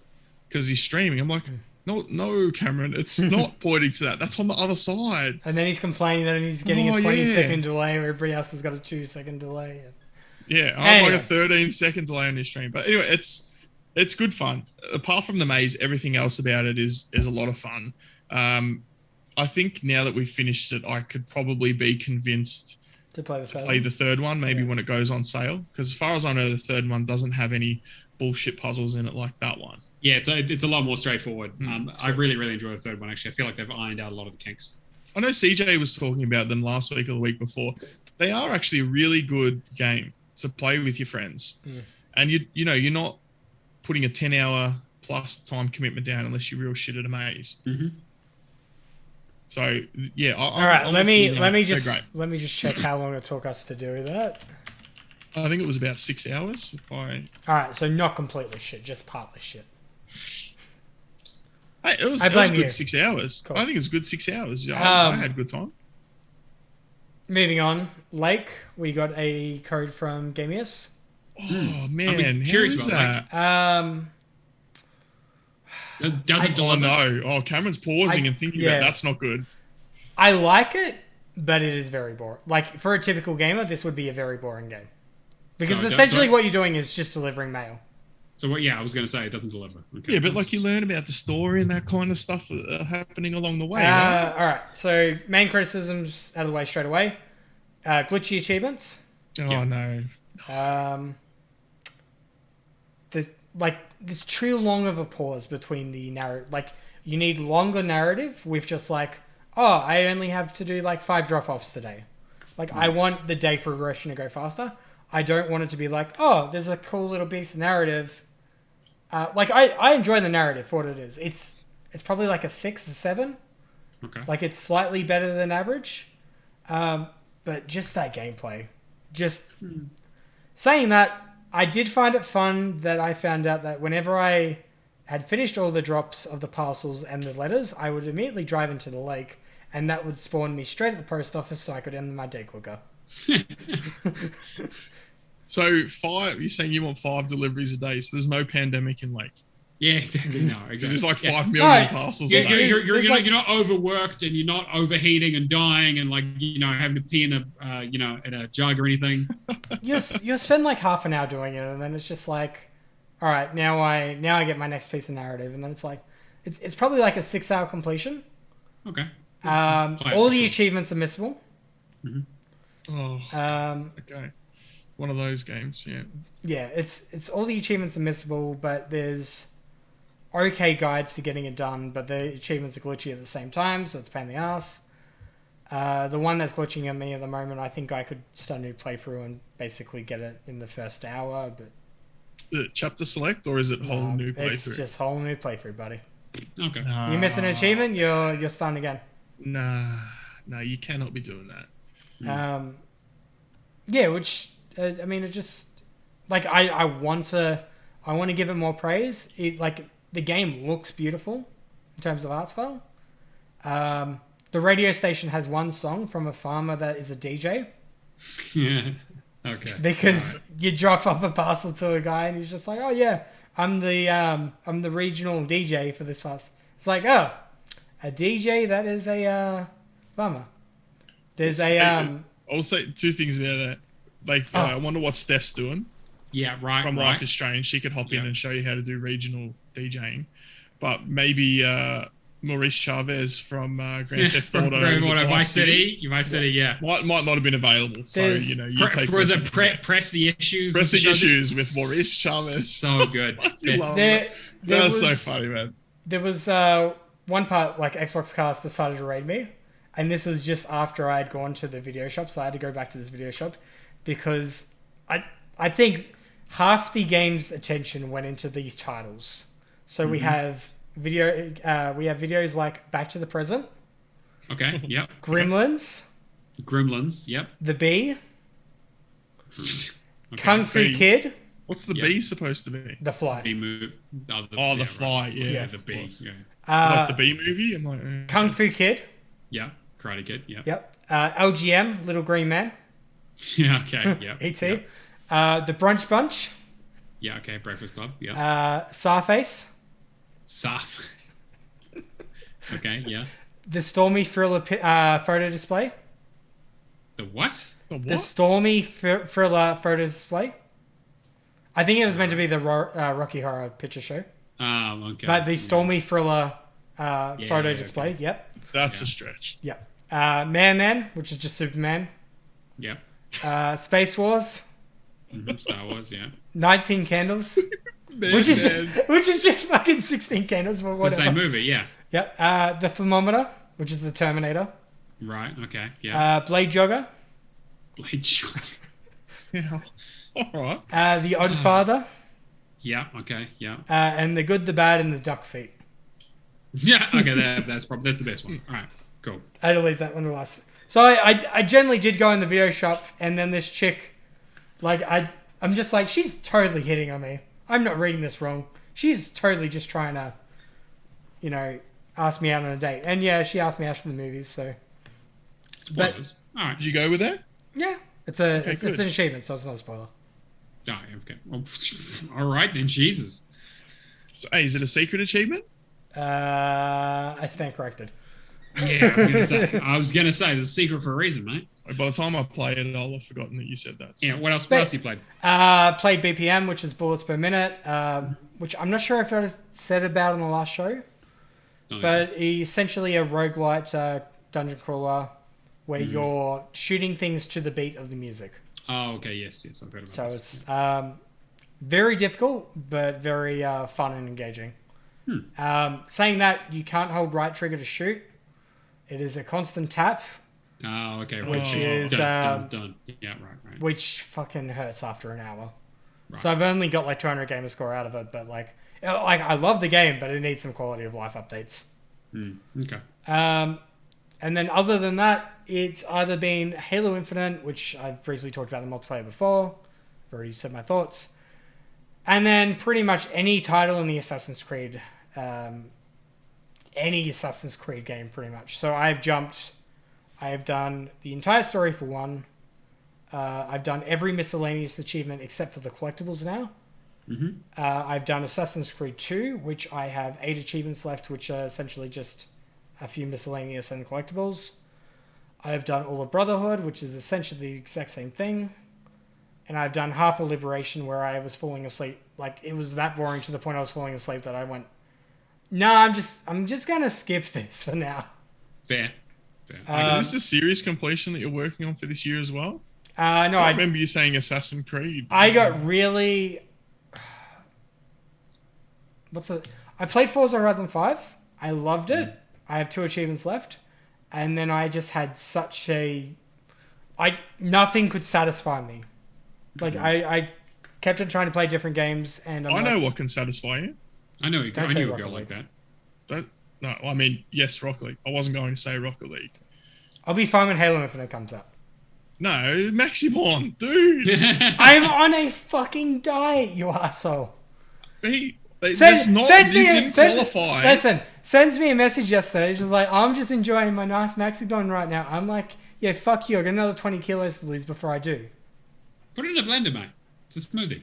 because he's streaming, I'm like, no, Cameron, it's not pointing to that. That's on the other side. And then he's complaining that he's getting a Oh, 20-second yeah. delay, where everybody else has got a 2-second delay. Yeah, I have Anyway. like a 13-second delay on his stream. But anyway, it's good fun. Apart from the maze, everything else about it is a lot of fun. I think now that we've finished it, I could probably be convinced To play the third one, maybe when it goes on sale. Because as far as I know, the third one doesn't have any bullshit puzzles in it like that one. Yeah, it's a lot more straightforward. I really, really enjoy the third one, actually. I feel like they've ironed out a lot of the kinks. I know CJ was talking about them last week or the week before. They are actually a really good game to play with your friends. And you're not putting a 10-hour plus time commitment down unless you're real shit at a maze. So yeah, all right. Let me just check how long it took us to do that. I think it was about 6 hours. All right, so not completely shit, just partly shit. Hey, it was a good 6 hours. Cool. I think it was a good 6 hours. I had a good time. Moving on, Lake, we got a code from Gamius. Oh man, how is that? Does it deliver? No. Oh, Cameron's pausing and thinking about that's not good. I like it, but it is very boring. Like, for a typical gamer, this would be a very boring game. Because essentially what you're doing is just delivering mail. So what? Yeah, I was going to say it doesn't deliver. Okay. Yeah, but like you learn about the story and that kind of stuff happening along the way. Right? All right, so main criticisms out of the way straight away. Glitchy achievements. Oh, no. There's too long of a pause between the narrative. Like, you need longer narrative with just like, oh, I only have to do like 5 drop-offs today. Like, I want the day progression to go faster. I don't want it to be like, oh, there's a cool little piece of narrative. Like, I enjoy the narrative for what it is. It's probably like a 6 or 7. Okay. Like, it's slightly better than average. But just that gameplay. Just saying that, I did find it fun that I found out that whenever I had finished all the drops of the parcels and the letters, I would immediately drive into the lake, and that would spawn me straight at the post office so I could end my day quicker. So 5, you're saying you want 5 deliveries a day, so there's no pandemic in Lake. Yeah, exactly. No, exactly. Because it's like 5 million parcels a day. You're not overworked and you're not overheating and dying and like having to pee in a jug or anything. You spend like half an hour doing it, and then it's just like, all right, now I get my next piece of narrative, and then it's like, it's probably like a 6-hour completion. Okay. All the achievements are missable. Oh. Okay. One of those games, yeah. Yeah, it's all the achievements are missable, but there's okay guides to getting it done, but the achievements are glitchy at the same time, so it's a pain in the ass. The one that's glitching at me at the moment, I think I could start a new playthrough and basically get it in the first hour, but... Is it chapter select, or is it whole new playthrough? It's just whole new playthrough, buddy. Okay. You miss an achievement, you're starting again. Nah, you cannot be doing that. Yeah, which... I mean, it just like I want to give it more praise. The game looks beautiful in terms of art style. The radio station has one song from a farmer that is a DJ. Yeah. Okay. Because you drop off a parcel to a guy and he's just like, oh yeah, I'm the regional DJ for this fast. It's like, oh, a DJ that is a farmer. There's a I'll say 2 things about that. Like, I wonder what Steph's doing. Yeah, right. From Life is Strange. She could hop in and show you how to do regional DJing. But maybe Maurice Chavez from Grand Theft Auto. Vice City. Vice City, yeah. Might not have been available. So, you take... Press the issues. Pressing issues with Maurice Chavez. So good. That was so funny, man. There was one part, like, Xbox Cast decided to raid me. And this was just after I had gone to the video shop. So I had to go back to this video shop. Because I think half the game's attention went into these titles. So we have videos like Back to the Present. Okay. Yep. Gremlins. Yep. The Bee. Okay. Kung Fu Kid. What's the bee supposed to be? The Fly. The Fly. Right. Yeah. The Bee. Yeah. Like the Bee movie. I'm like, Kung Fu Kid. Yeah. Karate Kid. Yeah. Yep. LGM. Little Green Man. Yeah. Okay. Yeah. E.T. Yep. The Brunch Bunch. Yeah, okay, Breakfast Club. Yeah. Sarface. Saf. Okay, yeah. The Stormy Thriller photo display. The what? The Stormy Thriller photo display. I think it was meant to be the Rocky Horror Picture Show. Oh, okay. But the Stormy Thriller photo display. Okay. Yep. That's a stretch. Yep. Man, which is just Superman. Yep. Space Wars. Star Wars, yeah. 19 Candles. which is just fucking 16 candles. But It's whatever. the same movie, yeah. Yep. The Thermometer, which is the Terminator. Right, okay, yeah. Blade Jogger. Blade Jogger. Yeah. All right. The Odd Father. Yeah, okay, yeah. And The Good, the Bad, and the Duck Feet. Yeah, okay, that's the best one. All right, cool. I had to leave that one to last. So I generally did go in the video shop, and then this chick, like, I'm just like, she's totally hitting on me. I'm not reading this wrong. She's totally just trying to, ask me out on a date. And yeah, she asked me out for the movies, so. Spoilers. All right. Did you go with that? Yeah. It's an achievement, so it's not a spoiler. Oh, okay. Well, all right then, Jesus. So, hey, is it a secret achievement? I stand corrected. Yeah, I was gonna say, there's a secret for a reason, mate. By the time I play it, I'll have forgotten that you said that. So. Yeah, what else you played? Played BPM, which is bullets per minute, which I'm not sure if I said about in the last show, but essentially a roguelite dungeon crawler where you're shooting things to the beat of the music. Oh, okay, yes, I've heard about so this. It's very difficult, but very fun and engaging. Saying that, you can't hold right trigger to shoot. It is a constant tap. Oh, okay. Right. Which is done. Yeah, right. Which fucking hurts after an hour. Right. So I've only got like 200 gamer score out of it, but like I love the game, but it needs some quality of life updates. Okay. And then other than that, it's either been Halo Infinite, which I've briefly talked about the multiplayer before. I've already said my thoughts. And then pretty much any title in the Assassin's Creed, any Assassin's Creed game, pretty much. So I have done the entire story for 1. I've done every miscellaneous achievement except for the collectibles now. I've done Assassin's Creed 2, which I have 8 achievements left, which are essentially just a few miscellaneous and collectibles. I've done all of Brotherhood, which is essentially the exact same thing. And I've done half of Liberation, where I was falling asleep. Like, it was that boring to the point I was falling asleep that I went, no, I'm just gonna skip this for now. Fair. Is this a series completion that you're working on for this year as well? No, I remember you saying Assassin's Creed. I got really... I played Forza Horizon 5. I loved it. I have 2 achievements left. And then I just had such a... nothing could satisfy me. Like, I kept on trying to play different games, and I know what can satisfy you. I know Don't I say knew a Rocket girl League. like that. No, I mean, yes, Rocket League. I wasn't going to say Rocket League. I'll be fine when Halo Infinite comes up. No, Maximon, dude. I'm on a fucking diet, you asshole. You didn't qualify. Listen, sends me a message yesterday. She's like, I'm just enjoying my nice Maximon right now. I'm like, yeah, fuck you. I got another 20 kilos to lose before I do. Put it in a blender, mate. It's a smoothie.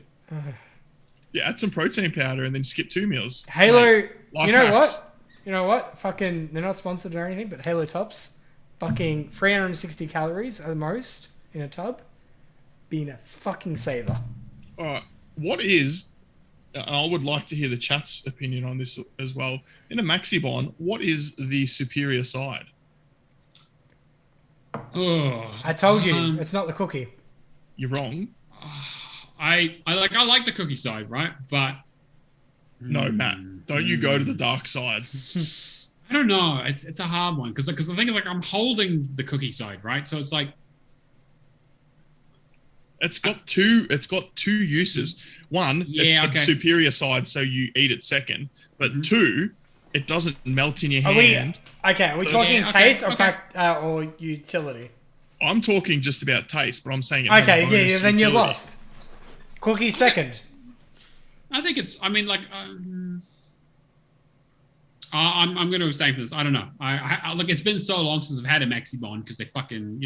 Yeah, add some protein powder and then skip 2 meals. Halo, like, you know what? Fucking, they're not sponsored or anything, but Halo Tops, fucking 360 calories at the most in a tub, being a fucking saver. What is, and I would like to hear the chat's opinion on this as well, in a Maxibon, what is the superior side? Oh, I told you, it's not the cookie. You're wrong. I like the cookie side, right? But no, Matt, don't you go to the dark side. I don't know. It's a hard one because the thing is, like, I'm holding the cookie side, right? So it's like it's got two uses. One, it's the superior side, so you eat it second. But 2, it doesn't melt in your hand. Are we talking taste or utility? I'm talking just about taste, but I'm saying it then you're lost. Cookie second. I think it's. I mean, like, I'm going to abstain from this. I don't know. I look. It's been so long since I've had a Maxi Bond because they fucking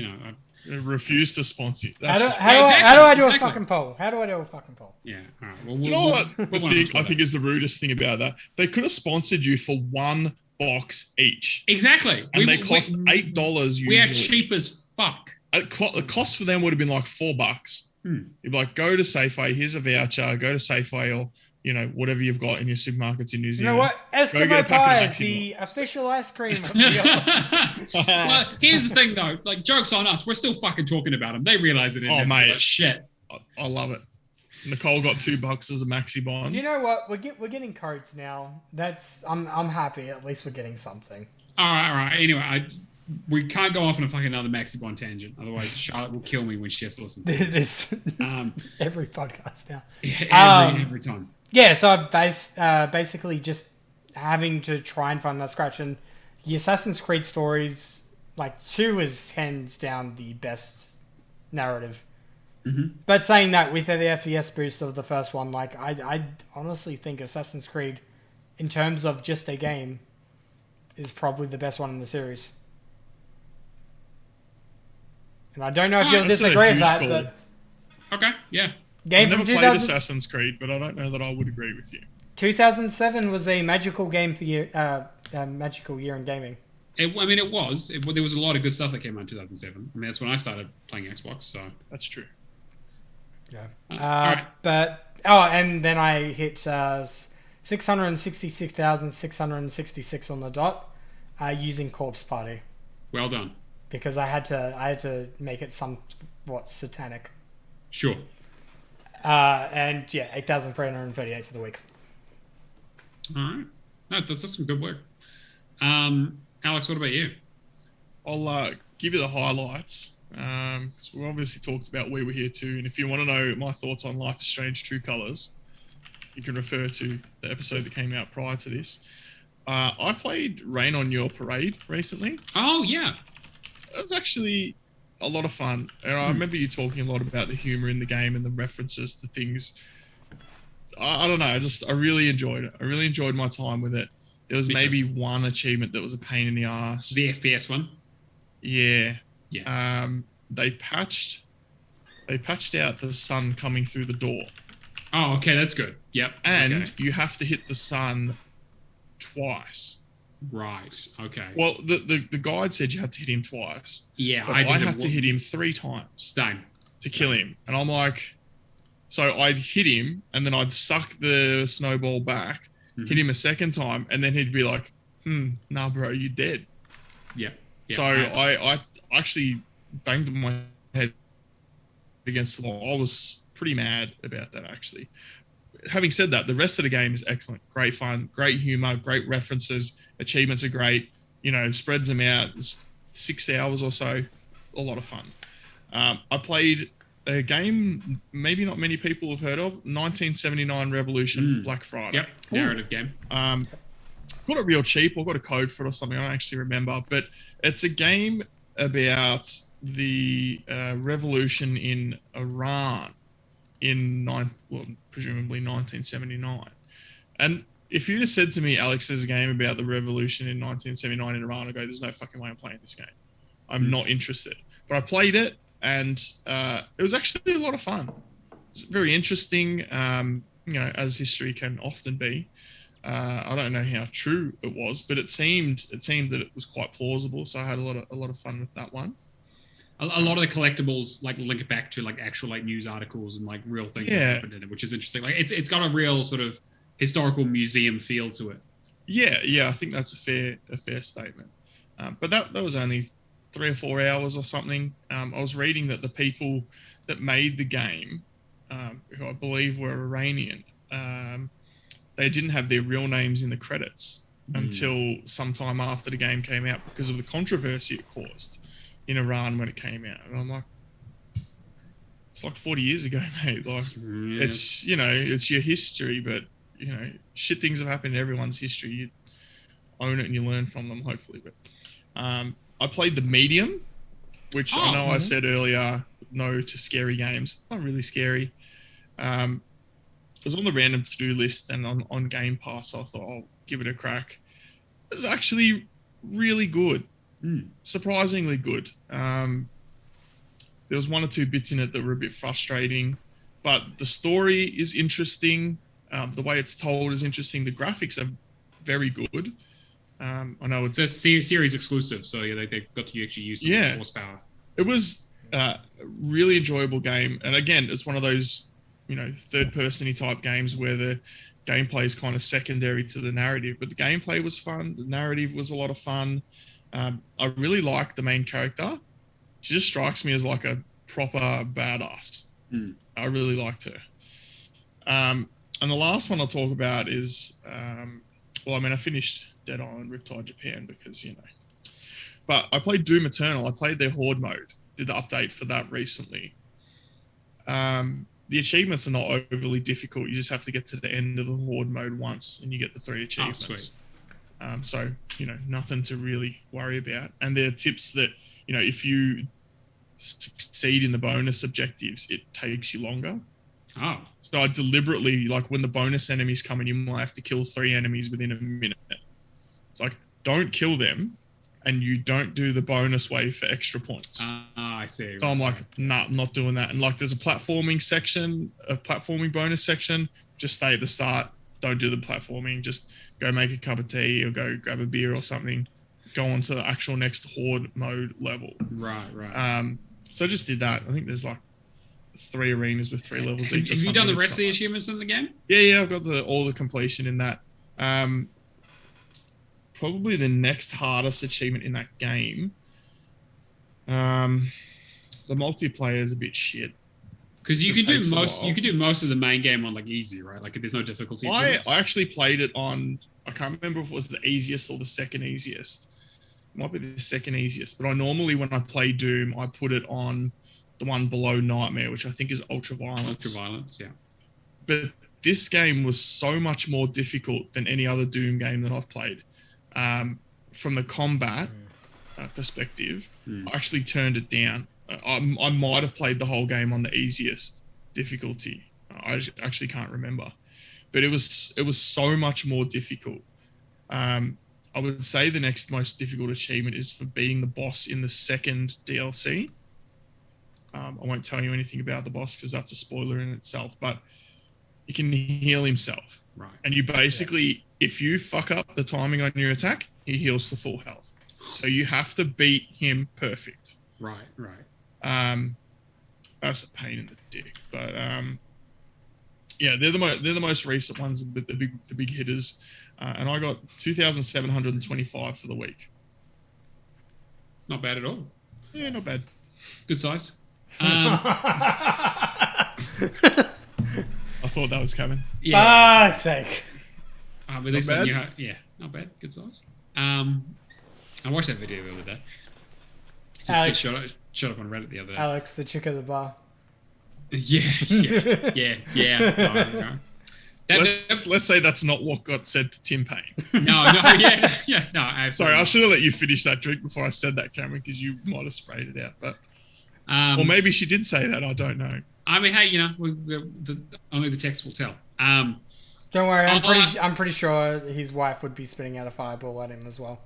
Refuse to sponsor you. How That's do I do a fucking poll? How do I do a fucking poll? Yeah. All right. Well, you know what? I think is the rudest thing about that. They could have sponsored you for one box each. Exactly. And they cost $8 usually. We are cheap as fuck. The cost for them would have been like $4. You'd be like, go to Safeway. Here's a voucher. Go to Safeway or whatever you've got in your supermarkets in New Zealand. You know what? Eskimo pie is the official ice cream of the Well, here's the thing though. Like, joke's on us. We're still fucking talking about them. They realize it. Oh mate, shit. I love it. Nicole got $2 as a Maxi Bond. You know what? We're getting codes now. I'm happy. At least we're getting something. All right. Anyway, we can't go off on a fucking another Maxi Bond tangent. Otherwise, Charlotte will kill me when she has to listen to this. Every podcast now. Yeah, every time. Yeah, so I basically just having to try and find that scratch. And the Assassin's Creed stories, like 2 is hands down the best narrative. Mm-hmm. But saying that, with the FPS boost of the first one, like I honestly think Assassin's Creed, in terms of just a game, is probably the best one in the series. And I don't know if you'll disagree with that, but okay, yeah. Game I've from never played Assassin's Creed, but I don't know that I would agree with you. 2007 was a magical game for magical year in gaming. It was. There was a lot of good stuff that came out in 2007. I mean, that's when I started playing Xbox, so... That's true. Yeah. All right. And then I hit 666,666 on the dot using Corpse Party. Well done. Because I had to make it somewhat satanic. Sure. And yeah, 8,338 for the week. All right. No, that's some good work. Alex, what about you? I'll give you the highlights. So we obviously talked about We Were Here Too, and if you want to know my thoughts on Life is Strange True Colors, you can refer to the episode that came out prior to this. I played Rain on Your Parade recently. Oh, yeah. It was actually a lot of fun. And I remember you talking a lot about the humor in the game and the references to things. I don't know. I really enjoyed it. I really enjoyed my time with it. There was maybe one achievement that was a pain in the ass. The FPS one? Yeah. Yeah. They patched out the sun coming through the door. Oh, okay. That's good. Yep. And you have to hit the sun twice. Right. Okay. Well, the guide said you had to hit him twice. Yeah, but I had to hit him 3 times. Same. To kill him. And I'm like, so I'd hit him and then I'd suck the snowball back, hit him a second time, and then he'd be like, nah, bro, you're dead. Yeah. So I actually banged my head against the wall. I was pretty mad about that, actually. Having said that, the rest of the game is excellent. Great fun, great humor, great references. Achievements are great. Spreads them out. It's 6 hours or so. A lot of fun. I played a game maybe not many people have heard of, 1979 Revolution Black Friday. Yep, narrative game. Got it real cheap. I got a code for it or something. I don't actually remember. But it's a game about the revolution in Iran presumably 1979. And if you just said to me, Alex, there's a game about the revolution in 1979 in Iran, I go, there's no fucking way I'm playing this game. I'm not interested. But I played it, and it was actually a lot of fun. It's very interesting, as history can often be. I don't know how true it was, but it seemed that it was quite plausible. So I had a lot of fun with that one. A lot of the collectibles link it back to actual news articles and real things that happened in it, which is interesting. It's got a real sort of historical museum feel to it. Yeah, I think that's a fair statement. But that was only 3 or 4 hours or something. I was reading that the people that made the game, who I believe were Iranian, they didn't have their real names in the credits until sometime after the game came out because of the controversy it caused in Iran when it came out. And I'm like, it's 40 years ago, mate. It's, it's your history, but, shit things have happened in everyone's history. You own it and you learn from them, hopefully. But I played The Medium, which I know I said earlier, no to scary games. Not really scary. It was on the random to-do list and on Game Pass, so I thought I'll give it a crack. was actually really good, Mm. surprisingly good. There was one or two bits in it that were a bit frustrating, but the story is interesting. The way it's told is interesting. The graphics are very good. I know it's a series exclusive, so yeah, they've got to actually use some horsepower. It was a really enjoyable game, and again, it's one of those third-person-y type games where the gameplay is kind of secondary to the narrative, but the gameplay was fun. The narrative was a lot of fun. I really like the main character. She just strikes me as like a proper badass. Mm. I really liked her. And the last one I'll talk about is, I finished Dead Island Riptide Japan because, but I played Doom Eternal. I played their Horde mode, did the update for that recently. The achievements are not overly difficult. You just have to get to the end of the Horde mode once and you get the 3 achievements. Oh, sweet. So, nothing to really worry about. And there are tips that, if you succeed in the bonus objectives, it takes you longer. Oh. So I deliberately, like when the bonus enemies come in, you might have to kill 3 enemies within a minute. It's like, don't kill them and you don't do the bonus wave for extra points. I see. So I'm like, nah, I'm not doing that. And like there's a platforming section, a platforming bonus section. Just stay at the start. Don't do the platforming. Just go make a cup of tea or go grab a beer or something. Go on to the actual next Horde mode level. Right. So I just did that. I think there's like 3 arenas with 3 levels each. Have you done the rest of the achievements in the game? Yeah, I've got all the completion in that. Probably the next hardest achievement in that game. The multiplayer is a bit shit. Because you can do most of the main game on like easy, right? Like there's no difficulty. I actually played it on, I can't remember if it was the easiest or the second easiest. It might be the second easiest, but I normally, when I play Doom, I put it on the one below Nightmare, which I think is Ultraviolence. Ultraviolence, yeah. But this game was so much more difficult than any other Doom game that I've played. From the combat perspective, I actually turned it down. I might have played the whole game on the easiest difficulty. I actually can't remember, but it was so much more difficult. I would say the next most difficult achievement is for beating the boss in the second DLC. I won't tell you anything about the boss because that's a spoiler in itself, but he can heal himself. Right. And you basically, if you fuck up the timing on your attack, he heals to full health. So you have to beat him perfect. Right. That's a pain in the dick, but yeah, they're the most recent ones, the big hitters, and I got 2,725 for the week. Not bad at all. Yeah, not bad. Good size. I thought that was coming. Yeah. Fuck's sake. But not bad. Not bad. Good size. I watched that video the other day. Just get shot up on Reddit the other day. Alex, the chick at the bar. Yeah. No. Let's say that's not what got said to Tim Payne. No, absolutely. Sorry, I should have let you finish that drink before I said that, Cameron, because you might have sprayed it out. But or maybe she did say that. I don't know. I mean, hey, only the text will tell. Don't worry, I'm pretty sure his wife would be spitting out a fireball at him as well.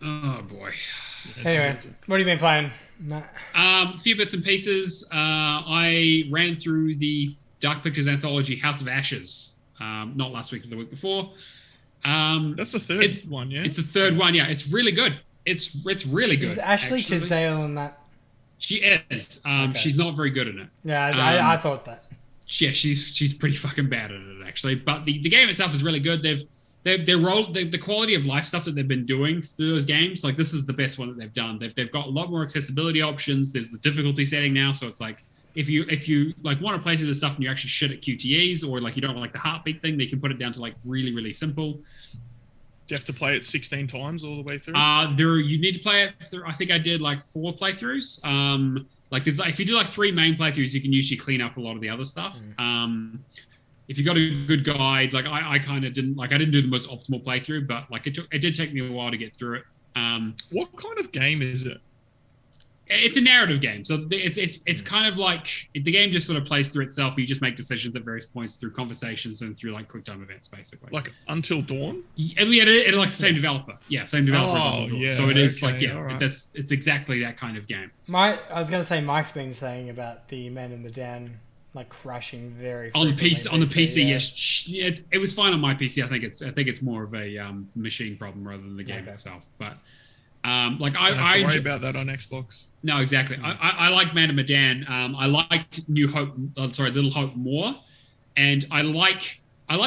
Oh boy. Anyway, what have you been playing? A few bits and pieces. I ran through the Dark Pictures anthology House of Ashes. Not last week, but the week before. That's the third one, yeah. It's the third one, yeah. It's really good. It's really good. Is Ashley Tisdale in that? She is. Okay. She's not very good in it. Yeah, I thought that. Yeah, she's pretty fucking bad at it actually. But the game itself is really good. The quality of life stuff that they've been doing through those games, like this is the best one that they've done. They've got a lot more accessibility options. There's the difficulty setting now, so it's like if you like want to play through the stuff and you're actually shit at QTEs or like you don't like the heartbeat thing, they can put it down to like really, really simple. Do you have to play it 16 times all the way through? You need to play it through, I think I did like 4 playthroughs. If you do like 3 main playthroughs, you can usually clean up a lot of the other stuff. If you got a good guide, like I kind of didn't do the most optimal playthrough, but like it did take me a while to get through it. What kind of game is it? It's a narrative game, so it's kind of like the game just sort of plays through itself. You just make decisions at various points through conversations and through like quick time events, basically. Like Until Dawn. And we had it like the same developer, same developer as Until Dawn. Yeah, so it is okay, like right. it's exactly that kind of game. I was gonna say Mike's been saying about the Man in the Dan like crashing very on the PC. yeah. Yes, it was fine on my PC. I think it's more of a machine problem rather than the game itself. But like I worry about that on Xbox. No, exactly. I like Man of Medan. I liked Little Hope more, and I like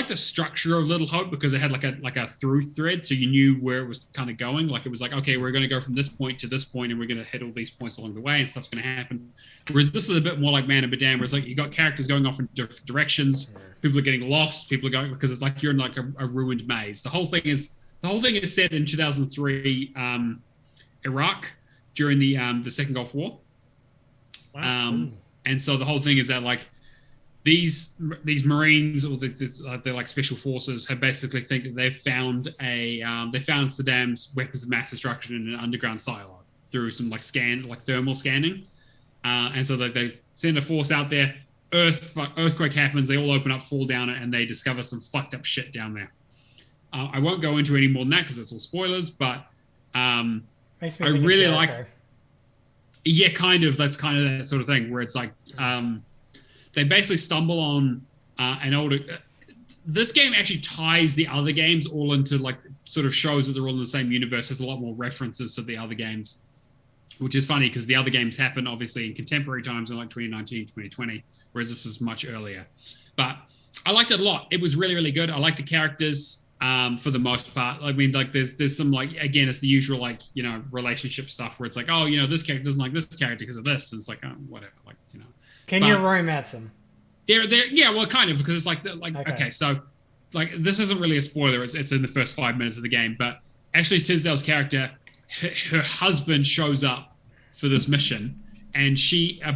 the structure of Little Hope because it had like a through thread, so you knew where it was kind of going. Like it was like, okay, we're going to go from this point to this point, and we're going to hit all these points along the way, and stuff's going to happen. Whereas this is a bit more like Man of Medan, where it's like you got characters going off in different directions. People are getting lost. People are going because it's like you're in like a ruined maze. The whole thing is set in 2003 Iraq during the Second Gulf War. Wow. And so the whole thing is that like these Marines or they're like special forces have basically think that they found Saddam's weapons of mass destruction in an underground silo through some like thermal scanning, and so they send a force out there. Earthquake happens. They all open up, fall down it, and they discover some fucked up shit down there. I won't go into any more than that because it's all spoilers, but I really like. Yeah, kind of. That's kind of that sort of thing where it's like they basically stumble on an older. This game actually ties the other games all into like sort of shows that they're all in the same universe. There's a lot more references to the other games, which is funny because the other games happen obviously in contemporary times in like 2019, 2020, whereas this is much earlier. But I liked it a lot. It was really, really good. I like the characters. For the most part, I mean, like there's some like again, it's the usual like relationship stuff where it's like, oh, this character doesn't like this character because of this, and it's like, oh, whatever, like Can you romance them? They're yeah, well, kind of because it's like okay, so like this isn't really a spoiler. It's in the first 5 minutes of the game, but Ashley Tisdale's character, her husband shows up for this mission, and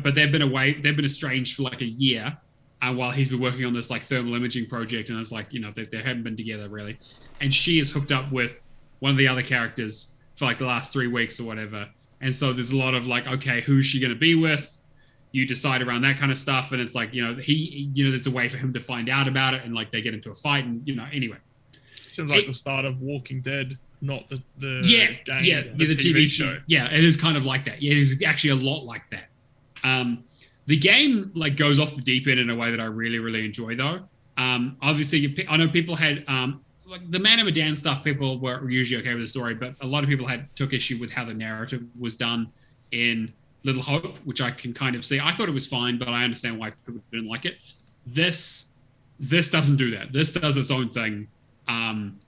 but they've been estranged for like a year. While he's been working on this like thermal imaging project, and it's like they haven't been together really, and she is hooked up with one of the other characters for like the last 3 weeks or whatever, and so there's a lot of like, okay, who's she going to be with? You decide around that kind of stuff, and it's like there's a way for him to find out about it, and like they get into a fight, and anyway. Sounds like the start of Walking Dead, not the game, the TV show. Yeah, it is kind of like that. Yeah, it is actually a lot like that. The game like goes off the deep end in a way that I really, really enjoy, though. Obviously, I know people had like the Man of Medan stuff. People were usually okay with the story, but a lot of people took issue with how the narrative was done in Little Hope, which I can kind of see. I thought it was fine, but I understand why people didn't like it. This doesn't do that. This does its own thing, and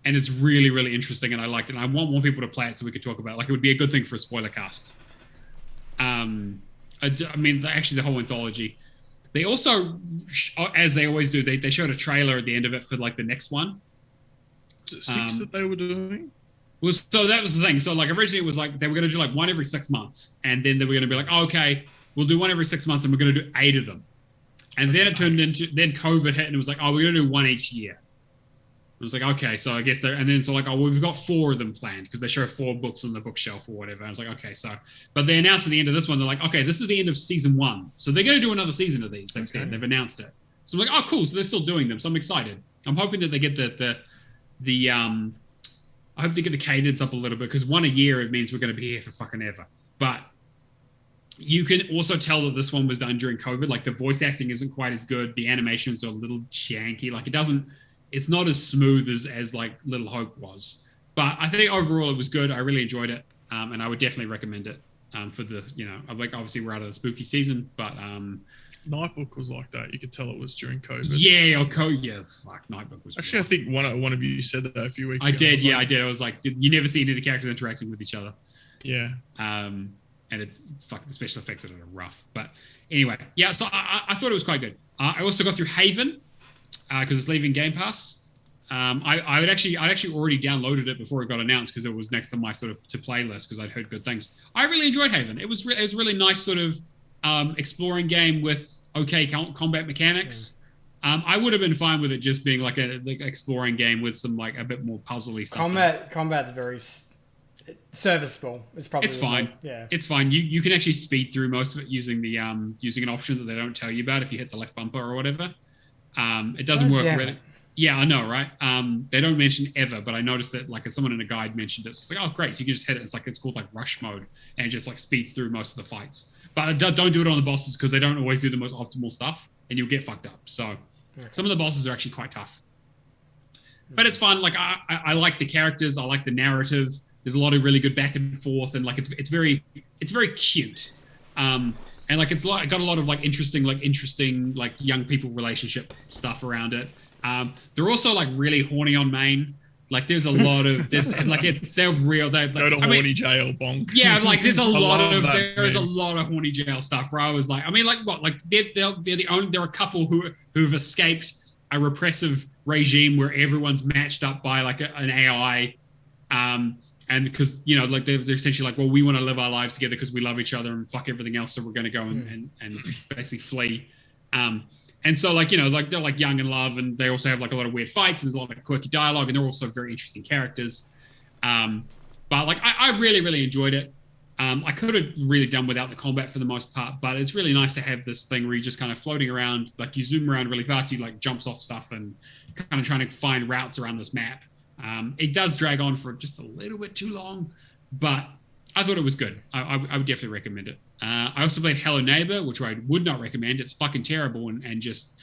it's really, really interesting, and I liked it. And I want more people to play it so we could talk about it. Like it would be a good thing for a spoiler cast. I mean, actually, the whole anthology. They also, as they always do, they showed a trailer at the end of it for like the next one. Was it 6 that they were doing? So that was the thing. So like originally it was like they were going to do like one every 6 months, and then they were going to be like, oh, okay, we'll do one every 6 months, and we're going to do 8 of them. And then it turned into COVID hit, and it was like, oh, we're going to do one each year. It was like, okay, so I guess and then so like, oh, well, we've got 4 of them planned because they show 4 books on the bookshelf or whatever. I was like, okay, so, but they announced at the end of this one, they're like, okay, this is the end of season 1. So they're going to do another season of these. They've said, they've announced it. So I'm like, oh, cool. So they're still doing them. So I'm excited. I'm hoping that they get I hope they get the cadence up a little bit because 1 a year, it means we're going to be here for fucking ever. But you can also tell that this one was done during COVID. Like the voice acting isn't quite as good. The animations are a little janky. Like it's not as smooth as like Little Hope was. But I think overall it was good. I really enjoyed it. And I would definitely recommend it for the, like obviously we're out of the spooky season, but Nightbook was like that. You could tell it was during COVID. Yeah, fuck, Nightbook was actually rough. I think one of you said that a few weeks ago. I did. I did. I was like, you never see any of the characters interacting with each other. Yeah. And it's fucking, the special effects that are rough. But anyway, yeah, so I thought it was quite good. I also got through Haven because it's leaving Game Pass. I'd actually already downloaded it before it got announced because it was next to my sort of to playlist because I'd heard good things. I really enjoyed Haven. It was really nice sort of exploring game with okay combat mechanics. Yeah. I would have been fine with it just being like an exploring game with some like a bit more puzzly stuff. Combat's very Serviceable. It's probably It's fine. Yeah, it's fine. You can actually speed through most of it using the using an option that they don't tell you about if you hit the left bumper or whatever. It doesn't work really. Yeah, I know, right? They don't mention ever, but I noticed that like someone in a guide mentioned it. So it's like, oh great, so you can just hit it. It's called like rush mode, and it just like speeds through most of the fights. But don't do it on the bosses because they don't always do the most optimal stuff, and you'll get fucked up. So some of the bosses are actually quite tough. But it's fun. Like I like the characters. I like the narrative. There's a lot of really good back and forth, and like it's very cute. And like it's like got a lot of like interesting like young people relationship stuff around it. They're also like really horny on main. Like there's a lot of they're real. They go to horny jail, bonk. Yeah, like there's a lot of a lot of horny jail stuff where I was like, I mean, like what? Like they're the only, there are a couple who've escaped a repressive regime where everyone's matched up by like an AI, and because like they're essentially like, well, we want to live our lives together because we love each other and fuck everything else, so we're going to go and basically flee. And so like like they're like young in love, and they also have like a lot of weird fights, and there's a lot of quirky dialogue, and they're also very interesting characters. But like I really enjoyed it. I could have really done without the combat for the most part, but it's really nice to have this thing where you're just kind of floating around, like you zoom around really fast, you like jumps off stuff and kind of trying to find routes around this map. It does drag on for just a little bit too long, but I thought it was good. I would definitely recommend it. I also played Hello Neighbor, which I would not recommend. It's fucking terrible and just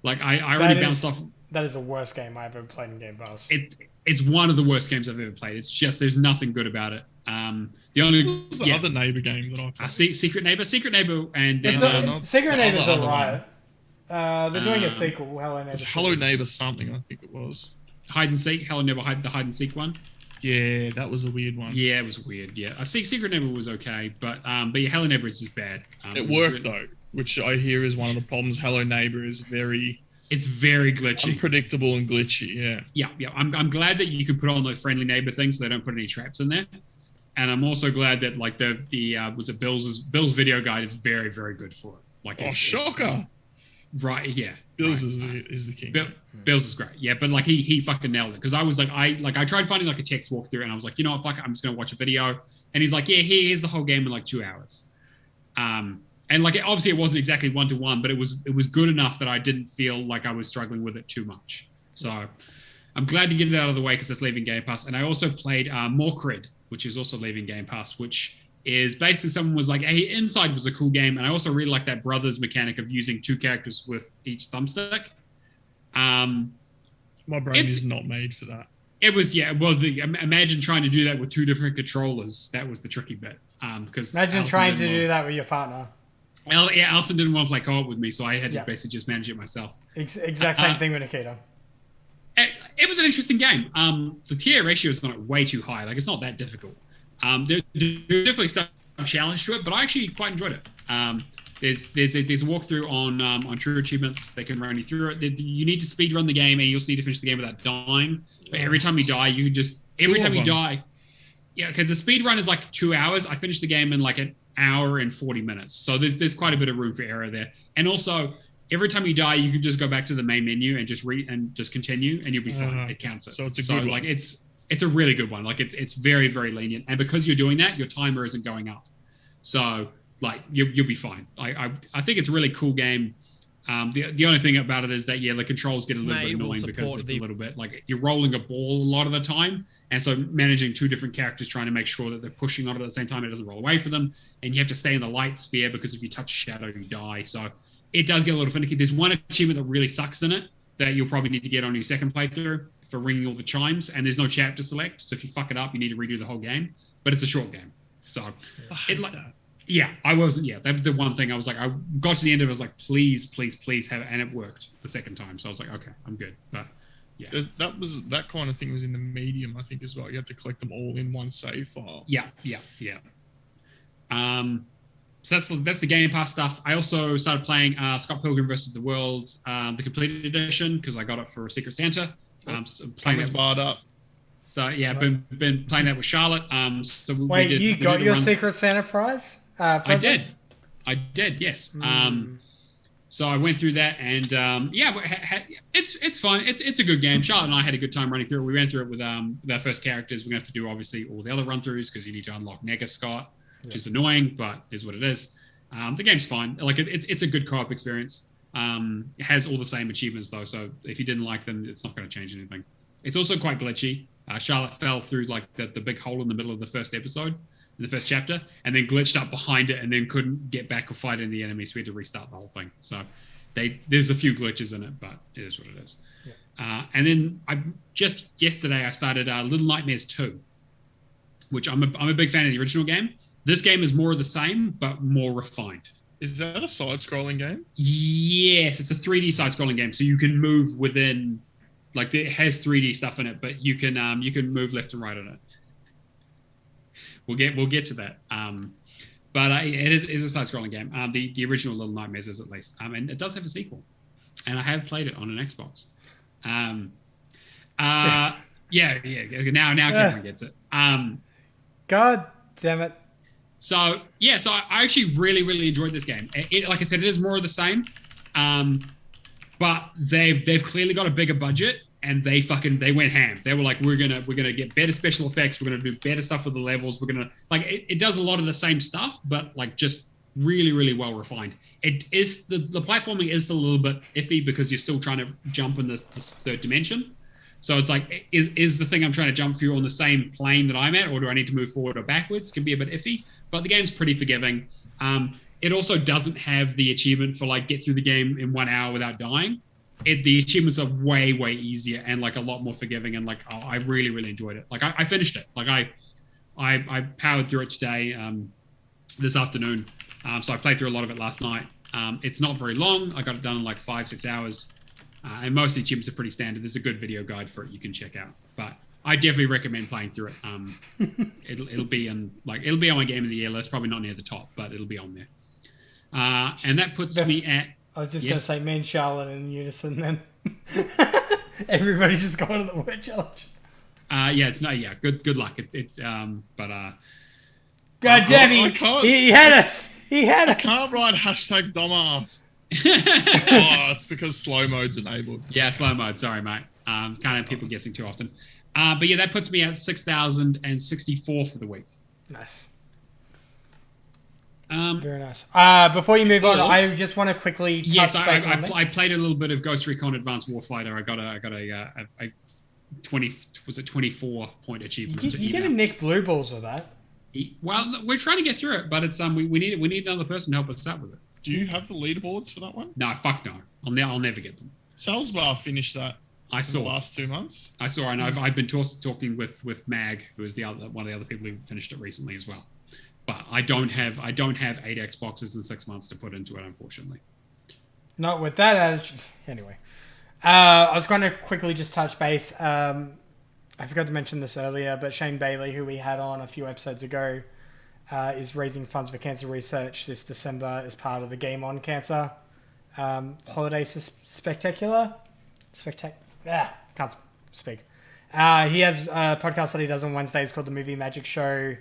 like I already bounced off. That is the worst game I've ever played in Game Pass. It's one of the worst games I've ever played. It's just there's nothing good about it. The only what was the other neighbor game that I played? Secret Neighbor, and then Secret Neighbor's alright. They're doing a sequel. Hello Neighbor. It's Hello Neighbor something, I think it was. Hide and Seek. Hello Neighbor, the hide and seek one. Yeah, that was a weird one. Yeah, it was weird. Yeah, Secret Neighbor was okay, but yeah, Hello Neighbor is just bad. It worked though, which I hear is one of the problems. Hello Neighbor is it's very glitchy, unpredictable and glitchy. Yeah. I'm glad that you can put on the friendly neighbor thing so they don't put any traps in there, and I'm also glad that like the was it Bill's video guide is very good for it. Like shocker. Right, yeah. Bill's is the king. Bill's is great, yeah. But like he fucking nailed it because I was like I tried finding like a text walkthrough and I was like, you know what, fuck it, I'm just gonna watch a video. And he's like, yeah, here's the whole game in like 2 hours. And like obviously it wasn't exactly 1-to-1, but it was good enough that I didn't feel like I was struggling with it too much. So I'm glad to get it out of the way because it's leaving Game Pass. And I also played Morcrid, which is also leaving Game Pass, which is basically someone was like, hey, Inside was a cool game. And I also really like that brothers mechanic of using 2 characters with each thumbstick. My brain is not made for that. It was, yeah. Well, imagine trying to do that with 2 different controllers. That was the tricky bit. Because imagine trying to do that with your partner. Yeah, Alison didn't want to play co-op with me, so I had to basically just manage it myself. Exact same thing with Nikita. It was an interesting game. The tier ratio is not way too high. Like, it's not that difficult. There's definitely some challenge to it, but I actually quite enjoyed it. There's a walkthrough on True Achievements. They can run you through it. You need to speed run the game, and you also need to finish the game without dying. But every time you die, you can just die. Yeah, okay. The speed run is like 2 hours. I finished the game in like an hour and 40 minutes. So there's quite a bit of room for error there. And also, every time you die, you can just go back to the main menu and just continue, and you'll be fine. It counts it. So it's a good one. Like it's a really good one. Like it's very lenient, and because you're doing that, your timer isn't going up. So like you'll be fine. I think it's a really cool game. The only thing about it is that the controls get a little bit annoying because it's a little bit like you're rolling a ball a lot of the time, and so managing 2 different characters trying to make sure that they're pushing on it at the same time, it doesn't roll away for them, and you have to stay in the light sphere because if you touch a shadow, you die. So it does get a little finicky. There's one achievement that really sucks in it that you'll probably need to get on your second playthrough for ringing all the chimes, and there's no chat to select. So if you fuck it up, you need to redo the whole game. But it's a short game, so I wasn't. Yeah, that's the one thing I was like, I got to the end of it, I was like, please have it, and it worked the second time. So I was like, okay, I'm good. But yeah, that kind of thing was in the medium, I think, as well. You had to collect them all in one save file. Yeah. So that's the Game Pass stuff. I also started playing Scott Pilgrim vs. the World, the completed edition, because I got it for Secret Santa. So playing that barred up. So yeah, been playing that with Charlotte. So wait, you got your Secret Santa prize? I did. Yes. So I went through that, and it's fun. It's a good game. Charlotte and I had a good time running through it. We ran through it with our first characters. We're gonna have to do obviously all the other run throughs because you need to unlock Nega Scott, which is annoying, but is what it is. The game's fun. Like it's a good co-op experience. It has all the same achievements though, so if you didn't like them, it's not going to change anything. It's also quite glitchy. Charlotte fell through like the big hole in the middle of the first episode, in the first chapter, and then glitched up behind it, and then couldn't get back or fight any enemies. So we had to restart the whole thing. So there's a few glitches in it, but it is what it is. Yeah. And then just yesterday I started Little Nightmares 2, which I'm a big fan of the original game. This game is more of the same, but more refined. Is that a side-scrolling game? Yes, it's a 3D side-scrolling game, so you can move within, like it has 3D stuff in it, but you can move left and right on it. We'll get to that. But it is a side-scrolling game. The original Little Nightmares is at least, and it does have a sequel, and I have played it on an Xbox. Now Cameron gets it. God damn it. So I actually really enjoyed this game. Like I said, it is more of the same, but they've clearly got a bigger budget, and they went ham. They were like, we're gonna get better special effects, we're gonna do better stuff with the levels, we're gonna like it does a lot of the same stuff, but like just really well refined. It is the platforming is a little bit iffy because you're still trying to jump in this third dimension. So it's like, is the thing I'm trying to jump through on the same plane that I'm at, or do I need to move forward or backwards? Can be a bit iffy, but the game's pretty forgiving. It also doesn't have the achievement for like get through the game in 1 hour without dying. The achievements are way easier and like a lot more forgiving, and like I really enjoyed it. Like I finished it. Like I powered through it today, this afternoon. So I played through a lot of it last night. It's not very long. I got it done in like 5-6 hours. And most of the achievements are pretty standard. There's a good video guide for it you can check out. But I definitely recommend playing through it. It'll be on my Game of the Year list. Probably not near the top, but it'll be on there. And that puts me at... I was just going to say me and Charlotte in unison then. Everybody just going on the word challenge. Good luck. God damn, he had us. He had us. I can't write #dumbass. It's because slow mode's enabled. Yeah, slow mode. Sorry, mate. Can't have people guessing too often. But yeah, that puts me at 6,064 for the week. Nice. Very nice. Before you move on, I just want to quickly touch base on I played a little bit of Ghost Recon Advanced Warfighter. I got a 24 point achievement. You get a Nick Blue Balls with that. Well, we're trying to get through it, but it's we need another person to help us out with it. Do you have the leaderboards for that one? No, fuck no. I'll never get them. Salzbar finished that. I saw the last 2 months. I saw, and I've been talking with Mag, who is one of the other people who finished it recently as well. But I don't have 8 Xboxes in 6 months to put into it, unfortunately. Not with that attitude. Anyway, I was going to quickly just touch base. I forgot to mention this earlier, but Shane Bailey, who we had on a few episodes ago, is raising funds for cancer research this December as part of the Game On Cancer holiday spectacular. Can't speak. He has a podcast that he does on Wednesdays called The Movie Magic Show,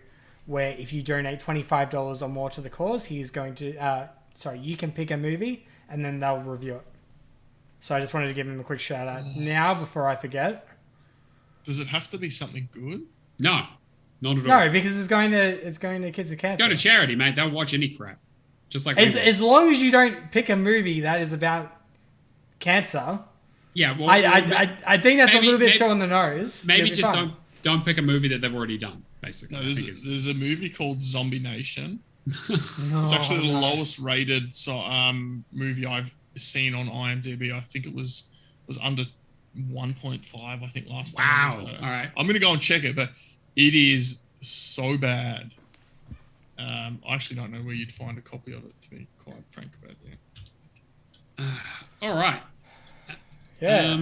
where if you donate $25 or more to the cause, he's going to... you can pick a movie and then they'll review it. So I just wanted to give him a quick shout out now before I forget. Does it have to be something good? No. Not at all. No, because it's going to kids with cancer. Go to charity, mate. They'll watch any crap. Just like as long as you don't pick a movie that is about cancer. Yeah, well, I think that's a little bit too on the nose. Maybe just don't pick a movie that they've already done. Basically, no, there's a movie called Zombie Nation. No, it's actually the lowest rated movie I've seen on IMDb. I think it was under 1.5. I think last time. Wow! All right, I'm gonna go and check it, but it is so bad. I actually don't know where you'd find a copy of it, to be quite frank about it. All right. Yeah.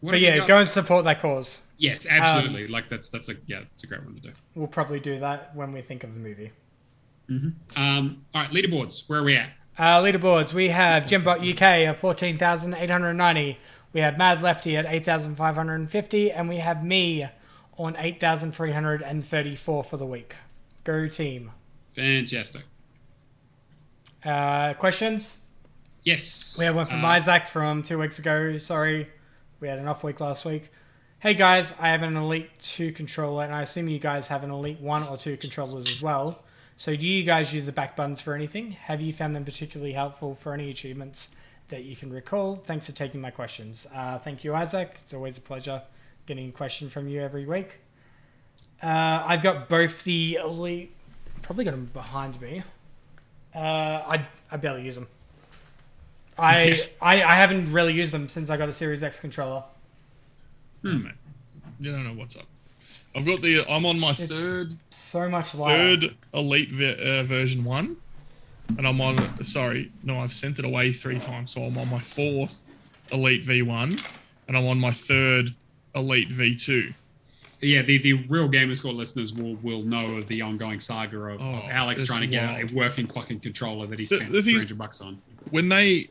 Go and support that cause. Yes, absolutely. That's a great one to do. We'll probably do that when we think of the movie. Mm-hmm. All right, leaderboards. Where are we at? Leaderboards. We have Jimbot UK at 14,890. We have Mad Lefty at 8,550, and we have me on 8,334 for the week. Go team. Fantastic. Questions? Yes. We had one from Isaac from 2 weeks ago. Sorry, we had an off week last week. Hey guys, I have an Elite 2 controller, and I assume you guys have an Elite 1 or 2 controllers as well. So do you guys use the back buttons for anything? Have you found them particularly helpful for any achievements that you can recall? Thanks for taking my questions. Thank you, Isaac. It's always a pleasure getting a question from you every week. I've got both the Elite... Probably got them behind me. I barely use them. I haven't really used them since I got a Series X controller. Mate, you don't know what's up. I'm on my third Elite version 1, and I'm on. I've sent it away 3 times, so I'm on my 4th Elite V1, and I'm on my 3rd Elite V2. Yeah, the real Gamerscore listeners will know of the ongoing saga of Alex trying to get a working fucking controller that he spent $300 on. When they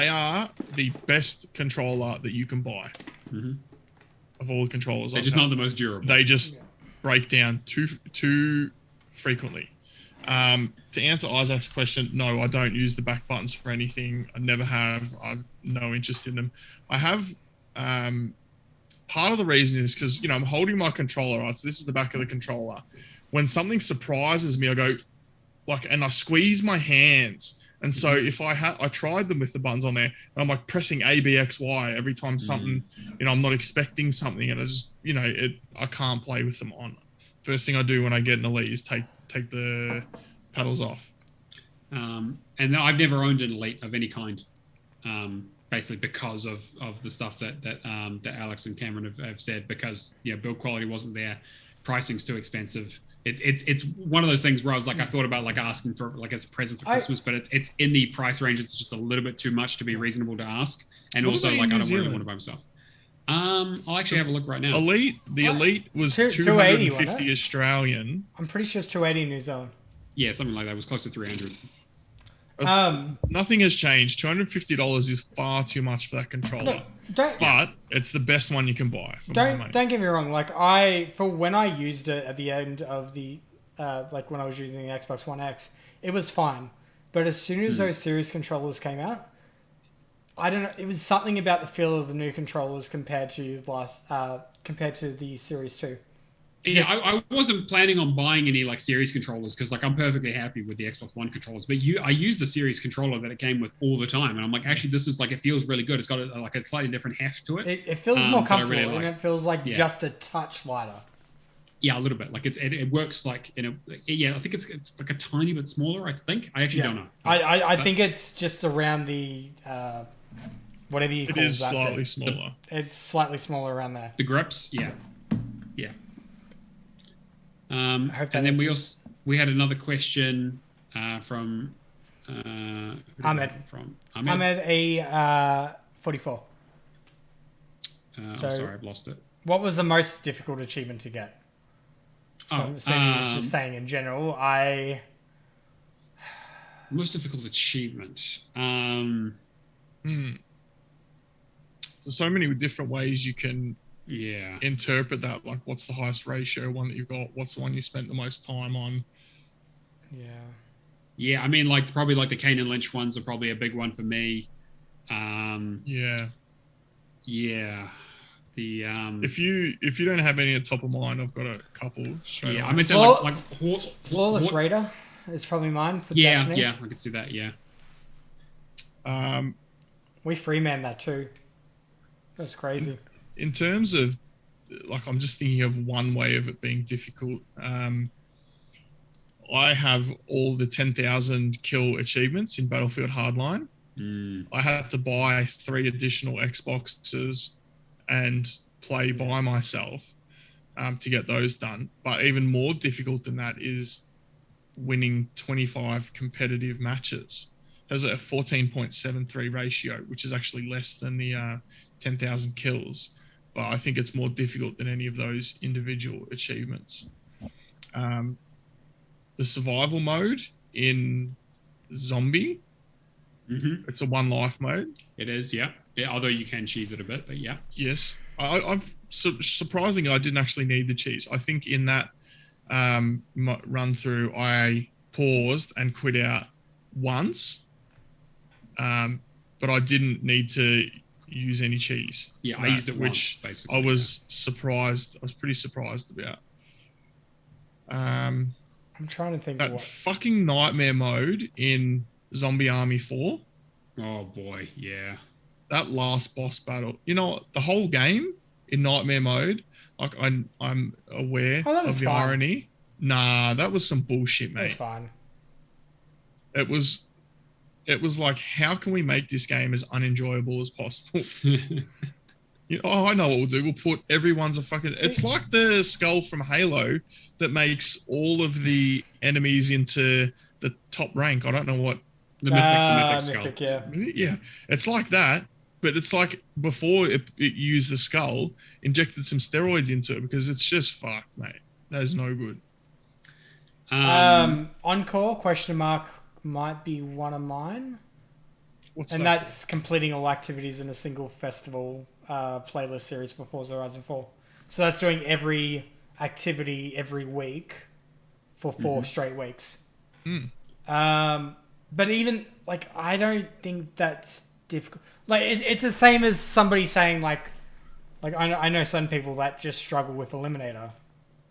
are the best controller that you can buy. Mm-hmm. Of all the controllers. They're just not the most durable. They just break down too frequently. To answer Isaac's question, no, I don't use the back buttons for anything. I never have. I've no interest in them. I have... part of the reason is because, I'm holding my controller, right? So this is the back of the controller. When something surprises me, I go, and I squeeze my hands. And so if I tried them with the buttons on there, and I'm like pressing A, B, X, Y every time something, I'm not expecting something, and I just, I can't play with them on. First thing I do when I get an Elite is take the paddles off. And I've never owned an Elite of any kind, basically because of the stuff that Alex and Cameron have said, because build quality wasn't there, pricing's too expensive. It's one of those things where I was like, I thought about asking for as a present for Christmas, but it's in the price range. It's just a little bit too much to be reasonable to ask, and also I don't really want to buy myself. I'll actually have a look right now. The Elite was 250 Australian. I'm pretty sure it's 280 New Zealand. Yeah, something like that. It was close to 300. Nothing has changed. $250 is far too much for that controller. But it's the best one you can buy. Don't get me wrong. When I used it at the end of the when I was using the Xbox One X, it was fine. But as soon as those series controllers came out, I don't know. It was something about the feel of the new controllers compared to the Series 2. Yeah, I wasn't planning on buying any series controllers because I'm perfectly happy with the Xbox One controllers. But I use the series controller that it came with all the time, and I'm like, actually, this is it feels really good. It's got a slightly different heft to it. It feels more comfortable, and it feels just a touch lighter. Yeah, a little bit. It works I think it's a tiny bit smaller. I think I actually don't know. I think it's just around the whatever you call that. It is slightly smaller. It's slightly smaller around there. The grips, yeah. And then we had another question from Ahmed. Ahmed A44. I'm sorry, I've lost it. What was the most difficult achievement to get? So I'm assuming it's just saying in general. Most difficult achievement. There's so many different ways you can interpret that. What's the highest ratio one that you've got? What's the one you spent the most time on? Yeah, I mean, probably the Kane and Lynch ones are probably a big one for me. Yeah. The if you don't have any at top of mind, I've got a couple. Yeah, I mean, Flawless Raider is probably mine for Destiny. Yeah, I could see that. Yeah. We freeman that too. That's crazy. In terms of, I'm just thinking of one way of it being difficult. I have all the 10,000 kill achievements in Battlefield Hardline. I had to buy 3 additional Xboxes and play by myself to get those done. But even more difficult than that is winning 25 competitive matches. There's a 14.73 ratio, which is actually less than the 10,000 kills. But I think it's more difficult than any of those individual achievements. The survival mode in Zombie, it's a 1 life mode. It is, yeah. Although you can cheese it a bit, but yeah. Yes. I've surprisingly, I didn't actually need the cheese. I think in that run through, I paused and quit out once. but I didn't need to use any cheese. Yeah, for I that, used it which once, basically. I was surprised. I was pretty surprised about. I'm trying to think of That what. fucking nightmare mode in Zombie Army 4. Oh boy, yeah. That last boss battle. You know, the whole game in nightmare mode. Like I'm aware Oh, that of was the fine. irony. Nah, that was some bullshit, That's mate. fine. It was like, how can we make this game as unenjoyable as possible? I know what we'll do. We'll put everyone's a fucking. It's like the skull from Halo that makes all of the enemies into the top rank. I don't know what. The mythic skull. Mythic, yeah. Yeah, it's like that, but it's like before it used the skull, injected some steroids into it because it's just fucked, mate. That is no good. Encore ? Might be one of mine. What's and that that's completing all activities in a single festival playlist series for Forza Horizon 4. So that's doing every activity every week for 4 straight weeks. But even, like, I don't think that's difficult. Like, it's the same as somebody saying, like I know some people that just struggle with Eliminator.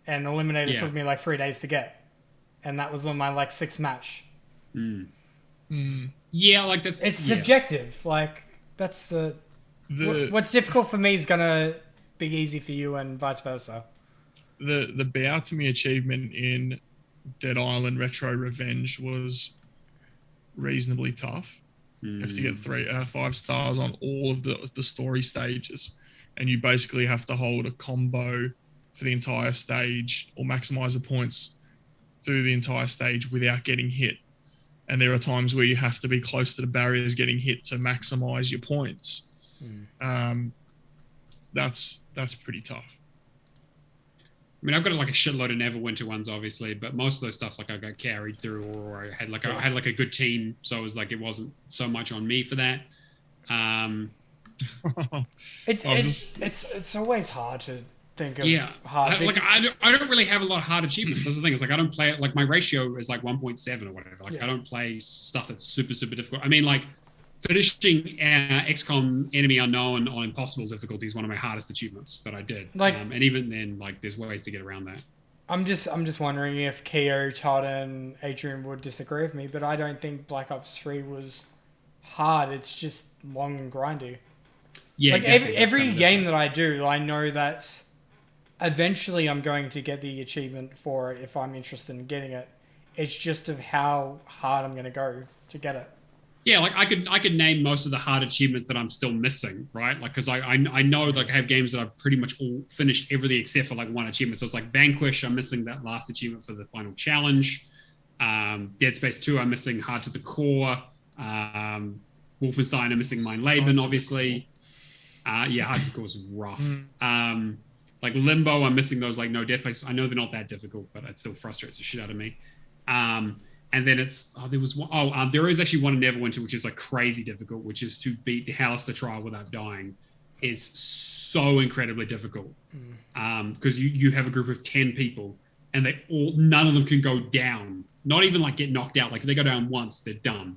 And Eliminator took me, like, 3 days to get. And that was on my, like, 6th match. Yeah, like, that's... It's subjective. Like, that's the... What's difficult for me is going to be easy for you and vice versa. The Bow to Me achievement in Dead Island Retro Revenge was reasonably tough. You have to get 5 stars on all of the story stages, and you basically have to hold a combo for the entire stage or maximize the points through the entire stage without getting hit. And there are times where you have to be close to the barriers getting hit to maximize your points. That's pretty tough. I mean, I've got like a shitload of Neverwinter ones, obviously, but most of those stuff, like, I got carried through, or I had like a good team, so it was like it wasn't so much on me for that. It's always hard to think of. I don't really have a lot of hard achievements. That's the thing. It's like I don't play it. Like, my ratio is like 1.7 or whatever. Like, I don't play stuff that's super difficult. I mean, like, finishing XCOM Enemy Unknown on impossible difficulty is one of my hardest achievements that I did. Like, and even then, like, there's ways to get around that. I'm just wondering if Keo, Todd, and Adrian would disagree with me, but I don't think Black Ops 3 was hard. It's just long and grindy. Yeah, like, exactly. Every game that I do, I know that eventually I'm going to get the achievement for it if I'm interested in getting it. It's just of how hard I'm going to go to get it. Yeah, like, I could name most of the hard achievements that I'm still missing, right? Like, because I know, like, I have games that I've pretty much all finished everything except for like one achievement. So it's like Vanquish, I'm missing that last achievement for the final challenge. Dead Space 2, I'm missing Hard to the Core. Wolfenstein, I'm missing Mein Leben, obviously. Hard to the Core is rough. Like Limbo, I'm missing those, like, no death places. I know they're not that difficult, but it still frustrates the shit out of me. And then it's there is actually one in Neverwinter which is like crazy difficult, which is to beat the Hallister trial without dying. It's so incredibly difficult because you have a group of 10 people and none of them can go down, not even like get knocked out. Like, if they go down once, they're done.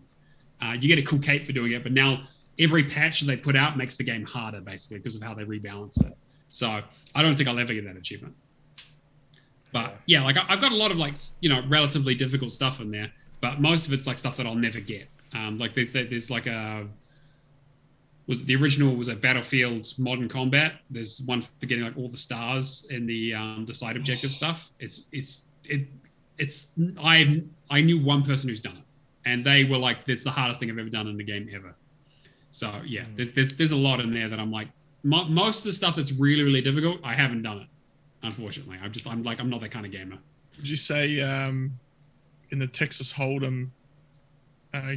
You get a cool cape for doing it, but now every patch that they put out makes the game harder, basically, because of how they rebalance it. So I don't think I'll ever get that achievement. But yeah, like, I've got a lot of, like, relatively difficult stuff in there, but most of it's like stuff that I'll never get. Like, there's like the original was a Battlefield Modern Combat. There's one for getting like all the stars in the side objective stuff. I knew one person who's done it, and they were like, it's the hardest thing I've ever done in the game ever. So yeah, there's a lot in there that I'm like, most of the stuff that's really difficult, I haven't done it. Unfortunately, I'm not that kind of gamer. Would you say in the Texas Hold'em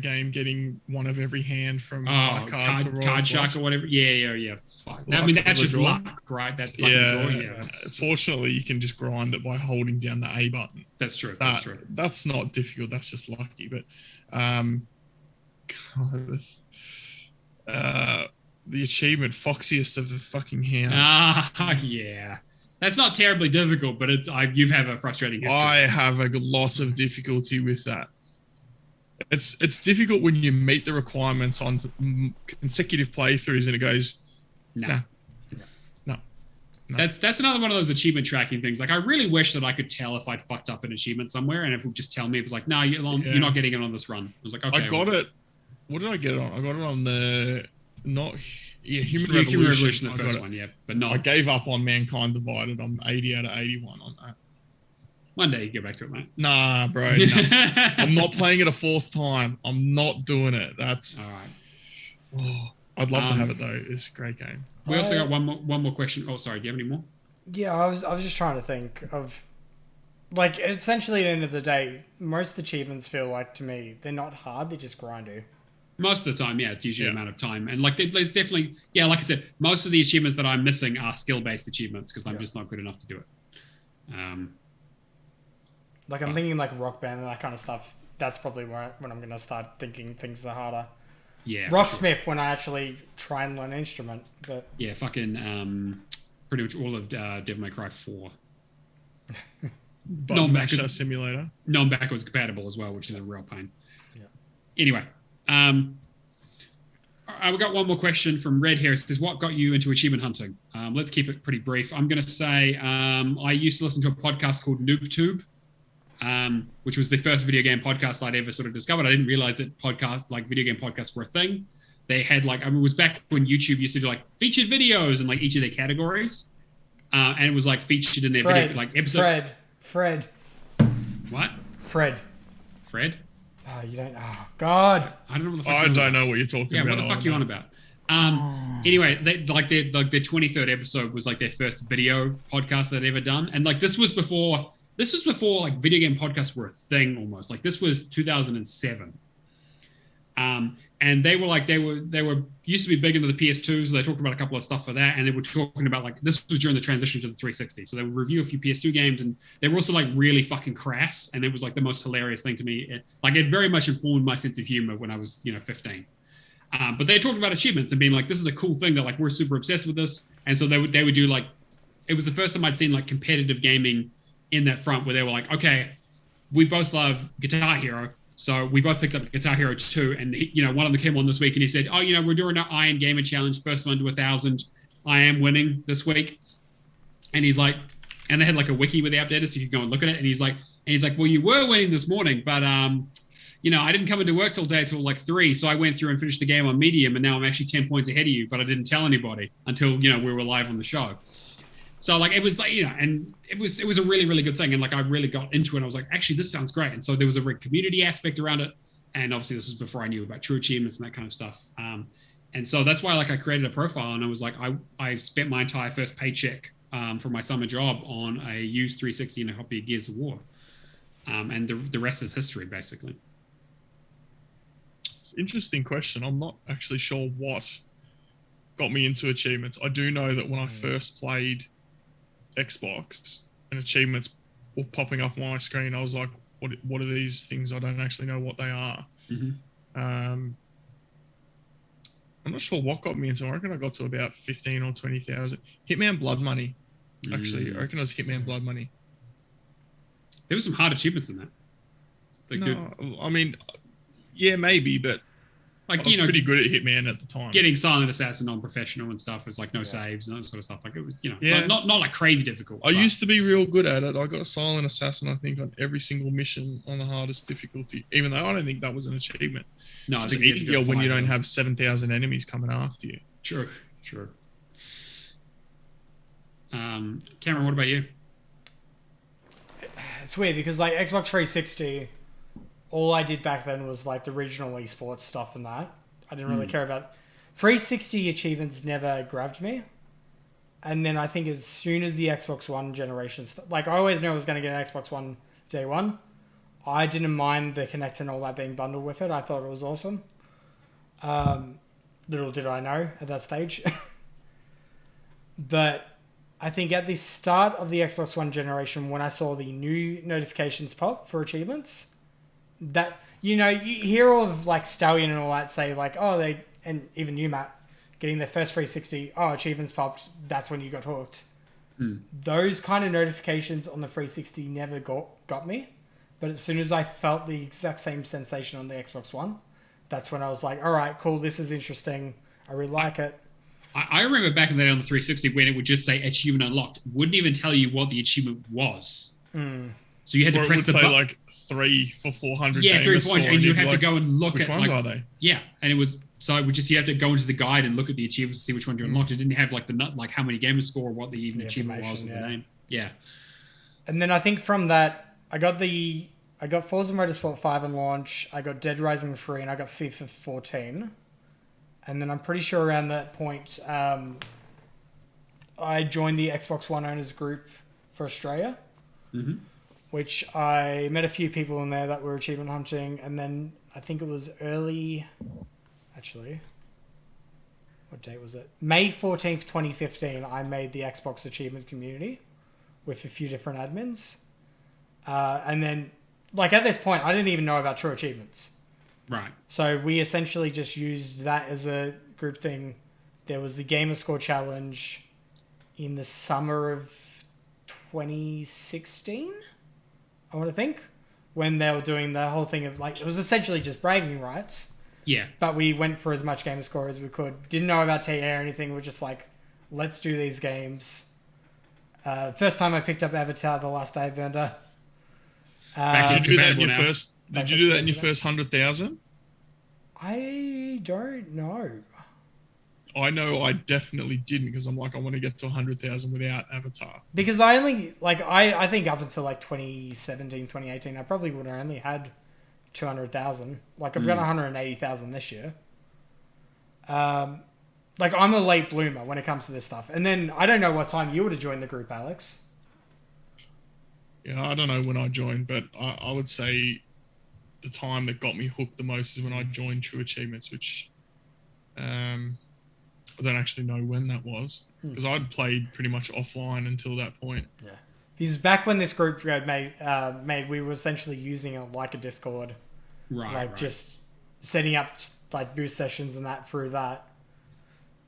game, getting one of every hand from card shark or whatever? Yeah. Fuck. I mean, that's just luck, right? That's luck and draw. Yeah. Fortunately, you can just grind it by holding down the A button. That's true. That's not difficult. That's just lucky. But the achievement, Foxiest of the fucking Hounds. Yeah. That's not terribly difficult, but you have a frustrating history. I have a lot of difficulty with that. It's difficult when you meet the requirements on consecutive playthroughs and it goes, nah. No. That's another one of those achievement tracking things. Like, I really wish that I could tell if I'd fucked up an achievement somewhere, and if it would just tell me, it was like, no, you're not getting it on this run. I was like, okay. I got it. What did I get it on? I got it on the Human Revolution. Revolution. Human Revolution, the first one, yeah, but no. I gave up on Mankind Divided. I'm 80 out of 81 on that. One day you get back to it, mate. Nah, bro. No. I'm not playing it a fourth time. I'm not doing it. That's all right. Oh, I'd love to have it though. It's a great game. We also got one more question. Oh, sorry. Do you have any more? Yeah, I was just trying to think of, like, essentially at the end of the day, most achievements feel like, to me, they're not hard. They're just grindy. Most of the time, yeah, it's usually an amount of time. And like, there's definitely, yeah, like I said, most of the achievements that I'm missing are skill-based achievements because I'm just not good enough to do it. Like, I'm thinking like Rock Band and that kind of stuff. That's probably when I'm going to start thinking things are harder. Yeah. Rocksmith, when I actually try and learn an instrument. But yeah, fucking pretty much all of Devil May Cry 4. Masher Simulator. Non-backwards compatible as well, which is a real pain. Yeah. Anyway, we got one more question from Red here. It says, what got you into achievement hunting? Let's keep it pretty brief. I'm going to say I used to listen to a podcast called NoobTube, which was the first video game podcast I'd ever sort of discovered. I didn't realize that video game podcasts were a thing. They had it was back when YouTube used to do like featured videos in like each of their categories. And it was like featured in their video, like episode. Fred. What? Fred. Oh, you don't. Oh, God. I don't know what the fuck. I don't know what you're talking about. Yeah, what the fuck are you on about? Anyway, their 23rd episode was like their first video podcast they'd ever done, and like this was before like video game podcasts were a thing almost. Like this was 2007. And they were used to be big into the PS2, so they talked about a couple of stuff for that, and they were talking about like this was during the transition to the 360, so they would review a few PS2 games, and they were also like really fucking crass, and it was like the most hilarious thing to me. It very much informed my sense of humor when I was 15. But they talked about achievements and being like, this is a cool thing that like we're super obsessed with this, and so they would do like, it was the first time I'd seen like competitive gaming in that front where they were like, okay, we both love Guitar Hero. So we both picked up Guitar Hero 2, and one of them came on this week, and he said, "Oh, we're doing our Iron Gamer Challenge, first one to 1,000. I am winning this week." And he's like, and they had like a wiki where they updated, so you could go and look at it. And he's like, "Well, you were winning this morning, but I didn't come into work till like 3, so I went through and finished the game on medium, and now I'm actually 10 points ahead of you, but I didn't tell anybody until we were live on the show." So like it was like and it was a really, really good thing, and like I really got into it. I was like, actually, this sounds great. And so there was a community aspect around it, and obviously this was before I knew about true achievements and that kind of stuff. And so that's why like I created a profile, and I was like, I spent my entire first paycheck for my summer job on a used 360 and a copy of Gears of War, and the rest is history basically. It's an interesting question. I'm not actually sure what got me into achievements. I do know that when I first played Xbox and achievements were popping up on my screen, I was like, what are these things? I don't actually know what they are. I'm not sure what got me into it. I reckon I got to about 15 or 20,000. Hitman Blood Money. Actually, I reckon it was Hitman Blood Money. There was some hard achievements in that. I mean, yeah, maybe, but like I was pretty good at Hitman at the time. Getting Silent Assassin on professional and stuff is like no saves and that sort of stuff. Like it was, not like crazy difficult. I used to be real good at it. I got a Silent Assassin, I think, on every single mission on the hardest difficulty. Even though I don't think that was an achievement. No, it's easier when you don't have 7,000 enemies coming after you. True. Cameron, what about you? It's weird because like Xbox 360. All I did back then was like the regional esports stuff and that. I didn't really care about it. 360 achievements never grabbed me. And then I think as soon as the Xbox One generation, like I always knew I was going to get an Xbox One day one. I didn't mind the Kinect and all that being bundled with it. I thought it was awesome. Little did I know at that stage. But I think at the start of the Xbox One generation, when I saw the new notifications pop for achievements, that you hear all of like Stallion and all that say like, oh, they, and even you, Matt, getting their first 360, achievements popped, that's when you got hooked. Those kind of notifications on the 360 never got me. But as soon as I felt the exact same sensation on the Xbox One, that's when I was like, all right, cool, this is interesting. I really like it. I remember back in the day on the 360 when it would just say achievement unlocked. Wouldn't even tell you what the achievement was. So you had to Or it press would the say button. like 3 for 400. Yeah, 3 gamer points, score, and you'd you'd be have to like, go and look which at ones like, are they? Yeah, and it was so it would just you have to go into the guide and look at the achievements to see which one you unlocked. It didn't have like the nut like how many gamer score or what the even achievement was or the name. Yeah. And then I think from that I got Forza Motorsport 5 on launch, I got Dead Rising 3, and I got FIFA 14. And then I'm pretty sure around that point I joined the Xbox One owners group for Australia. Which I met a few people in there that were achievement hunting, and then I think it was what date was it? May 14th, 2015, I made the Xbox achievement community with a few different admins. And then, like at this point, I didn't even know about true achievements. Right. So we essentially just used that as a group thing. There was the Gamer Score Challenge in the summer of 2016. I want to think, when they were doing the whole thing of like, it was essentially just bragging rights. Yeah. But we went for as much gamer score as we could. Didn't know about TA or anything. We're just like, let's do these games. First time I picked up Avatar: The Last Airbender. Did you do that in your first? Did you do that in your first 100,000? I don't know. I know I definitely didn't because I'm like, I want to get to 100,000 without Avatar. Because I only, like, I think up until like 2017, 2018, I probably would have only had 200,000. Like, I've got 180,000 this year. Like, I'm a late bloomer when it comes to this stuff. And then, I don't know what time you would have joined the group, Alex. Yeah, I don't know when I joined, but I would say the time that got me hooked the most is when I joined True Achievements, which I don't actually know when that was because I'd played pretty much offline until that point. Yeah, because back when this group got made, we were essentially using it like a Discord, right? Just setting up like boost sessions and that through that,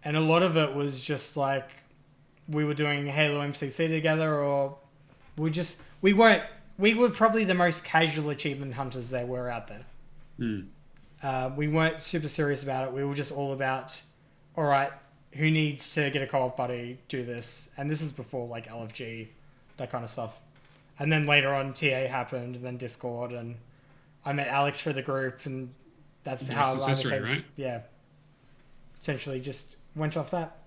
and a lot of it was just like we were doing Halo MCC together, or we were probably the most casual achievement hunters there were out there. We weren't super serious about it. We were just all about, all right, who needs to get a co-op buddy, do this. And this is before like LFG, that kind of stuff. And then later on TA happened, and then Discord, and I met Alex for the group, and that's how I history, right? Yeah. Essentially just went off that.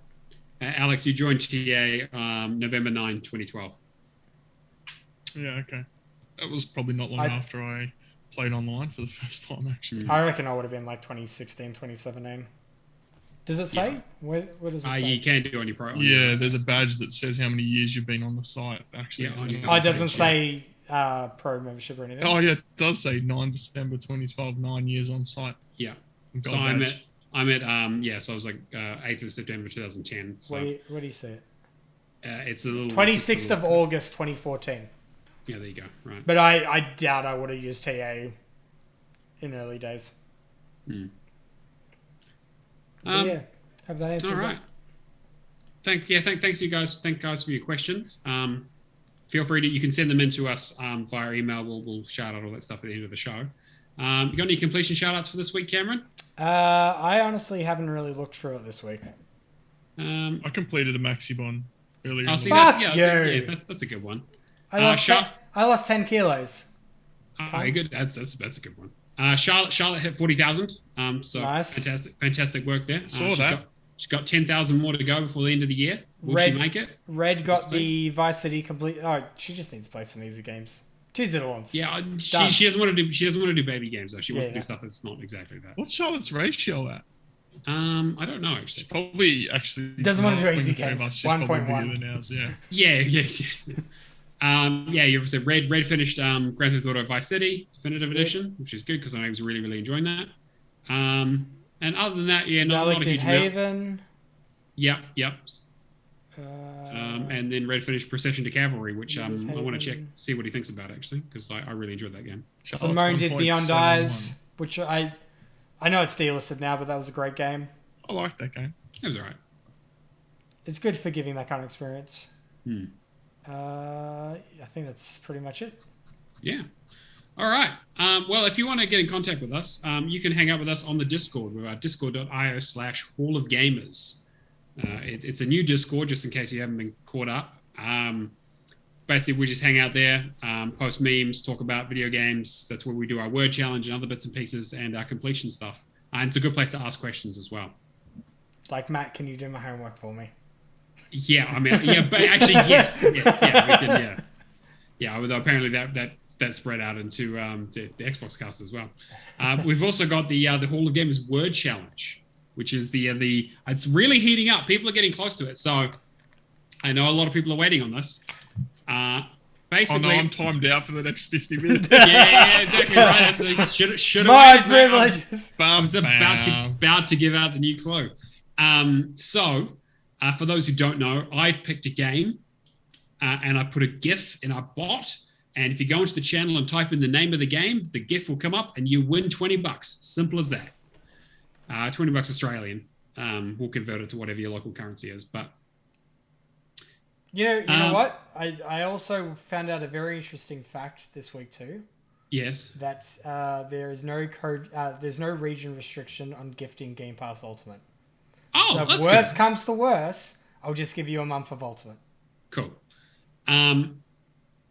Alex, you joined TA November 9, 2012. Yeah, okay. That was probably not long after I played online for the first time, actually. I reckon I would have been like 2016, 2017. Does it say? What does it say? You can do on your pro. There's a badge that says how many years you've been on the site, actually. Yeah, it doesn't say pro membership or anything. Oh, yeah, it does say 9 December 2012, 9 years on site. Yeah. So I'm at, so I was like 8th of September 2010. So, what do you say? It's a little... 26th of August 2014. Yeah, there you go. Right. But I doubt I would have used TA in early days. Yeah, have that answer. All right. Thanks, you guys. Thank guys for your questions. Feel free to you can send them in to us via email. We'll shout out all that stuff at the end of the show. You got any completion shout outs for this week, Cameron? I honestly haven't really looked through it this week. I completed a Maxibon earlier. That's a good one. I lost 10 kilos. Good. That's a good one. Charlotte hit 40,000. So nice. Fantastic work there. Saw that. She's got 10,000 more to go before the end of the year. Will she make it? Red got the Vice City complete. Oh, she just needs to play some easy games. 2 little ones. Yeah, she doesn't want to do. She doesn't want to do baby games though. She wants to do stuff that's not exactly that. What's Charlotte's ratio at? I don't know actually. She's probably actually doesn't want to do easy games. 1.1. Yeah. You said Red finished Grand Theft Auto Vice City Definitive Edition, which is good because I was really enjoying that. And other than that, not a lot of huge Haven. Yep. And then Red finished Procession to Cavalry, which I want to see what he thinks about actually, because I really enjoyed that game. Simone did Beyond Eyes, which I know it's delisted now, but that was a great game. I like that game. It was alright. It's good for giving that kind of experience. I think that's pretty much it. Yeah. All right. Well, if you want to get in contact with us, you can hang out with us on the Discord. We're at discord.io/Hall of Gamers. It's a new Discord, just in case you haven't been caught up. Basically, we just hang out there, post memes, talk about video games. That's where we do our word challenge and other bits and pieces and our completion stuff. And it's a good place to ask questions as well. Like, Matt, can you do my homework for me? Yeah, I mean, yeah, but actually, yes, yeah, we can, yeah. Yeah, although apparently that spread out into the Xbox cast as well. We've also got the Hall of Gamers word challenge, which is the it's really heating up. People are getting close to it, so I know a lot of people are waiting on this. Basically, I'm timed out for the next 50 minutes. yeah, exactly right. So should My have privileges. I was about to give out the new clue. So, for those who don't know, I've picked a game, and I put a GIF in our bot. And if you go into the channel and type in the name of the game, the GIF will come up, and you win $20. Simple as that. $20 Australian. We'll convert it to whatever your local currency is, but. You know what? I also found out a very interesting fact this week too. Yes. That there's no region restriction on gifting Game Pass Ultimate. Oh, so that's if worst good. comes to worst, I'll just give you a month of Ultimate. Cool.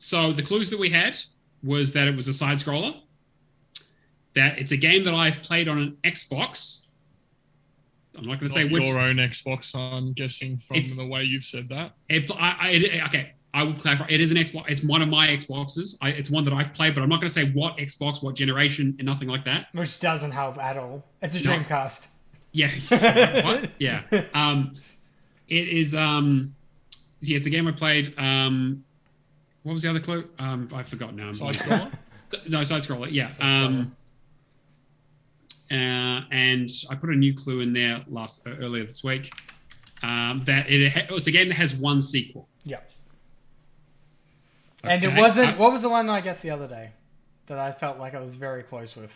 So the clues that we had was that it was a side scroller, that it's a game that I've played on an Xbox. I'm not going to say which. Your own Xbox, I'm guessing, from the way you've said that. Okay, I will clarify. It is an Xbox. It's one of my Xboxes. It's one that I've played, but I'm not going to say what Xbox, what generation, and nothing like that. Which doesn't help at all. It's a Dreamcast. Yeah. What? Yeah. It is. Yeah, it's a game I played. What was the other clue? I forgot now. Side scroller. No, side scroller. Yeah. And I put a new clue in there earlier this week. That it's a game that has one sequel. Yeah. Okay. And it wasn't. What was the one I guess the other day that I felt like I was very close with?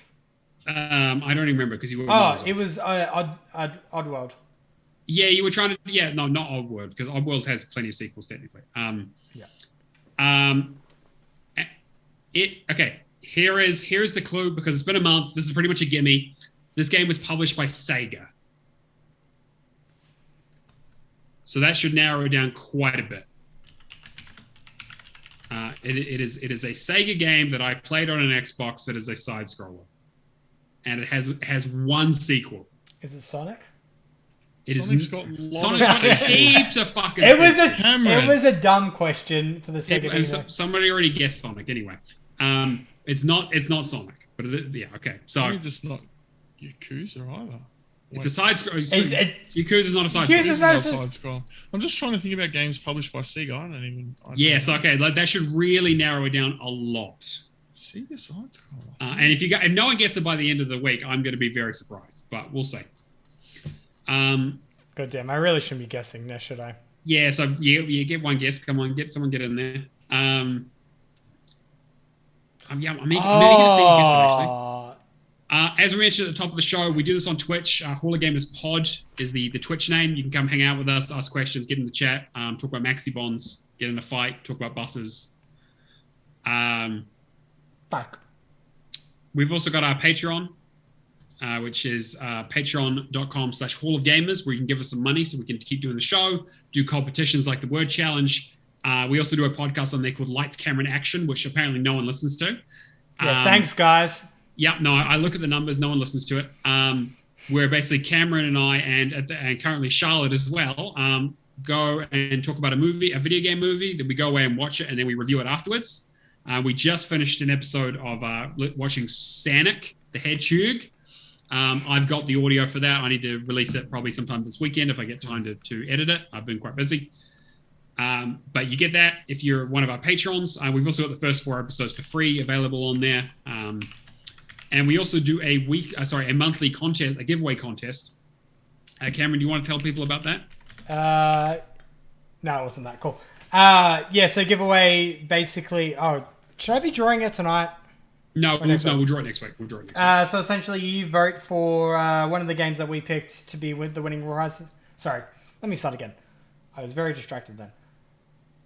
I don't even remember because you were. Oh, it was Oddworld. Yeah, you were trying to. Yeah, no, not Oddworld, because Oddworld has plenty of sequels technically. Okay. Here's the clue, because it's been a month. This is pretty much a gimme. This game was published by Sega, so that should narrow it down quite a bit. It is a Sega game that I played on an Xbox that is a side scroller, and it has one sequel. Is it Sonic? Sonic's got heaps of fucking. It was a dumb question for the Sega. Somebody already guessed Sonic anyway. It's not Sonic, but yeah, okay. So it's not Yakuza either. It's a side scroll. Yakuza's not a side scroll. It's not a side scroll. I'm just trying to think about games published by Sega. I don't even. Yes, okay. Like, that should really narrow it down a lot. Sega side scroll. And if no one gets it by the end of the week, I'm going to be very surprised. But we'll see. God damn! I really shouldn't be guessing now, should I? Yeah. So you get one guess. Come on, get in there. I'm eager to see who gets it, actually. As we mentioned at the top of the show, we do this on Twitch. Hall of Gamers Pod is the Twitch name. You can come hang out with us, ask questions, get in the chat, talk about maxi bonds, get in a fight, talk about buses. Fuck. We've also got our Patreon, which is patreon.com/Hall of Gamers, where you can give us some money so we can keep doing the show, do competitions like the word challenge. We also do a podcast on there called Lights, Camera, and Action, which apparently no one listens to. Yeah, thanks, guys. Yeah, no, I look at the numbers. No one listens to it. Where basically Cameron and I, and currently Charlotte as well, go and talk about a video game movie. Then we go away and watch it, and then we review it afterwards. We just finished an episode of watching Sonic the Hedgehog. I've got the audio for that. I need to release it probably sometime this weekend if I get time to edit it. I've been quite busy. But you get that if you're one of our patrons. We've also got the first 4 episodes for free available on there. And we also do a monthly contest, a giveaway contest. Cameron, do you want to tell people about that? No, it wasn't that cool. So giveaway basically. Oh, should I be drawing it tonight? No, we'll draw it next week. So essentially, you vote for one of the games that we picked to be with the winning Horizon. Sorry, let me start again. I was very distracted then.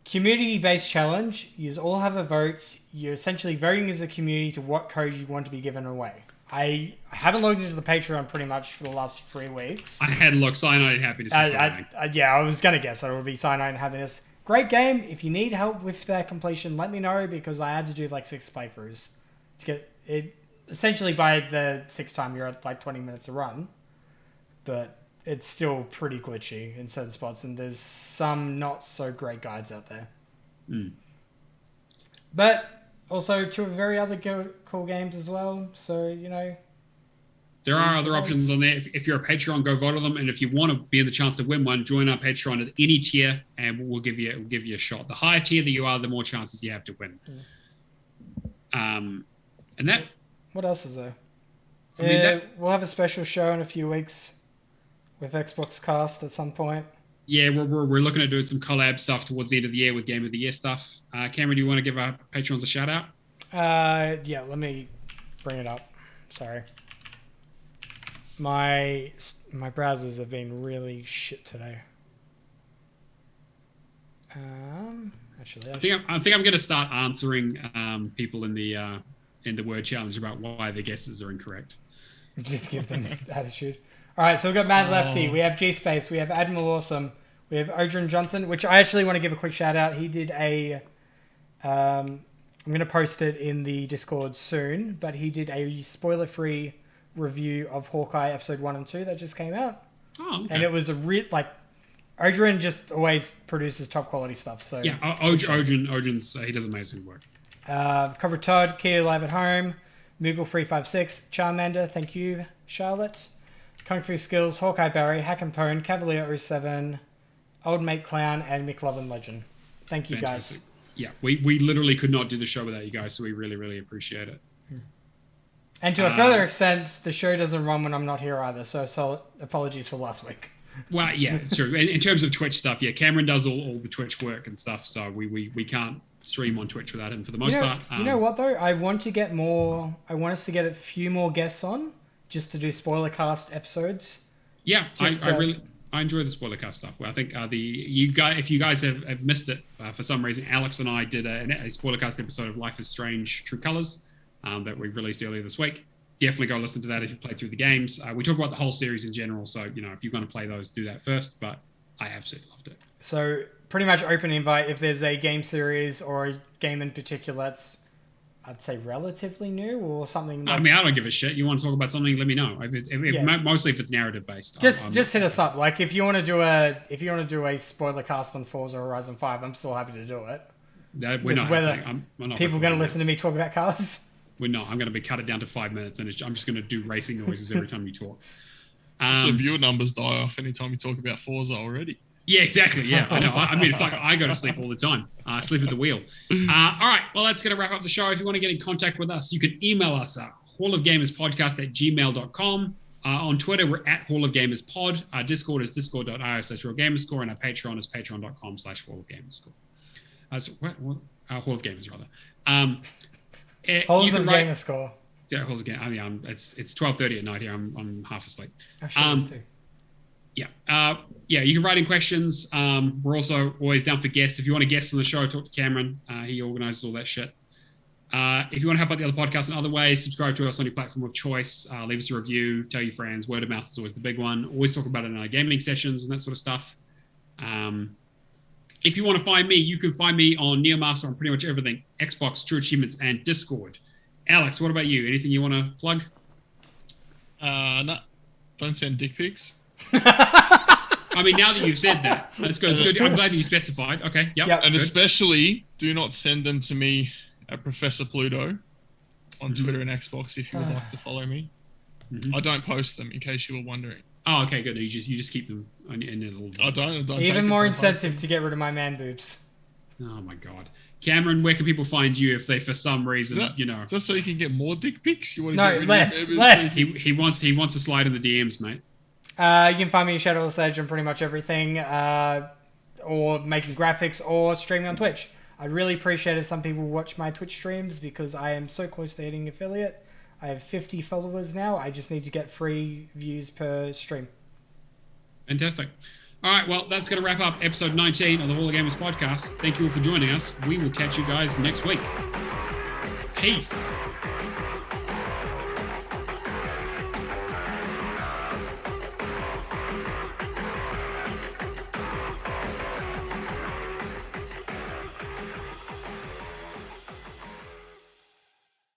community-based challenge. You all have a vote. You're essentially voting as a community to what code you want to be given away. I haven't logged into the Patreon pretty much for the last 3 weeks. I had looked Cyanide and Happiness. I was going to guess that it would be Cyanide and Happiness. Great game. If you need help with their completion, let me know, because I had to do like 6 playthroughs to get it. Essentially, by the 6th time, you're at like 20 minutes to run. But it's still pretty glitchy in certain spots, and there's some not so great guides out there. But also 2 very other cool games as well. So, you know, there are other options on there. If you're a Patreon, go vote on them. And if you want to be in the chance to win one, join our Patreon at any tier, and we'll give you a shot. The higher tier that you are, the more chances you have to win. And that. What else is there? I mean, we'll have a special show in a few weeks with Xbox Cast at some point. Yeah, we're looking at doing some collab stuff towards the end of the year with Game of the Year stuff. Cameron, do you want to give our Patrons a shout out? Yeah, let me bring it up. Sorry. My browsers have been really shit today. Actually, I think I'm going to start answering people in the word challenge about why their guesses are incorrect. Just give them attitude. All right, so we've got Mad Lefty, we have G Space, we have Admiral Awesome, we have Odrin Johnson, which I actually want to give a quick shout out. He did a I'm going to post it in the Discord soon, but he did a spoiler-free review of Hawkeye episode 1 and 2 that just came out. Oh, okay. And it was a Odrin just always produces top quality stuff. So yeah, Odrin's he does amazing work. Cobra Todd, Kia Live at Home, Moogle356, Charmander, thank you, Charlotte, Kung Fu Skills, Hawkeye Barry, Hack and Pone, Cavalier 07, Old Mate Clown, and McLovin Legend. Thank you, Fantastic. guys. Yeah, we literally could not do the show without you guys, so we really, really appreciate it. And to a further extent, the show doesn't run when I'm not here either, so apologies for last week. Well, yeah, it's true. In terms of Twitch stuff, yeah, Cameron does all the Twitch work and stuff, so we can't stream on Twitch without him for the most part. You know what, though? I want us to get a few more guests on, just to do spoiler cast episodes. Yeah, I enjoy the spoiler cast stuff. Well, I think if you guys have missed it for some reason, Alex and I did a spoiler cast episode of Life is Strange: True Colors that we released earlier this week. Definitely go listen to that if you played through the games. We talk about the whole series in general, so if you're going to play those, do that first. But I absolutely loved it. So pretty much open invite if there's a game series or a game in particular that's, I'd say, relatively new or something. I mean, I don't give a shit. You want to talk about something? Let me know. Mostly if it's narrative based. Just hit us up. Like if you want to do a spoiler cast on Forza Horizon 5, I'm still happy to do it. We're not. People going to listen to me talk about cars. We're not. I'm going to be cut it down to 5 minutes, and I'm just going to do racing noises every time you talk. So viewer numbers die off anytime you talk about Forza already. Yeah, exactly. Yeah, I know. I mean, fuck, I go to sleep all the time. I sleep at the wheel. All right, well, that's going to wrap up the show. If you want to get in contact with us, you can email us at hallofgamerspodcast@gmail.com. On Twitter, we're at hallofgamerspod. Our Discord is discord.io/realgamerscore, and our Patreon is patreon.com/hallofgamerscore. Hall of Gamers, rather. Halls of Gamerscore. Yeah, Halls of Gamers. I mean, it's 12:30 at night here. I'm half asleep. I should too. Yeah. You can write in questions. We're also always down for guests. If you want to guest on the show, talk to Cameron. He organizes all that shit. If you want to help out the other podcasts in other ways, subscribe to us on your platform of choice. Leave us a review. Tell your friends. Word of mouth is always the big one. Always talk about it in our gaming sessions and that sort of stuff. If you want to find me, you can find me on Neomaster on pretty much everything. Xbox, True Achievements, and Discord. Alex, what about you? Anything you want to plug? No. Don't send dick pics. I mean, now that you've said that, that's good. It's good. I'm glad that you specified. Okay. Yep. And especially, do not send them to me at Professor Pluto on Twitter and Xbox if you would like to follow me. I don't post them, in case you were wondering. Oh, okay, good. You just keep them in your little. I don't. Even more incentive to get rid of my man boobs. Oh my god, Cameron, where can people find you if they, for some reason, Is that so you can get more dick pics? You want to no, less. He wants to slide in the DMs, mate. You can find me in Shadowless Edge on pretty much everything, or making graphics, or streaming on Twitch. I'd really appreciate if some people watch my Twitch streams because I am so close to hitting affiliate. I have 50 followers now. I just need to get 3 views per stream. Fantastic. All right, well, that's going to wrap up episode 19 of the Hall of Gamers podcast. Thank you all for joining us. We will catch you guys next week. Peace.